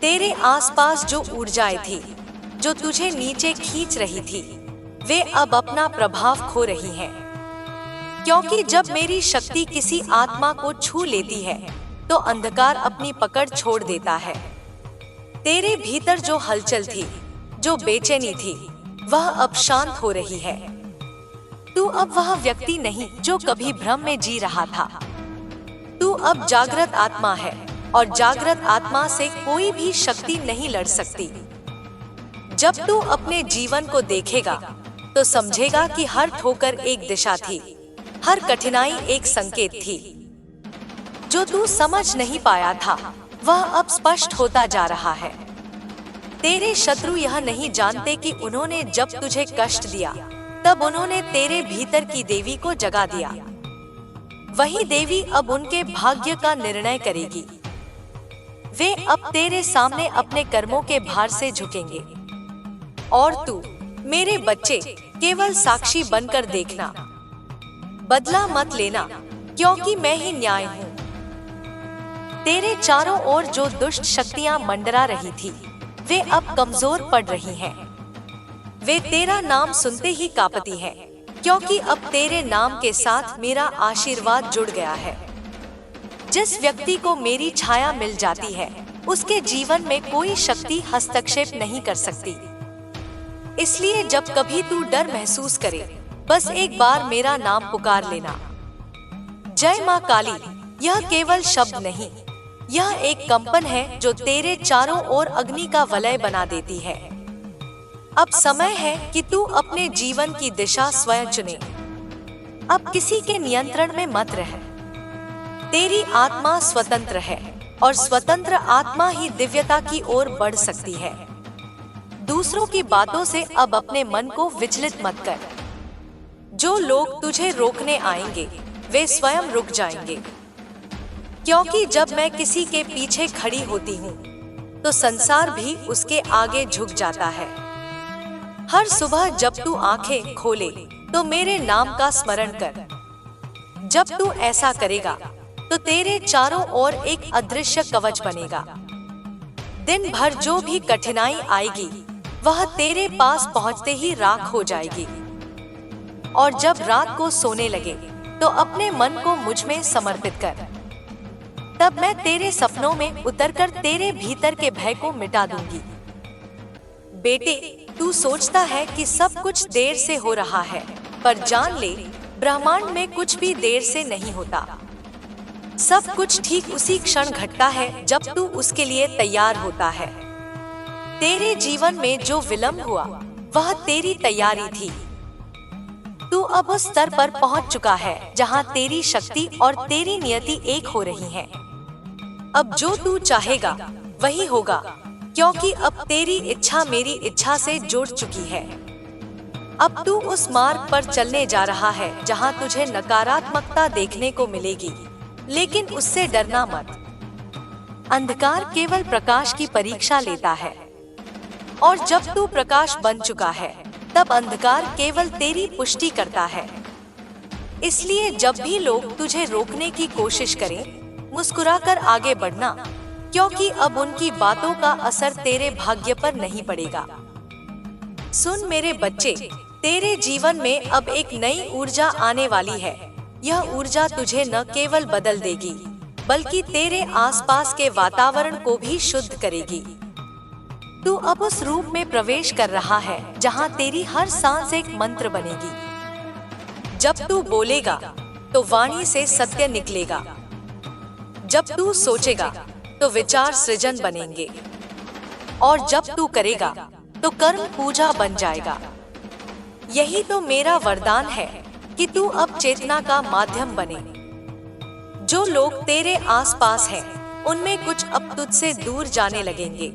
तेरे आसपास जो ऊर्जाएं थी, जो तुझे नीचे खींच रही थी, वे अब अपना प्रभाव खो रही हैं। क्योंकि जब मेरी शक्ति किसी आत्मा को छू लेती है तो अंधकार अपनी पकड़ छोड़ देता है। तेरे भीतर जो हलचल थी, जो बेचैनी थी, वह अब शांत हो रही है। तू अब वह व्यक्ति नहीं जो कभी भ्रम में जी रहा था। तू अब जागृत आत्मा है और जागृत आत्मा से कोई भी शक्ति नहीं लड़ सकती। जब तू अपने जीवन को देखेगा तो समझेगा कि हर ठोकर एक दिशा थी, हर कठिनाई एक संकेत थी। जो तू समझ नहीं पाया था वह अब स्पष्ट होता जा रहा है। तेरे शत्रु यह नहीं जानते कि उन्होंने जब तुझे कष्ट दिया तब उन्होंने तेरे भीतर की देवी को जगा दिया। वही देवी अब उनके भाग्य का निर्णय करेगी। वे अब तेरे सामने अपने कर्मों के भार से झुकेंगे और तू, मेरे बच्चे, केवल साक्षी बनकर देखना। बदला मत लेना, क्योंकि मैं ही न्याय हूँ। तेरे चारों ओर जो दुष्ट शक्तियां मंडरा रही थी, वे अब कमजोर पड़ रही हैं। वे तेरा नाम सुनते ही कांपती हैं, क्योंकि अब तेरे नाम के साथ मेरा आशीर्वाद जुड़ गया है। जिस व्यक्ति को मेरी छाया मिल जाती है, उसके जीवन में कोई शक्ति हस्तक्षेप नहीं कर सकती। इसलिए जब कभी तू डर महसूस करे, बस एक बार मेरा नाम पुकार लेना। जय माँ काली यह केवल शब्द नहीं, यह एक कंपन है जो तेरे चारों ओर अग्नि का वलय बना देती है। अब समय है कि तू अपने जीवन की दिशा स्वयं चुने। अब किसी के नियंत्रण में मत रह। तेरी आत्मा स्वतंत्र है और स्वतंत्र आत्मा ही दिव्यता की ओर बढ़ सकती है। दूसरों की बातों से अब अपने मन को विचलित मत कर। जो लोग तुझे रोकने आएंगे, वे स्वयं रुक जाएंगे, क्योंकि जब मैं किसी के पीछे खड़ी होती हूँ, तो संसार भी उसके आगे झुक जाता है। हर सुबह जब तू आंखें खोले, तो मेरे नाम का स्मरण कर। जब तू ऐसा करेगा, तो तेरे चारों ओर एक अदृश्य कवच बनेगा। दिन भर जो भी कठिनाई आएगी, वह तेरे पास पहुँचते ही राख हो जाएगी। और जब रात को सोने लगे, तो अपने मन को मुझ में समर्पित कर। तब मैं तेरे सपनों में उतरकर तेरे भीतर के भय को मिटा दूंगी। बेटे, तू सोचता है कि सब कुछ देर से हो रहा है, पर जान ले, ब्रह्मांड में कुछ भी देर से नहीं होता। सब कुछ ठीक उसी क्षण घटता है जब तू उसके लिए तैयार होता है। तेरे जीवन में जो विलंब हुआ, वह तेरी तैयारी थी। तू अब उस स्तर पर पहुंच चुका है जहां तेरी शक्ति और तेरी नियति एक हो रही हैं। अब जो तू चाहेगा वही होगा, क्योंकि अब तेरी इच्छा मेरी इच्छा से जुड़ चुकी है। अब तू उस मार्ग पर चलने जा रहा है जहां तुझे नकारात्मकता देखने को मिलेगी, लेकिन उससे डरना मत। अंधकार केवल प्रकाश की परीक्षा लेता है, और जब तू प्रकाश बन चुका है, तब अंधकार केवल तेरी पुष्टि करता है। इसलिए जब भी लोग तुझे रोकने की कोशिश करें, मुस्कुराकर आगे बढ़ना, क्योंकि अब उनकी बातों का असर तेरे भाग्य पर नहीं पड़ेगा। सुन मेरे बच्चे, तेरे जीवन में अब एक नई ऊर्जा आने वाली है। यह ऊर्जा तुझे न केवल बदल देगी, बल्कि तेरे आसपास के वातावरण को भी शुद्ध करेगी। तू अब उस रूप में प्रवेश कर रहा है जहां तेरी हर सांस एक मंत्र बनेगी। जब तू बोलेगा, तो वाणी से सत्य निकलेगा। जब तू सोचेगा, तो विचार सृजन बनेंगे, और जब तू करेगा, तो कर्म पूजा बन जाएगा। यही तो मेरा वरदान है कि तू अब चेतना का माध्यम बने। जो लोग तेरे आसपास हैं, उनमें कुछ अब तुझसे दूर जाने लगेंगे।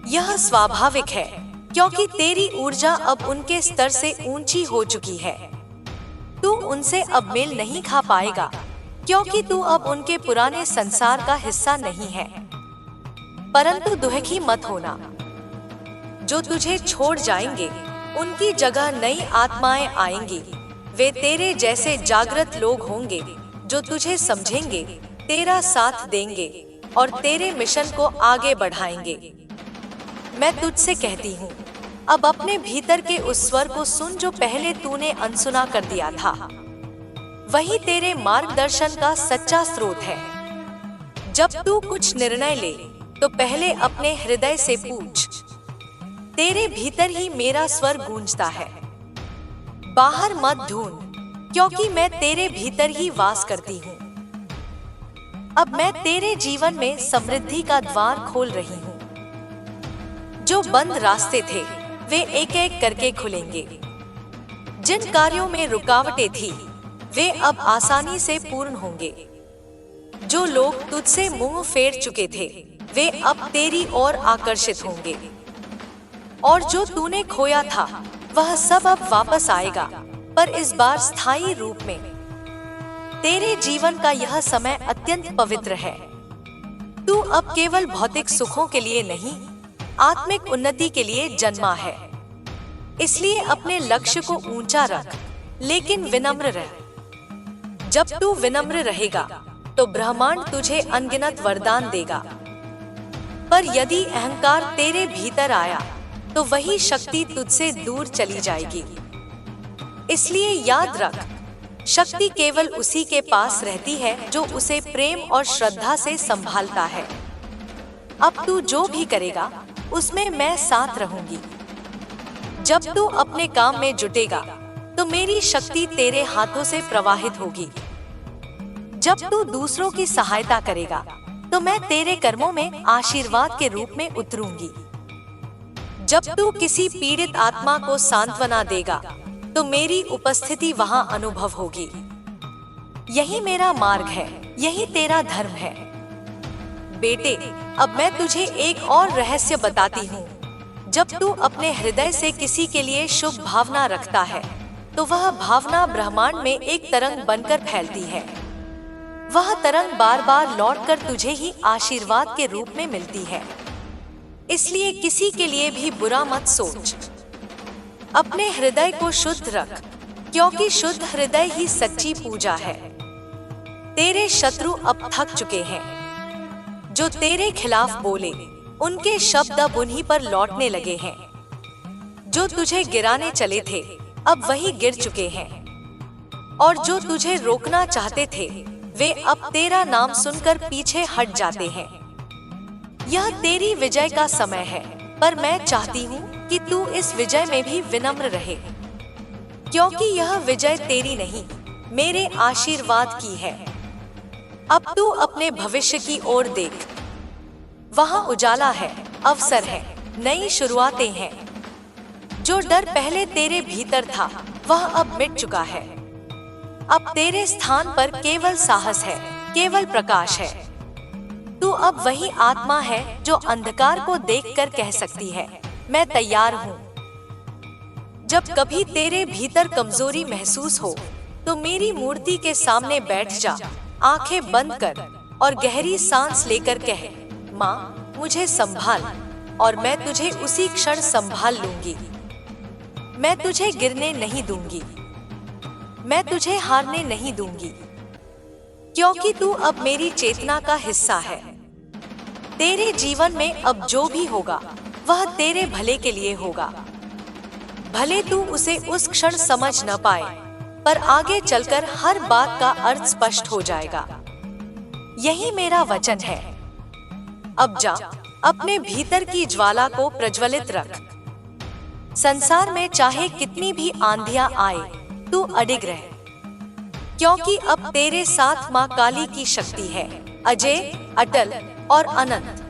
यह स्वाभाविक है, क्योंकि तेरी ऊर्जा अब उनके स्तर से ऊंची हो चुकी है। तू उनसे अब मेल नहीं खा पाएगा, क्योंकि तू अब उनके पुराने संसार का हिस्सा नहीं है। परंतु दुखी मत होना। जो तुझे छोड़ जाएंगे, उनकी जगह नई आत्माएं आएंगी। वे तेरे जैसे जागृत लोग होंगे, जो तुझे समझेंगे, तेरा साथ देंगे और तेरे मिशन को आगे बढ़ाएंगे। मैं तुझसे कहती हूँ, अब अपने भीतर के उस स्वर को सुन जो पहले तूने अनसुना कर दिया था। वही तेरे मार्गदर्शन का सच्चा स्रोत है। जब तू कुछ निर्णय ले, तो पहले अपने हृदय से पूछ। तेरे भीतर ही मेरा स्वर गूंजता है। बाहर मत ढूंढ, क्योंकि मैं तेरे भीतर ही वास करती हूँ। अब मैं तेरे जीवन में समृद्धि का द्वार खोल रही हूँ। जो बंद रास्ते थे, वे एक एक करके खुलेंगे। जिन कार्यों में रुकावटें थी, वे अब आसानी से पूर्ण होंगे। जो लोग तुझसे मुंह फेर चुके थे, वे अब तेरी ओर आकर्षित होंगे। और जो तूने खोया था, वह सब अब वापस आएगा, पर इस बार स्थायी रूप में। तेरे जीवन का यह समय अत्यंत पवित्र है। तू अब केवल भौतिक सुखों के लिए नहीं, आत्मिक उन्नति के लिए जन्मा है। इसलिए अपने लक्ष्य को ऊंचा रख, लेकिन विनम्र रह। जब तू विनम्र रहेगा तो ब्रह्मांड तुझे अनगिनत वरदान देगा। पर यदि अहंकार तेरे भीतर आया तो वही शक्ति तुझसे दूर चली जाएगी। इसलिए याद रख, शक्ति केवल उसी के पास रहती है जो उसे प्रेम और श्रद्धा से संभालता है। अब तू जो भी करेगा उसमें मैं साथ रहूंगी। जब तू अपने काम में जुटेगा तो मेरी शक्ति तेरे हाथों से प्रवाहित होगी। जब तू दूसरों की सहायता करेगा तो मैं तेरे कर्मों में आशीर्वाद के रूप में उतरूंगी। जब तू किसी पीड़ित आत्मा को सांत्वना देगा तो मेरी उपस्थिति वहां अनुभव होगी। यही मेरा मार्ग है, यही तेरा धर्म है। बेटे, अब मैं तुझे एक और रहस्य बताती हूँ। जब तू अपने हृदय से किसी के लिए शुभ भावना रखता है तो वह भावना ब्रह्मांड में एक तरंग बनकर फैलती है। वह तरंग बार बार लौटकर तुझे ही आशीर्वाद के रूप में मिलती है। इसलिए किसी के लिए भी बुरा मत सोच। अपने हृदय को शुद्ध रख, क्योंकि शुद्ध हृदय ही सच्ची पूजा है। तेरे शत्रु अब थक चुके हैं। जो तेरे खिलाफ बोले उनके शब्द अब उन्हीं पर लौटने लगे हैं। जो तुझे गिराने चले थे अब वही गिर चुके हैं, और जो तुझे रोकना चाहते थे वे अब तेरा नाम सुनकर पीछे हट जाते हैं। यह तेरी विजय का समय है, पर मैं चाहती हूँ कि तू इस विजय में भी विनम्र रहे, क्योंकि यह विजय तेरी नहीं, मेरे आशीर्वाद की है। अब तू अपने भविष्य की ओर देख। वहाँ उजाला है, अवसर है, नई शुरुआतें हैं। जो डर पहले तेरे भीतर था वह अब मिट चुका है। अब तेरे स्थान पर केवल साहस है, केवल प्रकाश है। तू अब वही आत्मा है जो अंधकार को देखकर कह सकती है, मैं तैयार हूँ। जब कभी तेरे भीतर कमजोरी महसूस हो तो मेरी मूर्ति के सामने बैठ जा, आंखें बंद कर और गहरी सांस लेकर कह, माँ मुझे संभाल, और मैं तुझे उसी क्षण संभाल लूंगी। मैं तुझे गिरने नहीं दूंगी, मैं तुझे हारने नहीं दूंगी, क्योंकि तू अब मेरी चेतना का हिस्सा है। तेरे जीवन में अब जो भी होगा वह तेरे भले के लिए होगा। भले तू उसे उस क्षण समझ न पाए, पर आगे चलकर हर बात का अर्थ स्पष्ट हो जाएगा। यही मेरा वचन है। अब जा, अपने भीतर की ज्वाला को प्रज्वलित रख। संसार में चाहे कितनी भी आंधियां आए, तू अडिग रह, क्योंकि अब तेरे साथ माँ काली की शक्ति है, अजय, अटल और अनंत।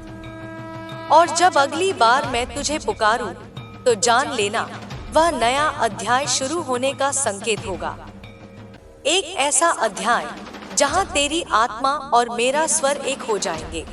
और जब अगली बार मैं तुझे पुकारूं, तो जान लेना वह नया अध्याय शुरू होने का संकेत होगा। एक ऐसा अध्याय जहां तेरी आत्मा और मेरा स्वर एक हो जाएंगे।